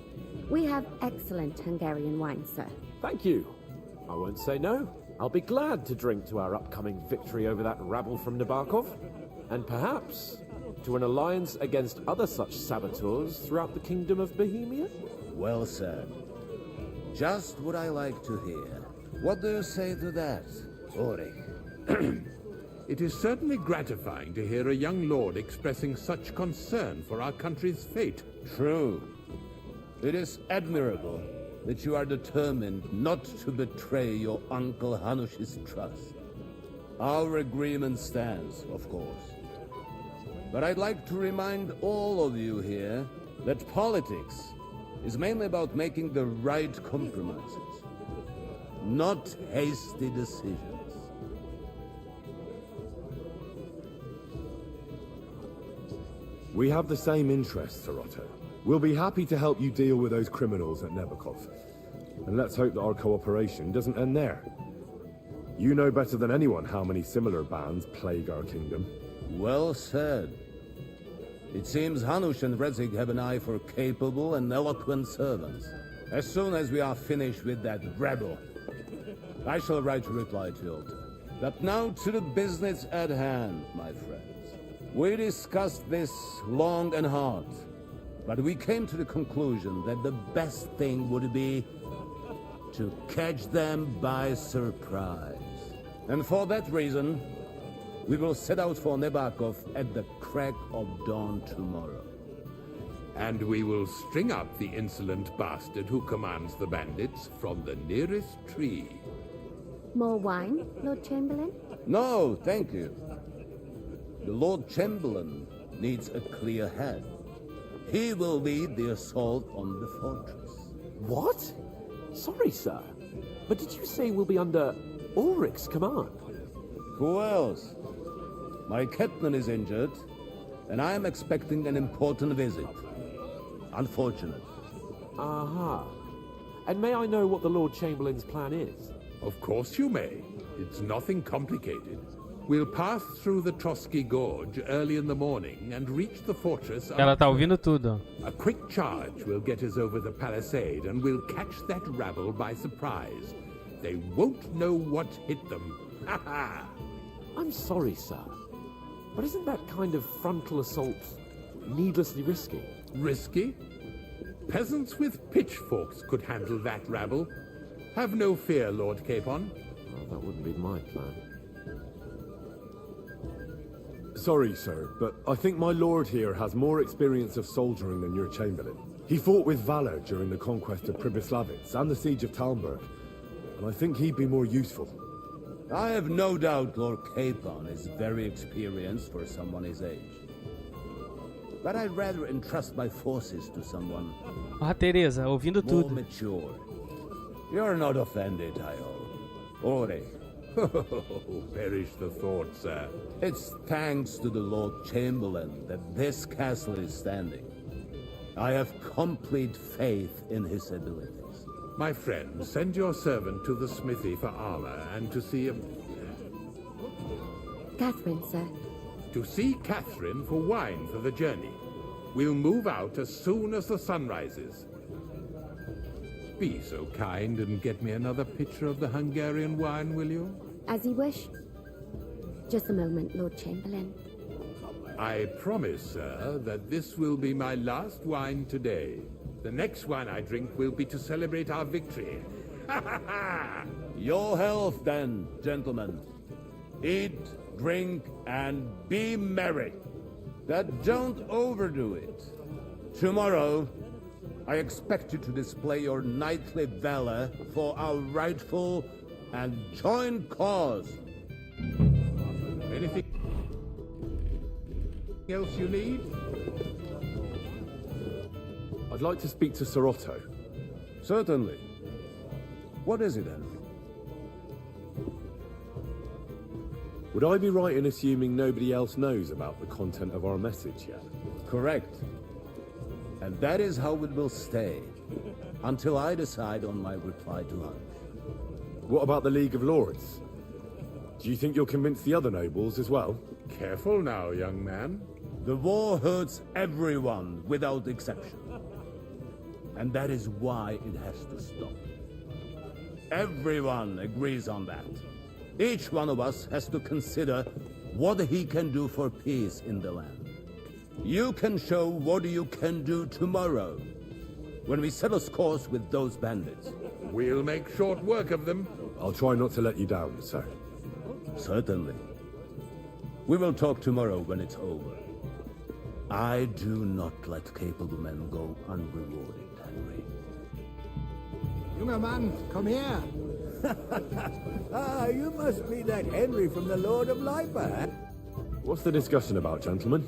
We have excellent Hungarian wine, sir.
Thank you. I won't say no. I'll be glad to drink to our upcoming victory over that rabble from Nabokov. And perhaps to an alliance against other such saboteurs throughout the kingdom of Bohemia?
Well said. Just what I like to hear. What do you say to that, Ulrich?
It is certainly gratifying to hear a young lord expressing such concern for our country's fate.
True. It is admirable that you are determined not to betray your Uncle Hanush's trust. Our agreement stands, of course. But I'd like to remind all of you here that politics is mainly about making the right compromises, not hasty decisions.
We have the same interests, Sarotto. We'll be happy to help you deal with those criminals at Nebakov. And let's hope that our cooperation doesn't end there. You know better than anyone how many similar bands plague our kingdom.
Well said. It seems Hanush and Rezig have an eye for capable and eloquent servants. As soon as we are finished with that rebel, I shall write a reply to Yolta. But now to the business at hand, my friends. We discussed this long and hard, but we came to the conclusion that the best thing would be to catch them by surprise. And for that reason, we will set out for Nebakov at the crack of dawn tomorrow.
And we will string up the insolent bastard who commands the bandits from the nearest tree.
More wine, Lord Chamberlain?
No, thank you. The Lord Chamberlain needs a clear head. He will lead the assault on the fortress.
What? Sorry, sir. But did you say we'll be under Ulrich's command?
Who else? My Ketman is injured, and I am expecting an important visit. Unfortunate.
Aha. And may I know what the Lord Chamberlain's plan is?
Of course you may. It's nothing complicated. We'll pass through the Trotsky Gorge early in the morning and reach the fortress.
Ela tá ouvindo tudo.
A quick charge will get us over the palisade and we'll catch that rabble by surprise. They won't know what hit them. Ha ha!
I'm sorry, sir. But isn't that kind of frontal assault needlessly risky?
Risky? Peasants with pitchforks could handle that rabble. Have no fear, Lord Capon.
Well, that wouldn't be my plan.
Sorry, sir, but I think my lord here has more experience of soldiering than your Chamberlain. He fought with valor during the conquest of Pribyslavitz and the siege of Talmberg, and I think he'd be more useful.
I have no doubt Lord Capon is very experienced for someone his age. But I'd rather entrust my forces to someone
Ó, Teresa, ouvindo
more
tudo.
mature. You're not offended, I hope. Ore.
Perish the thought, sir.
It's thanks to the Lord Chamberlain that this castle is standing. I have complete faith in his abilities.
My friend, send your servant to the smithy for armor and to see him.
Catherine, sir.
To see Catherine for wine for the journey. We'll move out as soon as the sun rises. Be so kind and get me another pitcher of the Hungarian wine, will you?
As you wish. Just a moment, Lord Chamberlain.
I promise, sir, that this will be my last wine today. The next wine I drink will be to celebrate our victory. Ha ha ha!
Your health, then, gentlemen. Eat, drink, and be merry. But don't overdo it. Tomorrow, I expect you to display your knightly valor for our rightful and joint cause.
Anything else you need?
I'd like to speak to Sarotto.
Certainly. What is it, then?
Would I be right in assuming nobody else knows about the content of our message yet?
Correct. And that is how it will stay, until I decide on my reply to Hanush.
What about the League of Lords? Do you think you'll convince the other nobles as well?
Careful now, young man.
The war hurts everyone without exception. And that is why it has to stop. Everyone agrees on that. Each one of us has to consider what he can do for peace in the land. You can show what you can do tomorrow, when we settle scores with those bandits.
We'll make short work of them.
I'll try not to let you down, sir.
Certainly. We will talk tomorrow when it's over. I do not let capable men go unrewarded, Henry.
Junger Mann, komm her!
Ah, you must be that Henry from the Lord of Lipa, eh?
What's the discussion about, gentlemen?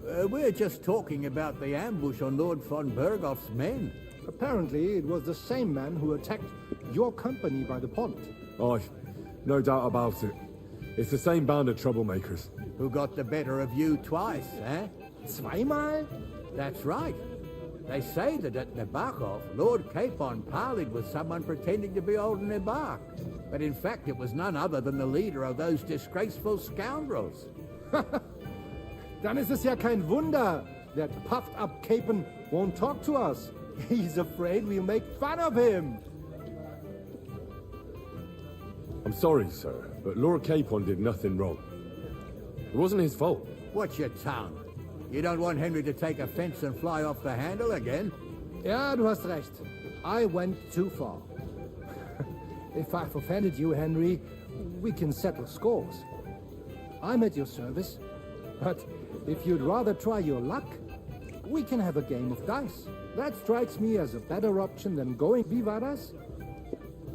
We're just talking about the ambush on Lord von Bergoff's men.
Apparently, it was the same man who attacked your company by the pond.
Aye, no doubt about it. It's the same band of troublemakers.
Who got the better of you twice, eh?
Zweimal?
That's right. They say that at Nebachov, Lord Capon parleyed with someone pretending to be old Nebach. But in fact, it was none other than the leader of those disgraceful scoundrels.
Dann ist es ja kein Wunder that puffed-up Capon won't talk to us. He's afraid we'll make fun of him.
I'm sorry, sir, but Lord Capon did nothing wrong. It wasn't his fault.
Watch your tongue. You don't want Henry to take offense and fly off the handle again.
Ja, du hast recht. I went too far. If I've offended you, Henry, we can settle scores. I'm at your service. But if you'd rather try your luck, we can have a game of dice. That strikes me as a better option than going vivadas.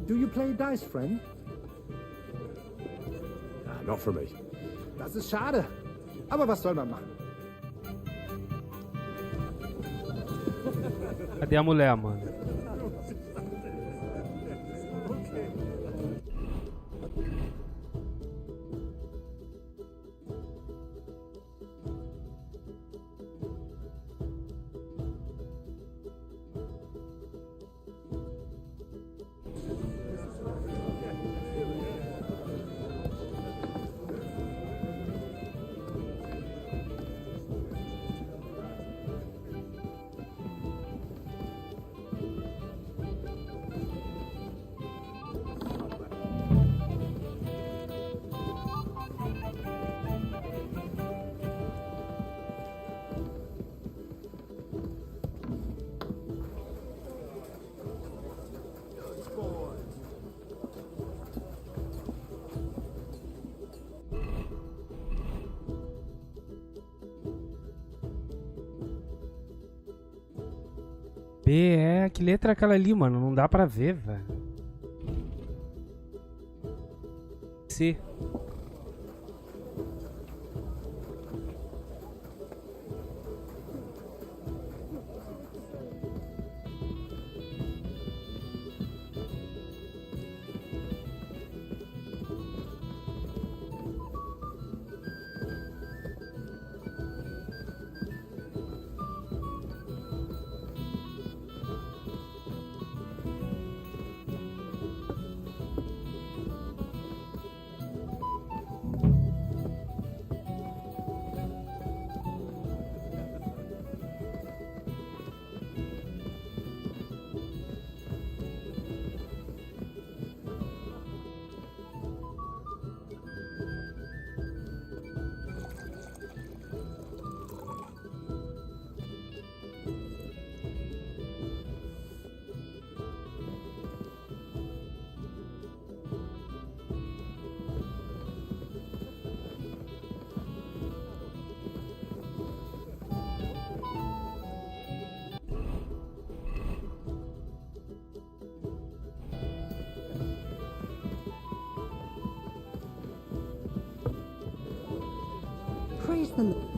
Do you play dice, friend?
Nah, not for me.
Das ist schade. Aber was soll man machen?
Cadê a mulher, mano? B, que letra é aquela ali, mano? Não dá pra ver, velho. C.
Praise the Lord.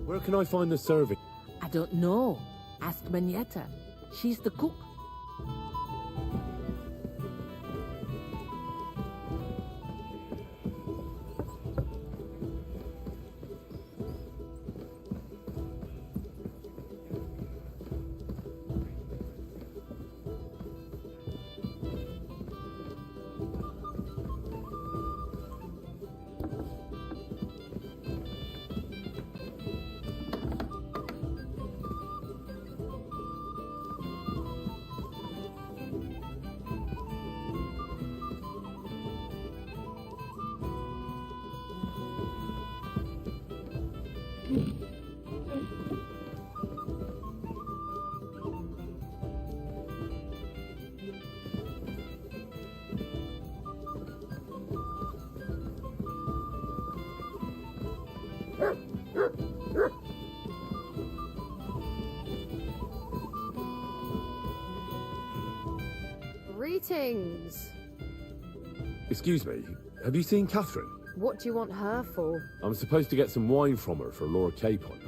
Where can I find the serving?
I don't know. Ask Manietta. She's the cook.
Greetings.
Excuse me, have you seen Catherine?
What do you want her for?
I'm supposed to get some wine from her for Lord Capon.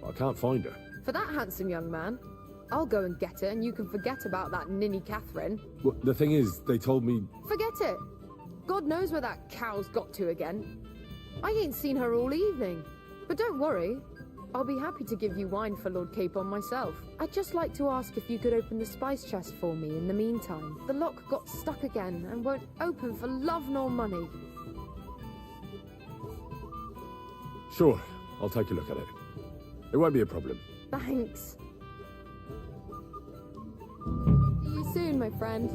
I can't find her.
For that handsome young man? I'll go and get it, and you can forget about that ninny Catherine.
Well, the thing is, they told me...
Forget it. God knows where that cow's got to again. I ain't seen her all evening. But don't worry. I'll be happy to give you wine for Lord Capon myself. I'd just like to ask if you could open the spice chest for me in the meantime. The lock got stuck again and won't open for love nor money.
Sure, I'll take a look at it. It won't be a problem.
Thanks. See you soon, my friend.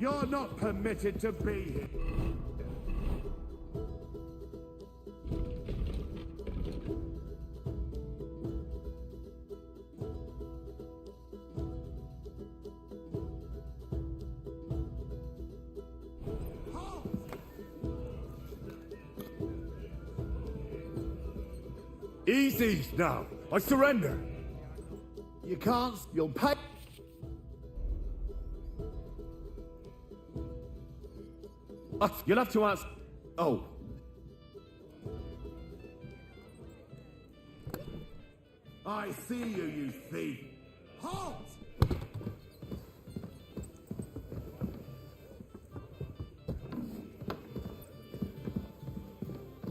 You're not permitted to be here. Easy now. I surrender.
You can't. You'll pay.
You'll have to ask... Oh.
I see you, you thief. Halt!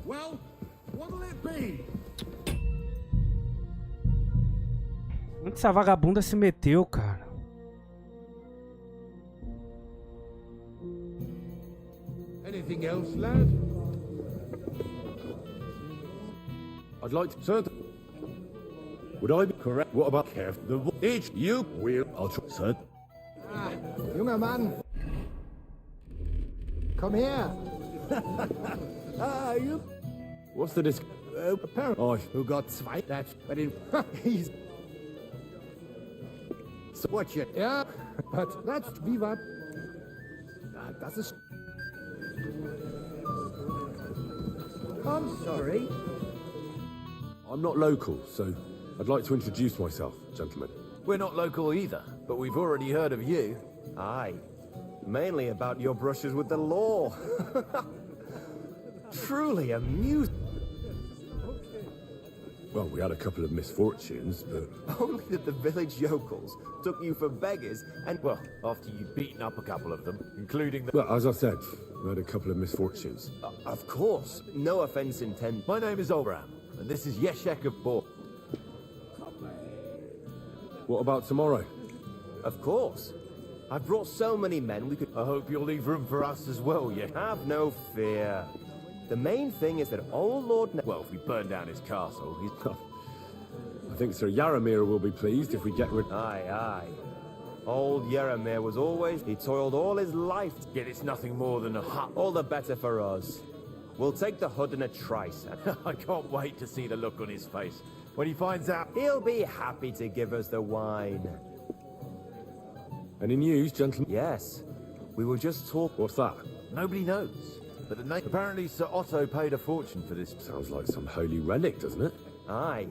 Well, what'll it be?
Onde essa vagabunda se meteu, cara?
Anything else, lad?
I'd like to... Sir... Would I be correct? What about careful? Each you will... I'll try... Sir...
Junger Mann! Komm her!
you... What's the disc...
apparently...
Oh,
Who got zwei... That's... But in... He's...
So
Watch it. Yeah, but that's... Wie war... Das ist... I'm sorry.
I'm not local, so I'd like to introduce myself, gentlemen.
We're not local either, but we've already heard of you.
Aye. Mainly about your brushes with the law. Truly amusing.
Well, we had a couple of misfortunes, but...
Only that the village yokels took you for beggars and... Well, after you'd beaten up a couple of them, including the...
Well, as I said, we had a couple of misfortunes.
Of course. No offense intended.
My name is Olbram, and this is Yeshek of Bor.
What about tomorrow?
Of course. I brought so many men we could...
I hope you'll leave room for us as well, yeah?
Have no fear. The main thing is that old Lord...
Well, if we burn down his castle, he's...
I think Sir Yaramir will be pleased if we get rid...
Aye, aye. Old Yaramir was always... He toiled all his life...
Yet it's nothing more than a hut.
All the better for us. We'll take the hood in a trice.
I can't wait to see the look on his face when he finds out...
He'll be happy to give us the wine.
Any news, gentlemen?
Yes. We will just talk...
What's that?
Nobody knows. But the name... Apparently Sir Otto paid a fortune for this.
Sounds like some holy relic, doesn't it?
Aye.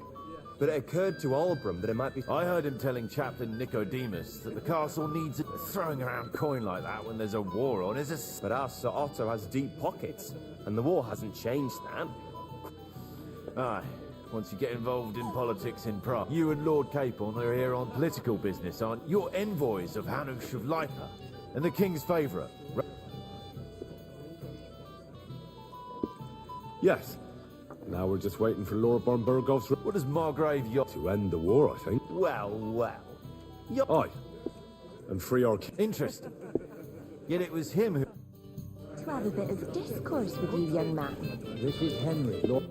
But it occurred to Olbram that it might be...
I heard him telling Chaplain Nicodemus that the castle needs it. Throwing around coin like that when there's a war on is a...
But our Sir Otto has deep pockets, and the war hasn't changed that.
Aye. Once you get involved in politics in Prague. You and Lord Capon are here on political business, aren't you? You're envoys of Hanush of Lipa, and the king's favourite.
Yes. Now we're just waiting for Lord Bornbergov's...
What does Margrave
To end the war, I think.
Well, well.
Aye. And free our...
Interesting. Yet it was him who...
To have a bit of discourse with you, young man.
This is Henry, Lord...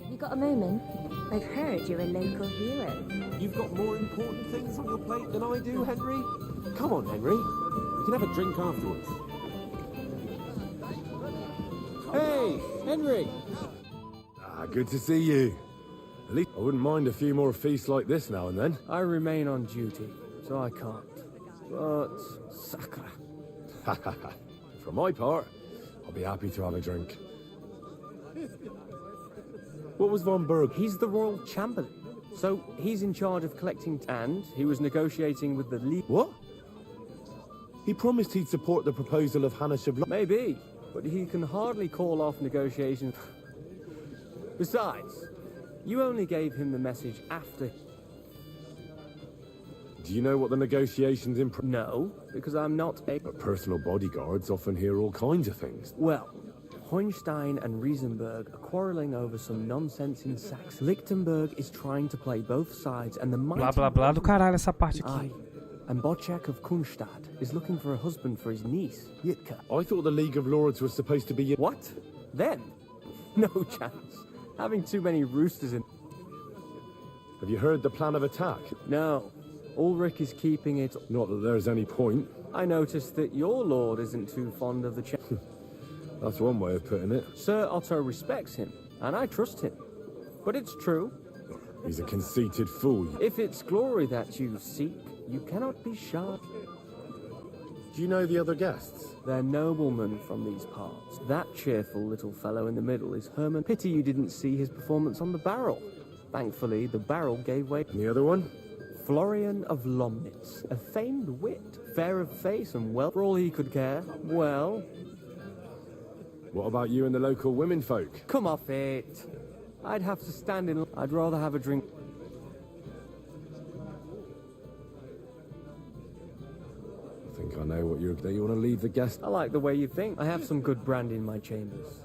You got a moment? I've heard you're a local hero.
You've got more important things on your plate than I do, Henry? Come on, Henry. We can have a drink afterwards.
Hey, Henry!
Good to see you. At least I wouldn't mind a few more feasts like this now and then.
I remain on duty, so I can't. But, Sacre.
For my part, I'll be happy to have a drink. What was Von Berg?
He's the royal chamberlain. So he's in charge of collecting, and he was negotiating with the League.
What? He promised he'd support the proposal of Hannah Shabla.
Maybe, but he can hardly call off negotiations. Besides, you only gave him the message after.
Do you know what the negotiations in?
No, because I'm not a.
But personal bodyguards often hear all kinds of things.
Well, Hohenstein and Riesenberg are quarrelling over some nonsense in Saxony. Lichtenberg is trying to play both sides, and the mighty.
Blá blá blá do caralho essa parte aqui.
And Bocek of Kunstadt is looking for a husband for his niece, Yitka.
I thought the League of Lords was supposed to be.
What? Then? No chance. Having too many roosters in.
Have you heard the plan of attack?
No. Ulrich is keeping it.
Not that there's any point.
I noticed that your lord isn't too fond of the
That's one way of putting it.
Sir Otto respects him, and I trust him. But it's true.
He's a conceited fool.
If it's glory that you seek, you cannot be shy.
Do you know the other guests?
They're noblemen from these parts. That cheerful little fellow in the middle is Herman. Pity you didn't see his performance on the barrel. Thankfully, the barrel gave way.
And the other one?
Florian of Lomnitz, a famed wit, fair of face and well, for all he could care. Well...
What about you and the local women folk?
Come off it. I'd have to stand in... I'd rather have a drink.
I think I know what you're... Do you want to leave the guest?
I like the way you think. I have some good brandy in my chambers.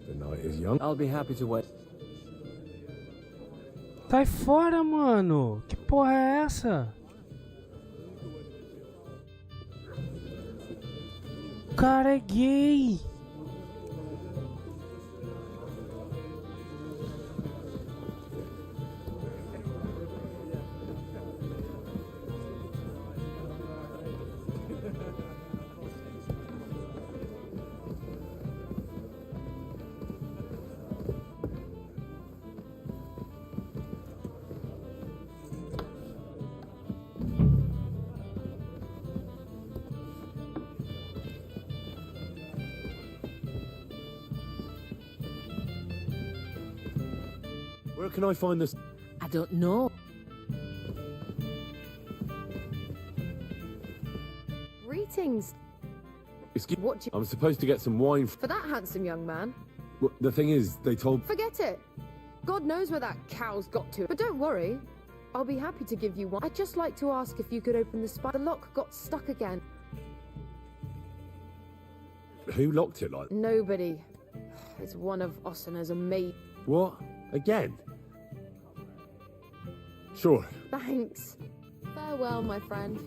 The night is young.
I'll be happy to wait.
Sai fora, mano. Que porra é essa? O cara é gay.
Where can I find this?
I don't know.
Greetings.
Excuse
What do you...
I'm supposed to get some wine.
For that handsome young man?
Well, the thing is, they told.
Forget it. God knows where that cow's got to. But don't worry. I'll be happy to give you one. I'd just like to ask if you could open the spine. The lock got stuck again.
Who locked it like?
Nobody. It's one of Ossina's maid.
What? Again? Sure.
Thanks. Farewell, my friend.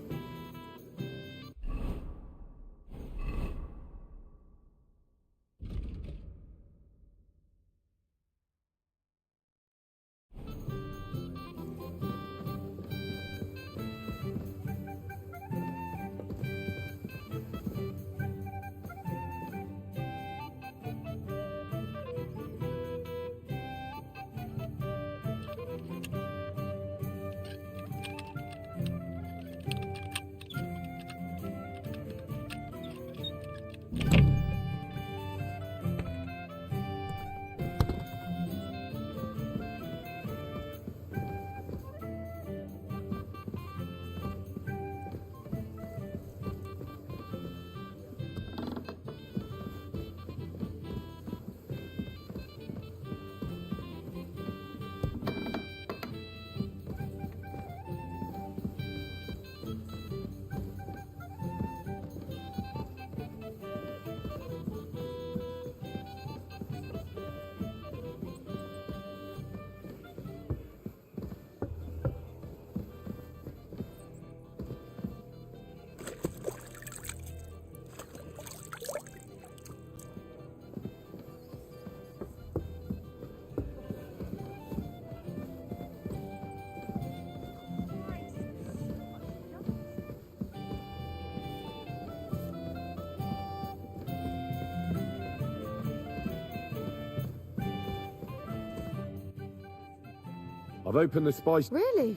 I've opened the spice...
Really?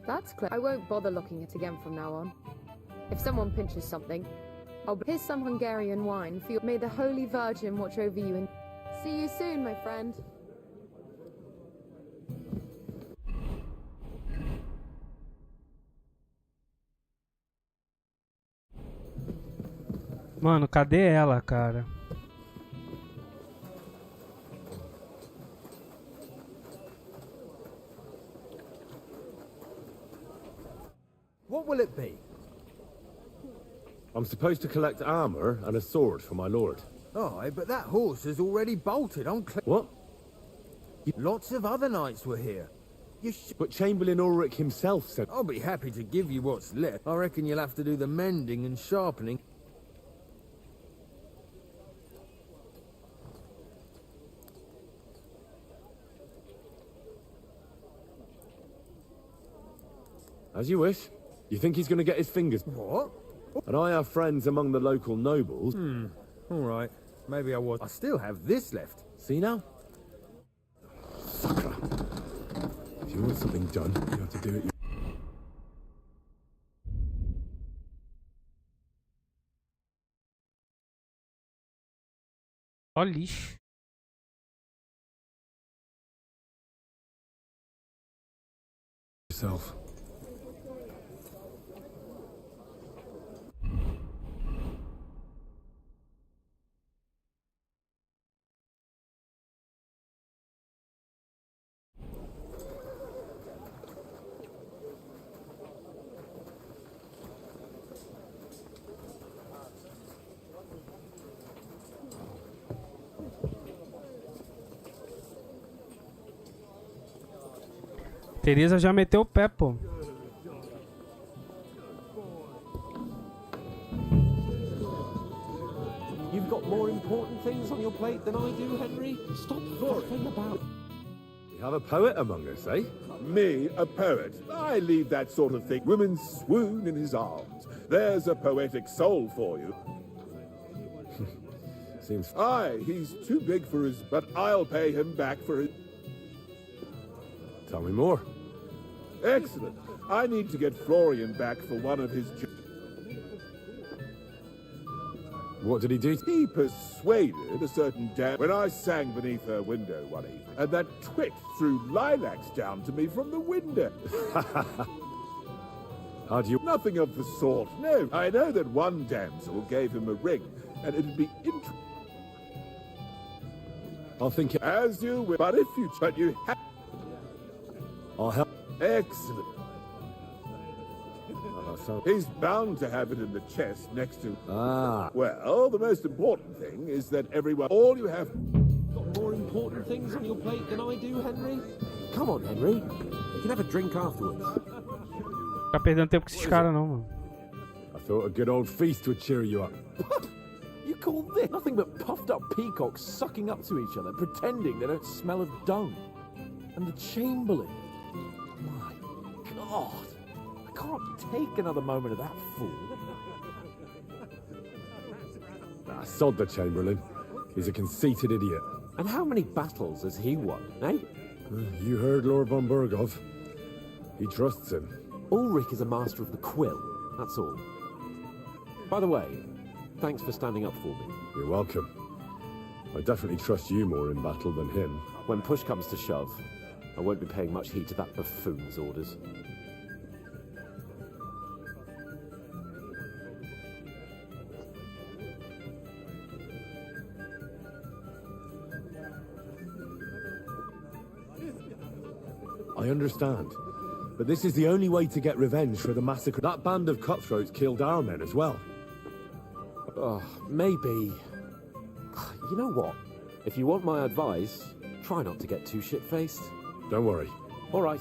That's clear. I won't bother looking it again from now on. If someone pinches something, here's some Hungarian wine for you. May the Holy Virgin watch over you and see you soon, my friend.
Mano, cadê ela, cara?
What will it be?
I'm supposed to collect armor and a sword for my lord.
Aye, but that horse has already bolted on
What?
Lots of other knights were here.
But Chamberlain Ulrich himself said...
I'll be happy to give you what's left. I reckon you'll have to do the mending and sharpening.
As you wish. You think he's going to get his fingers...
What?
And I have friends among the local nobles.
All right. Maybe I was. I still have this left.
See now? Sucker. If you want something done, you have to do it.
Ó lixo.
Yourself.
Teresa já meteu o pé, pô.
You've got more important things on your plate than I do, Henry. Stop faffing about.
We have a poet among us, eh?
Me, a poet? I leave that sort of thing. Women swoon in his arms. There's a poetic soul for you.
Seems...
Aye, he's too big for his... But I'll pay him back for his...
Tell me more.
Excellent. I need to get Florian back for one of his...
What did he do?
He persuaded a certain dame when I sang beneath her window one evening, and that twit threw lilacs down to me from the window.
How do you...
Nothing of the sort. No, I know that one damsel gave him a ring, and it'd be interesting.
I'll think...
As you will. But if you... But you have...
I'll help.
Excellent. He's bound to have it in the chest next to...
Ah.
Well, the most important thing is that everyone... All you have...
Got more important things on your plate than I do, Henry? Come on, Henry. You can have a drink afterwards.
Tá perdendo tempo com esses caras não, mano.
I thought a good old feast would cheer you up.
You call this nothing but puffed up peacocks sucking up to each other, pretending they don't smell of dung. And the Chamberlain. My God. I can't take another moment of that fool.
Ah, sod the Chamberlain. He's a conceited idiot.
And how many battles has he won, eh?
You heard Lord von Burgov. He trusts him.
Ulrich is a master of the quill, that's all. By the way, thanks for standing up for me.
You're welcome. I definitely trust you more in battle than him.
When push comes to shove, I won't be paying much heed to that buffoon's orders.
I understand. But this is the only way to get revenge for the massacre. That band of cutthroats killed our men as well.
Maybe. You know what? If you want my advice, try not to get too shit-faced.
Don't worry.
All right.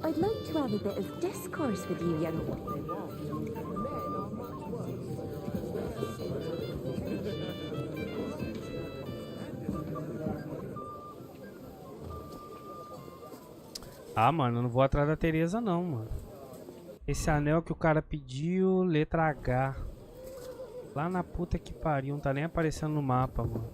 I'd like to have a bit of discourse with you, young one.
Ah, mano, eu não vou atrás da Teresa não, mano. Esse anel que o cara pediu, letra H. Lá na puta que pariu, não tá nem aparecendo no mapa, mano.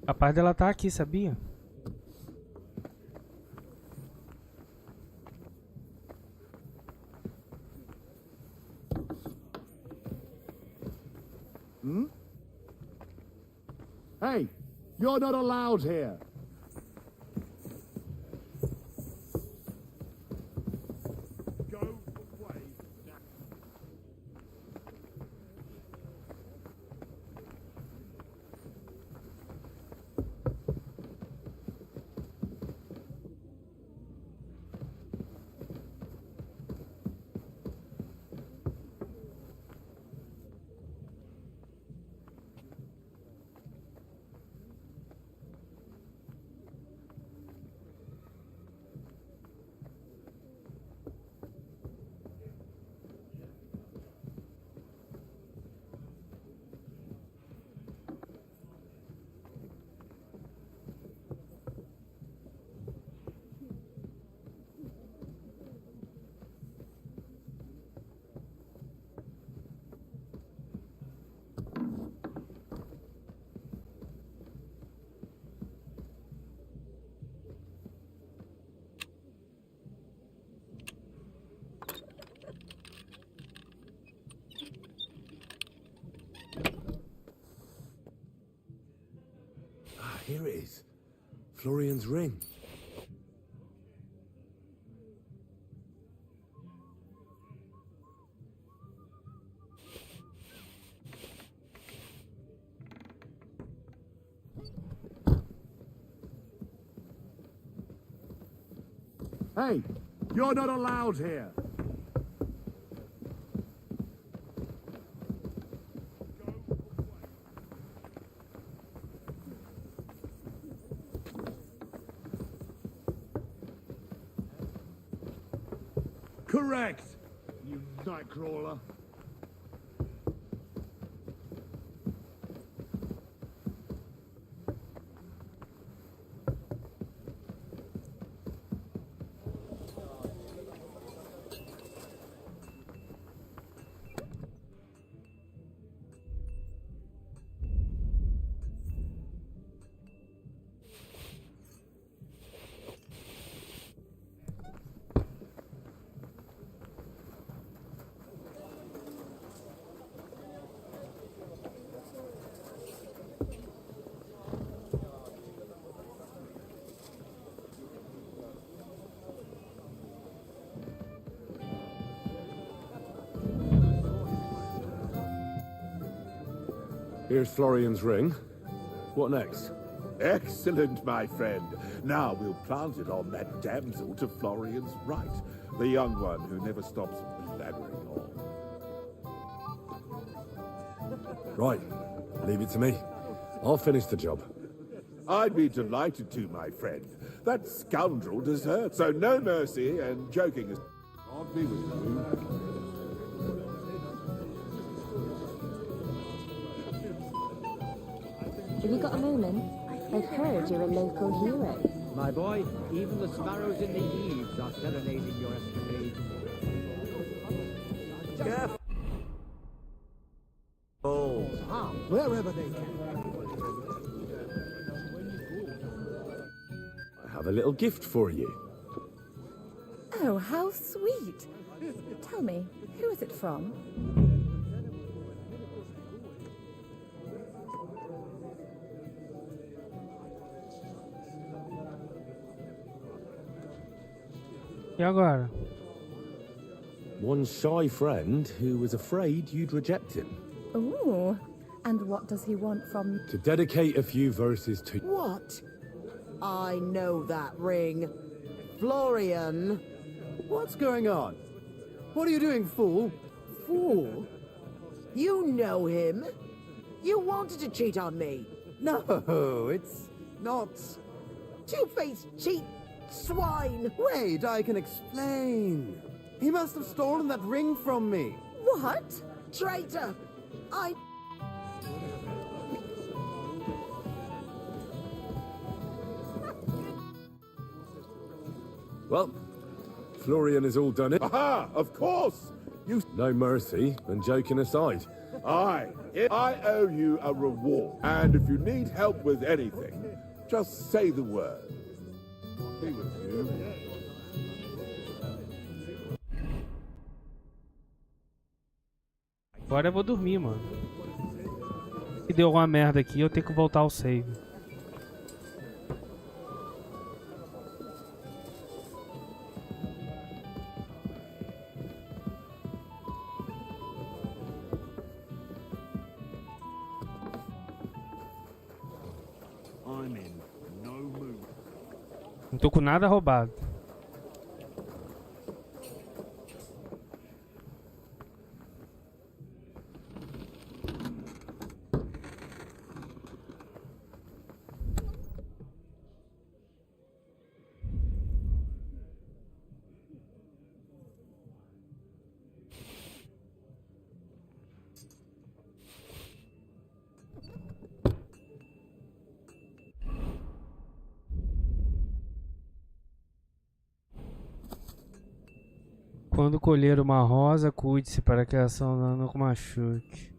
Capaz dela tá aqui, sabia?
Hmm? Hey, you're not allowed here.
Here it is. Florian's ring.
Hey, you're not allowed here. Correct, you nightcrawler.
Here's Florian's ring. What next?
Excellent, my friend. Now we'll plant it on that damsel to Florian's right, the young one who never stops blabbering on.
Right, leave it to me. I'll finish the job.
I'd be delighted to, my friend. That scoundrel deserves, so no mercy and joking is... Can't be with you.
Have you got a moment? I've heard you're a local hero.
My boy, even the sparrows in the eaves are serenading your escapades.
Careful!
Ah, wherever they can.
I have a little gift for you.
Oh, how sweet. Tell me, who is it from?
E agora?
One shy friend who was afraid you'd reject him.
Ooh, and what does he want from...
To dedicate a few verses to...
What? I know that ring.
Florian! What's going on? What are you doing, fool?
Fool? You know him. You wanted to cheat on me.
No, it's not.
Two-faced cheat swine.
Wait, I can explain. He must have stolen that ring from me.
What? Traitor! I...
Well, Florian has all done it.
Aha! Of course!
You no mercy, and joking aside.
I owe you a reward. And if you need help with anything, just say the word. Be with you.
Agora eu vou dormir, mano. Se deu alguma merda aqui, eu tenho que voltar ao save. Não tô com nada roubado. Quando colher uma rosa, cuide-se para que a ação não machuque.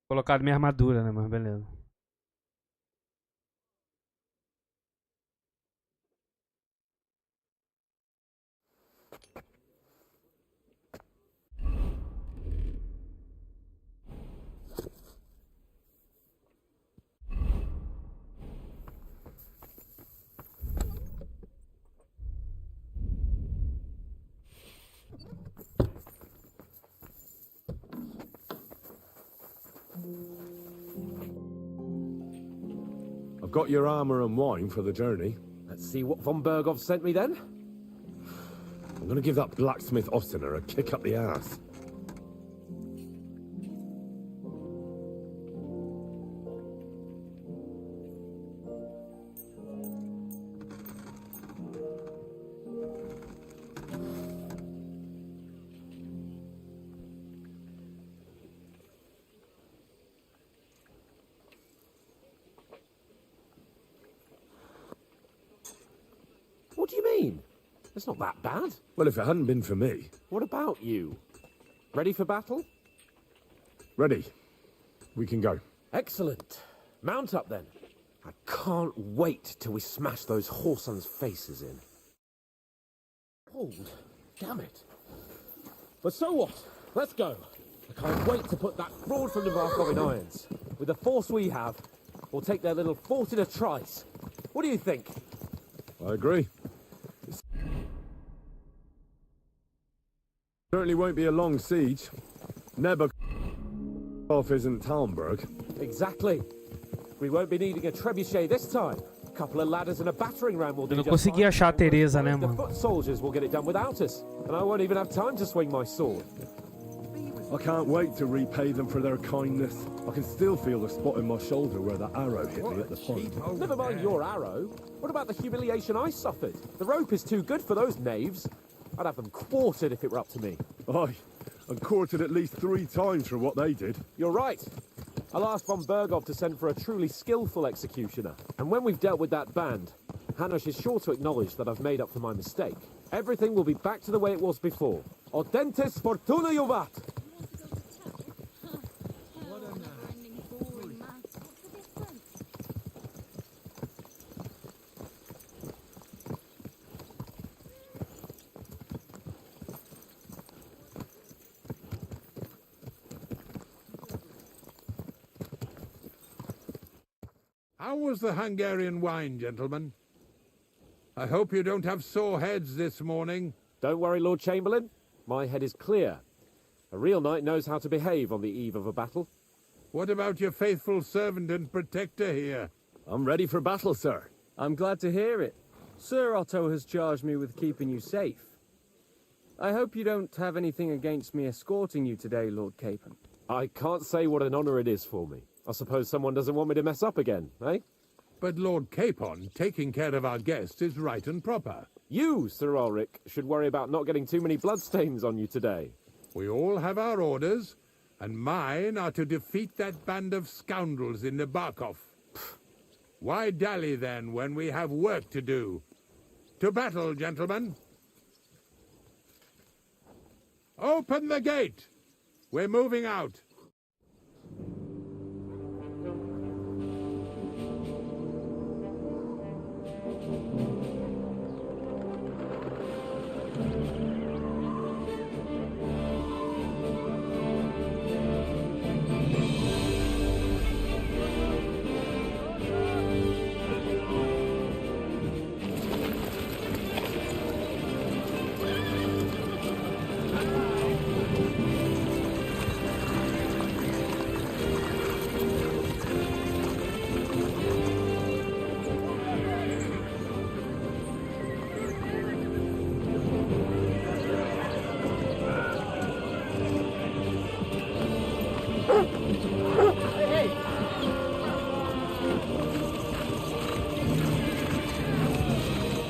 Colocado minha armadura, né? Mas beleza.
I've got your armor and wine for the journey.
Let's see what von Bergov sent me then.
I'm gonna give that blacksmith Ostener a kick up the ass.
What do you mean? It's not that bad.
Well, if it hadn't been for me.
What about you? Ready for battle?
Ready. We can go.
Excellent. Mount up then. I can't wait till we smash those whoresons' faces in. Hold. Damn it. But so what? Let's go. I can't wait to put that fraud from the Markov in irons. With the force we have, we'll take their little fort in a trice. What do you think?
I agree. Certainly won't be a long siege. Nebukov isn't Talmberg.
Exactly. We won't be needing a trebuchet this time. A couple of ladders and a battering ram will do.
Eu não consegui achar a Teresa, né,
The
mano?
foot soldiers will get it done without us, and I won't even have time to swing my sword.
I can't wait to repay them for their kindness. I can still feel the spot in my shoulder where that arrow hit me at the front.
Never mind your arrow. What about the humiliation I suffered? The rope is too good for those knaves. I'd have them quartered if it were up to me.
Aye, and quartered at least 3 times for what they did.
You're right. I'll ask von Bergov to send for a truly skillful executioner. And when we've dealt with that band, Hanush is sure to acknowledge that I've made up for my mistake. Everything will be back to the way it was before. Audentes fortuna juvat!
How was the Hungarian wine, gentlemen? I hope you don't have sore heads this morning.
Don't worry, Lord Chamberlain. My head is clear. A real knight knows how to behave on the eve of a battle.
What about your faithful servant and protector here?
I'm ready for battle, sir. I'm glad to hear it. Sir Otto has charged me with keeping you safe. I hope you don't have anything against me escorting you today, Lord Capon.
I can't say what an honor it is for me. I suppose someone doesn't want me to mess up again, eh?
But Lord Capon, taking care of our guests is right and proper.
You, Sir Ulrich, should worry about not getting too many bloodstains on you today.
We all have our orders, and mine are to defeat that band of scoundrels in the Barkov. Why dally, then, when we have work to do? To battle, gentlemen! Open the gate! We're moving out.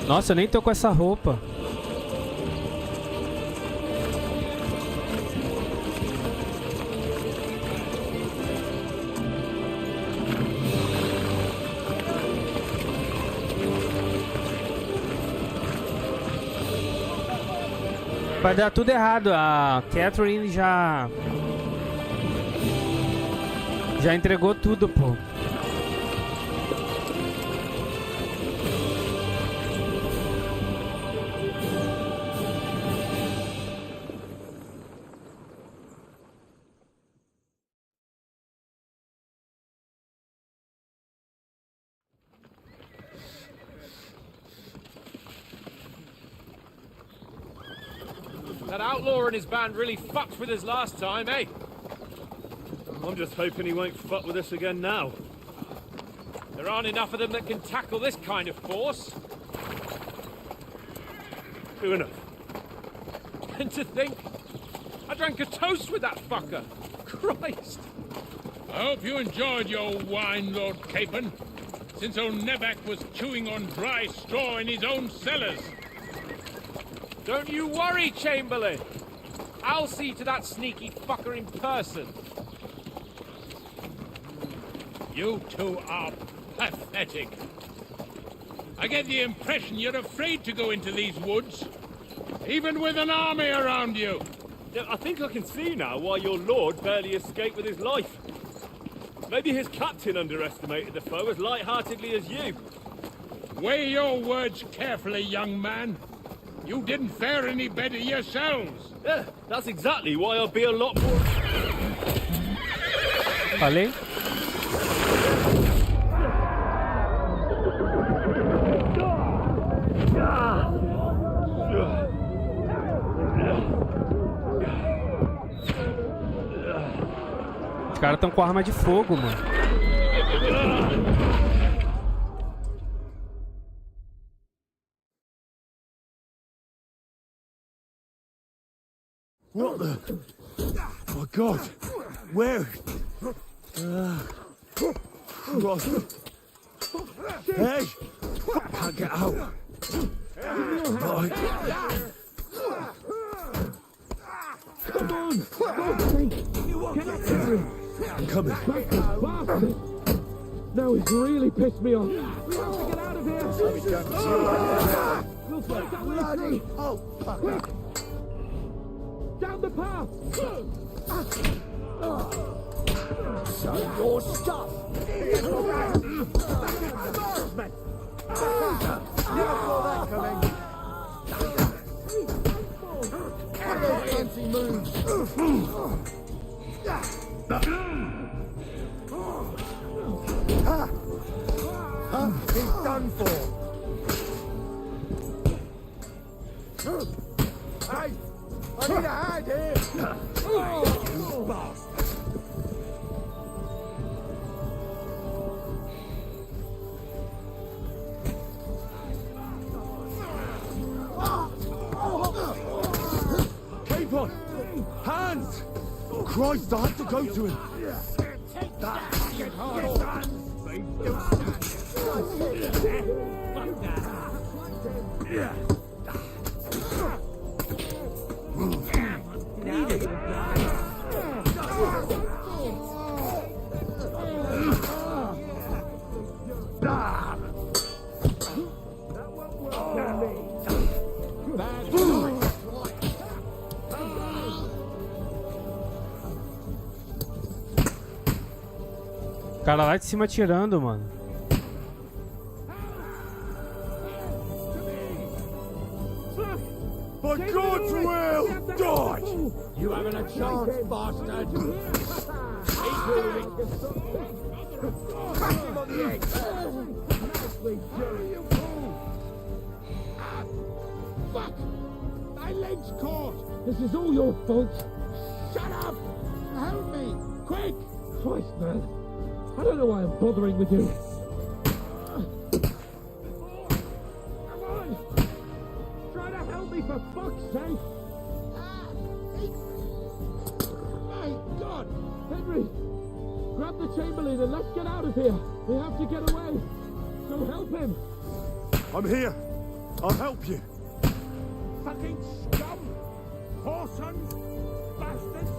Nossa, eu nem tô com essa roupa. Vai dar tudo errado. A Catherine já entregou tudo, pô.
That outlaw and his band really fucked with us last time, eh?
I'm just hoping he won't fuck with us again now.
There aren't enough of them that can tackle this kind of force.
True enough.
And to think, I drank a toast with that fucker. Christ.
I hope you enjoyed your wine, Lord Capon, since old Neback was chewing on dry straw in his own cellars.
Don't you worry, Chamberlain. I'll see to that sneaky fucker in person.
You two are pathetic. I get the impression you're afraid to go into these woods, even with an army around you.
Yeah, I think I can see now why your lord barely escaped with his life. Maybe his captain underestimated the foe as light-heartedly as you.
Weigh your words carefully, young man. You didn't fare any better yourselves.
Yeah, that's exactly why I'll be a lot more...
Falei? Os caras estão com arma de fogo, mano.
What the? Oh my God! Where? Right. Hey! Can't get out. Right.
Come on!
I'm coming.
Now he's really pissed me off. We have to get out of here. We'll fight that way through.
Oh, fuck.
Down the path.
Show your stuff.
Never saw that coming. What are those fancy moves?
He's done for. Hey, I need a hand here. You bastard.
Keep on! Hands! Christ, I have to go to him!
Get hard on.
O cara lá de cima atirando, mano.
By God's will, die! You haven't a chance, bastard! Keep moving! Crack him on the head!
Fuck! My leg's caught! This is all your fault! Shut up! Help me! Quick! Christ, man! I don't know why I'm bothering with you. Come on! Try to help me for fuck's sake! My God! Henry! Grab the Chamberlain and let's get out of here! We have to get away! So help him!
I'm here! I'll help you!
Fucking scum! Whoresons! Bastards!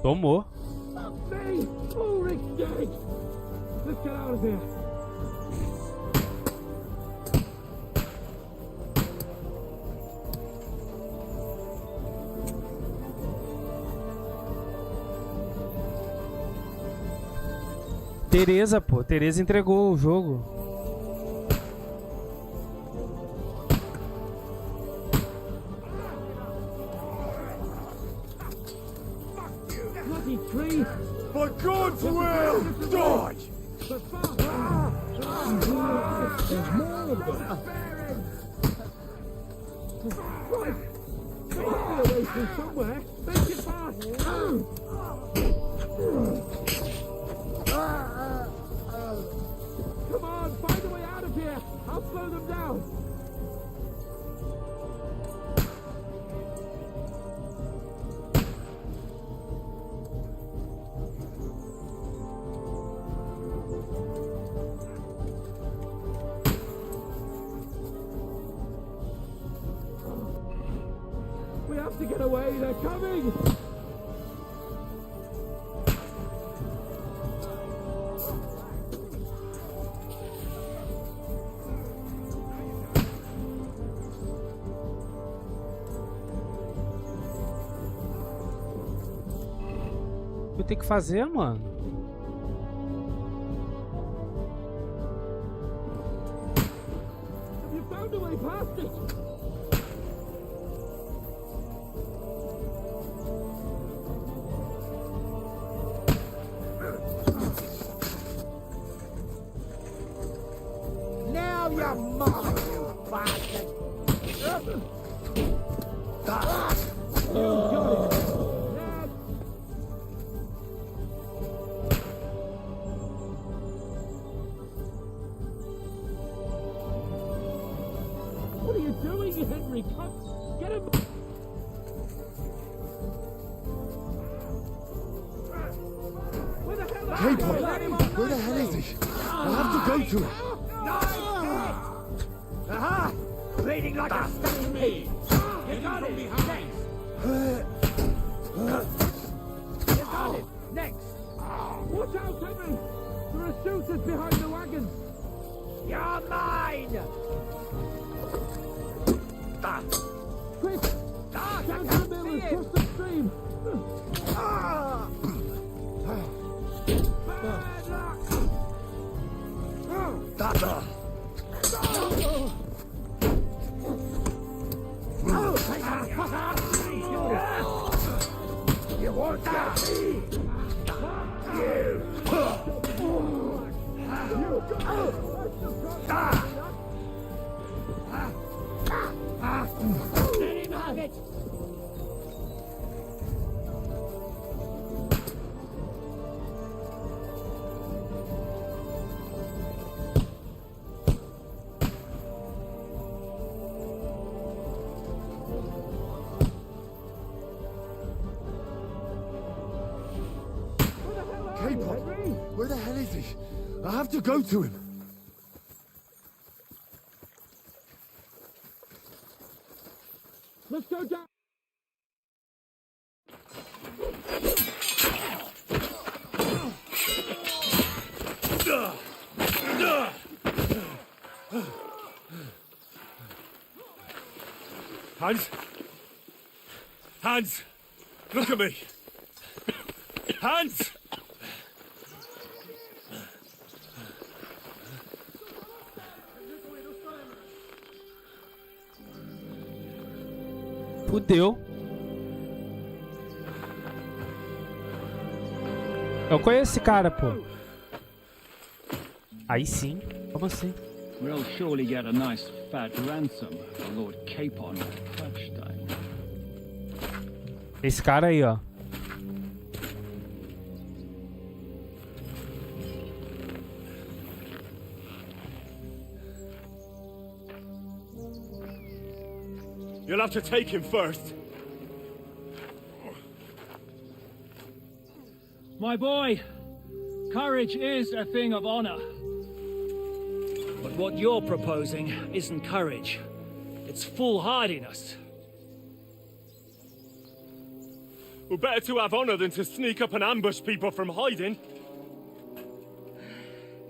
Tomou.
Fuck me! Ulrich's dead! Let's get out of here!
Teresa, pô. Teresa entregou o jogo.
Bloody tree!
By God's will, die!
There's more of them! Right! Get away from somewhere! Make it fast! Come on, find a way out of here! I'll slow them down! We have to get away, they're coming!
O que eu tenho que fazer, mano?
You found a way past it!
Now you're mine, you bastard!
You got it! What are you doing, Henry? Come, get him! Where the hell are you?
Where the hell is he? I'll have to go to him.
Aha! Bleeding like a stunning me! You got it! Next! You got it! Next!
Watch out, Henry! There are shooters behind the wagons!
You're mine!
Quick! Down to the mill and cross the stream!
You want that? You!
have it!
Capon, where the hell is he? I have to go to him.
Let's go down!
Hans? Hans! Look at me! Hans!
Fudeu. Eu conheço esse cara, pô. Aí sim. Como assim?
We'll surely get a nice fat ransom for Lord Capon Touchstone.
Esse cara aí, ó.
You'll have to take him first.
My boy, courage is a thing of honor. But what you're proposing isn't courage. It's foolhardiness.
Well, better to have honor than to sneak up and ambush people from hiding.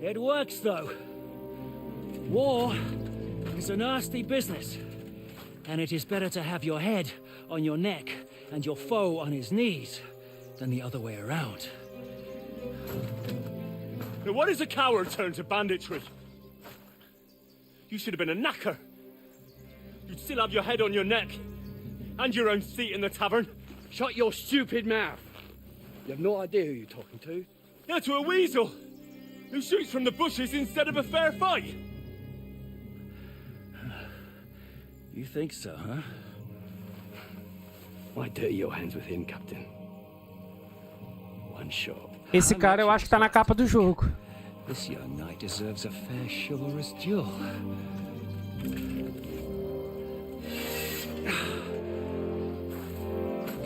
It works, though. War is a nasty business. And it is better to have your head on your neck and your foe on his knees than the other way around.
Now, what is a coward turn to banditry? You should have been a knacker. You'd still have your head on your neck and your own seat in the tavern.
Shut your stupid mouth. You have no idea who you're talking to.
Yeah, to a weasel who shoots from the bushes instead of a fair fight.
You think so, huh?
Why dirty your hands with him, Captain? One shot.
Esse cara eu acho que tá na capa do jogo.
This young knight deserves a fair chivalrous duel.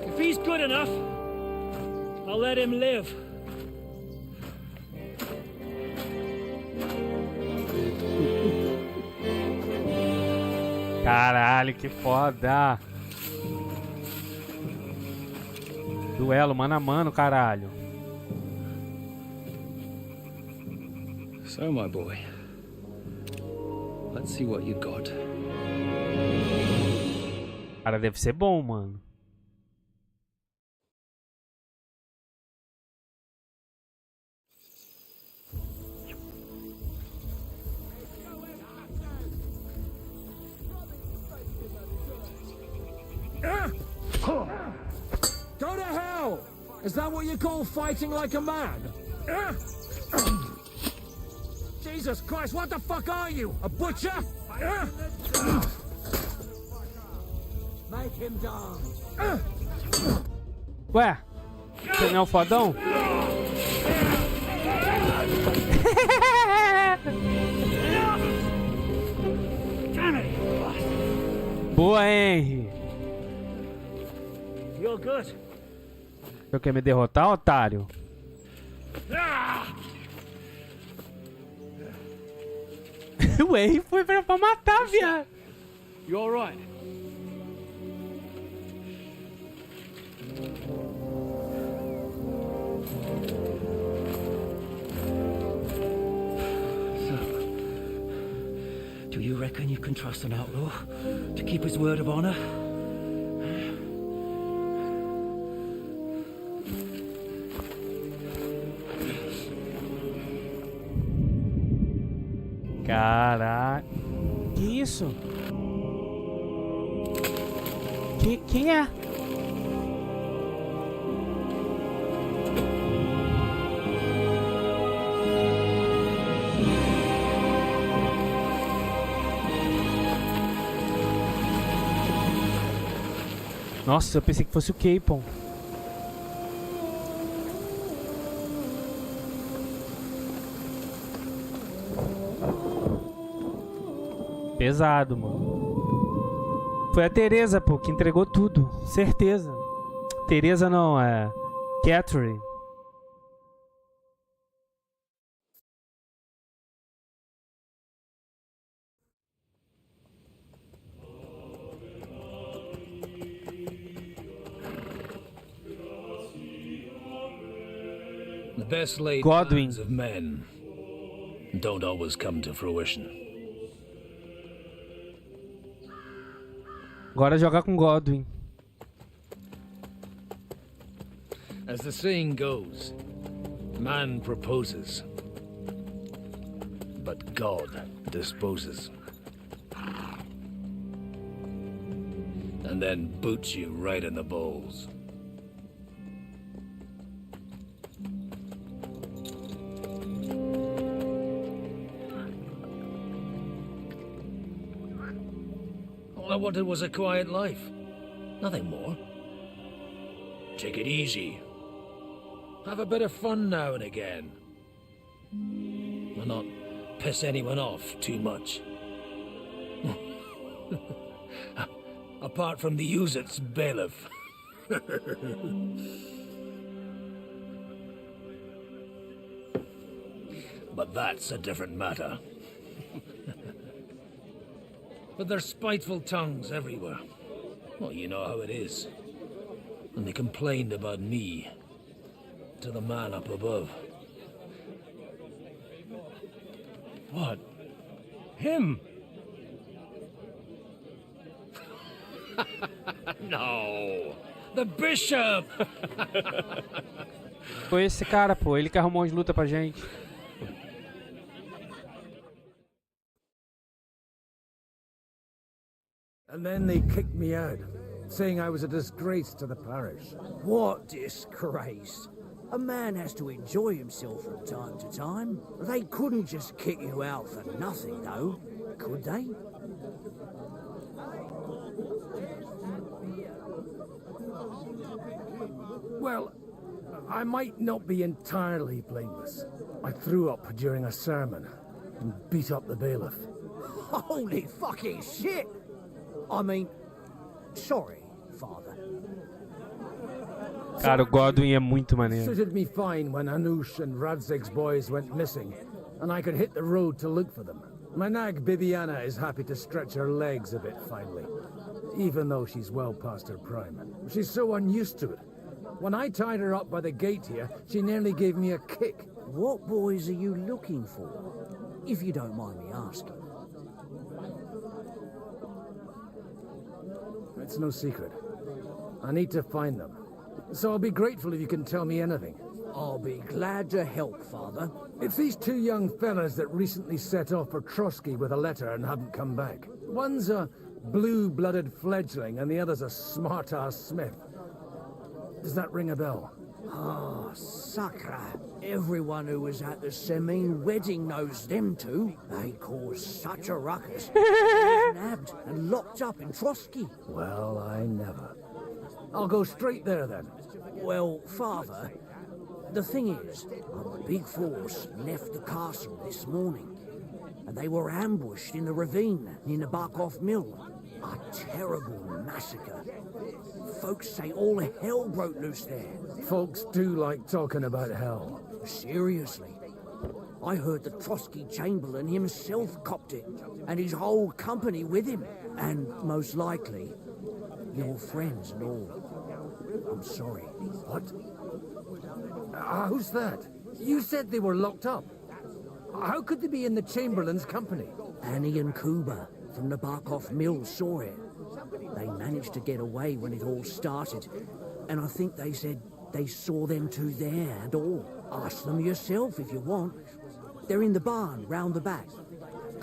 If he's good enough, I'll let him live.
Caralho, que foda. Duelo mano a mano, caralho.
So, my boy, let's see what you got.
Cara, deve ser bom, mano.
Go to hell! Is that what you call fighting like a man? Jesus Christ, what the fuck are you? A butcher? Make him dance.
Ué, você não é o fodão? Boa, Henry.
You're good.
Você quer me derrotar, otário? O Henry foi pra matar, viado.
You alright?
Do you reckon you can trust an outlaw to keep his word of honor?
Caralho. Que isso? Quem é? Nossa, eu pensei que fosse o Capon. Pesado, mano. Foi a Teresa, pô, que entregou tudo. Certeza. Teresa não, é... Catherine.
The best laid
Godwin.
plans of men don't always come to fruition.
Agora jogar com Godwin.
As the saying goes, man proposes, but God disposes. And then boots you right in the balls. All I wanted was a quiet life. Nothing more. Take it easy. Have a bit of fun now and again. And not piss anyone off too much. Apart from the Uzit's bailiff. But that's a different matter. But there's spiteful tongues everywhere. Well, you know how it is. And they complained about me to the man up above.
What? Him?
No! The Bishop!
Foi esse cara, pô. Ele que arrumou de luta pra gente.
And then they kicked me out, saying I was a disgrace to the parish.
What disgrace? A man has to enjoy himself from time to time. They couldn't just kick you out for nothing, though, could they?
Well, I might not be entirely blameless. I threw up during a sermon and beat up the bailiff.
Holy fucking shit! I mean, sorry, Father.
Cara, o Godwin é muito maneiro.
Suited me fine when Anush and Radzig's boys went missing, and I could hit the road to look for them. My nag Bibiana is happy to stretch her legs a bit finally, even though she's well past her prime. She's so unused to it. When I tied her up by the gate here, she nearly gave me a kick.
What boys are you looking for, if you don't mind me asking?
It's no secret. I need to find them. So I'll be grateful if you can tell me anything.
I'll be glad to help, Father.
It's these two young fellas that recently set off for Trotsky with a letter and haven't come back. One's a blue-blooded fledgling and the other's a smart-ass smith. Does that ring a bell?
Ah, Sakra. Everyone who was at the Semine wedding knows them two. They caused such a ruckus. They were nabbed and locked up in Trotsky.
Well, I never. I'll go straight there then.
Well, Father, the thing is, a big force left the castle this morning, and they were ambushed in the ravine near the Barkov Mill. A terrible massacre. Folks say all hell broke loose there.
Folks do like talking about hell.
Seriously. I heard the Trotsky Chamberlain himself copped it, and his whole company with him. And most likely, your friends and all. I'm sorry.
What? Who's that? You said they were locked up. How could they be in the Chamberlain's company?
Annie and Kuba from the Barkov Mill saw it. They managed to get away when it all started, and I think they said they saw them two there and all. Ask them yourself if you want. They're in the barn round the back.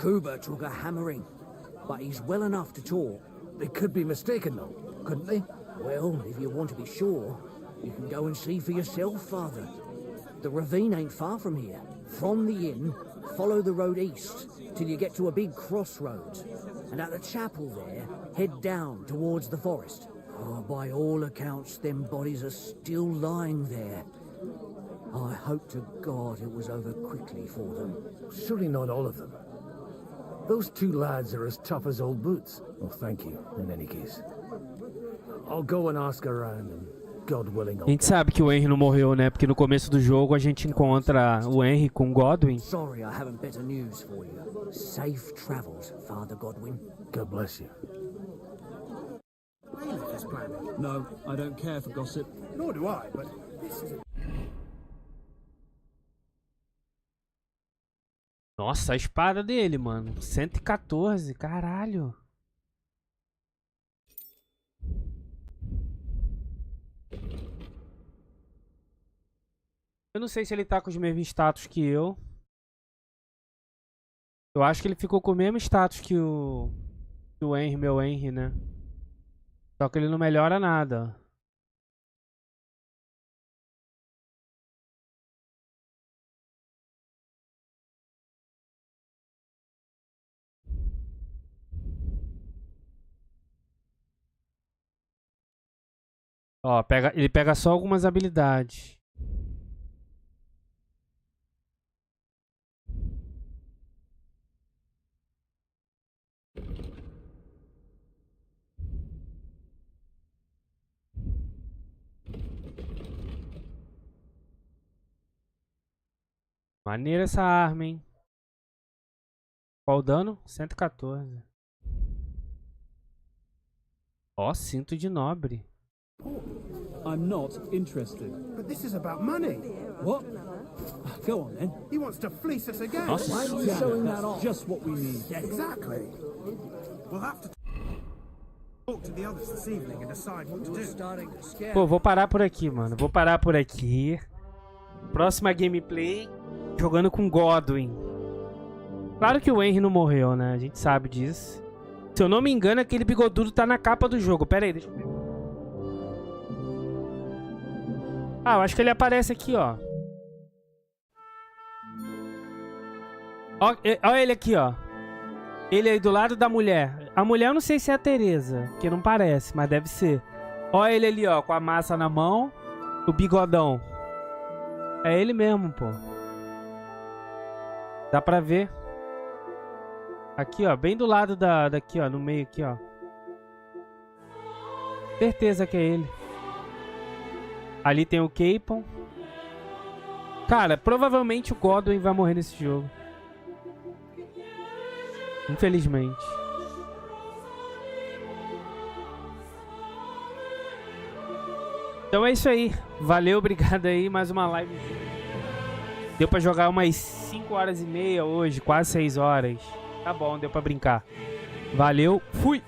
Kuba took a hammering, but he's well enough to talk.
They could be mistaken though, couldn't they?
Well, if you want to be sure, you can go and see for yourself, Father. The ravine ain't far from here. From the inn, follow the road east till you get to a big crossroads. And at the chapel there, head down towards the forest.
Oh, by all accounts, them bodies are still lying there. I hope to God it was over quickly for them.
Surely not all of them. Those 2 lads are as tough as old boots. Well, thank you, in any case. I'll go and ask around, and God willing,
A gente sabe que o Henry não morreu, né? Porque no começo do jogo a gente encontra o Henry com Godwin.
Sorry I haven't better news for you. Safe travels, Father Godwin.
God bless you.
No, I don't care for gossip.
Nor do I, but this is...
Nossa, a espada dele, mano. 114, caralho. Eu não sei se ele tá com os mesmos status que eu. Eu acho que ele ficou com o mesmo status que o Henry, meu Henry, né? Só que ele não melhora nada. Ó, ele pega só algumas habilidades. Maneira essa arma, hein? Qual o dano? 114. Ó, cinto de nobre.
I'm not interested.
But this is about money.
What? Go on then.
He wants to fleece us again.
Nossa,
Why are you
damn it,
showing
that's
that off?
just what we need.
Exactly. We'll have to talk to the others this evening and decide what to do.
Pô, vou parar por aqui, mano. Vou parar por aqui. Próxima gameplay, jogando com Godwin. Claro que o Henry não morreu, né? A gente sabe disso. Se eu não me engano, aquele bigodudo tá na capa do jogo. Pera aí, deixa eu ver. Ah, eu acho que ele aparece aqui, ó. Ó ele aqui, ó. Ele aí do lado da mulher. A mulher eu não sei se é a Teresa, porque não parece, mas deve ser. Ó ele ali, ó, com a massa na mão. O bigodão. É ele mesmo, pô. Dá pra ver. Aqui, ó, bem do lado daqui, ó, no meio aqui, ó. Certeza que é ele. Ali tem o Capon. Cara, provavelmente o Godwin vai morrer nesse jogo. Infelizmente. Então é isso aí. Valeu, obrigado aí. Mais uma live. Deu pra jogar umas 5 horas e meia hoje, quase 6 horas. Tá bom, deu pra brincar. Valeu, fui!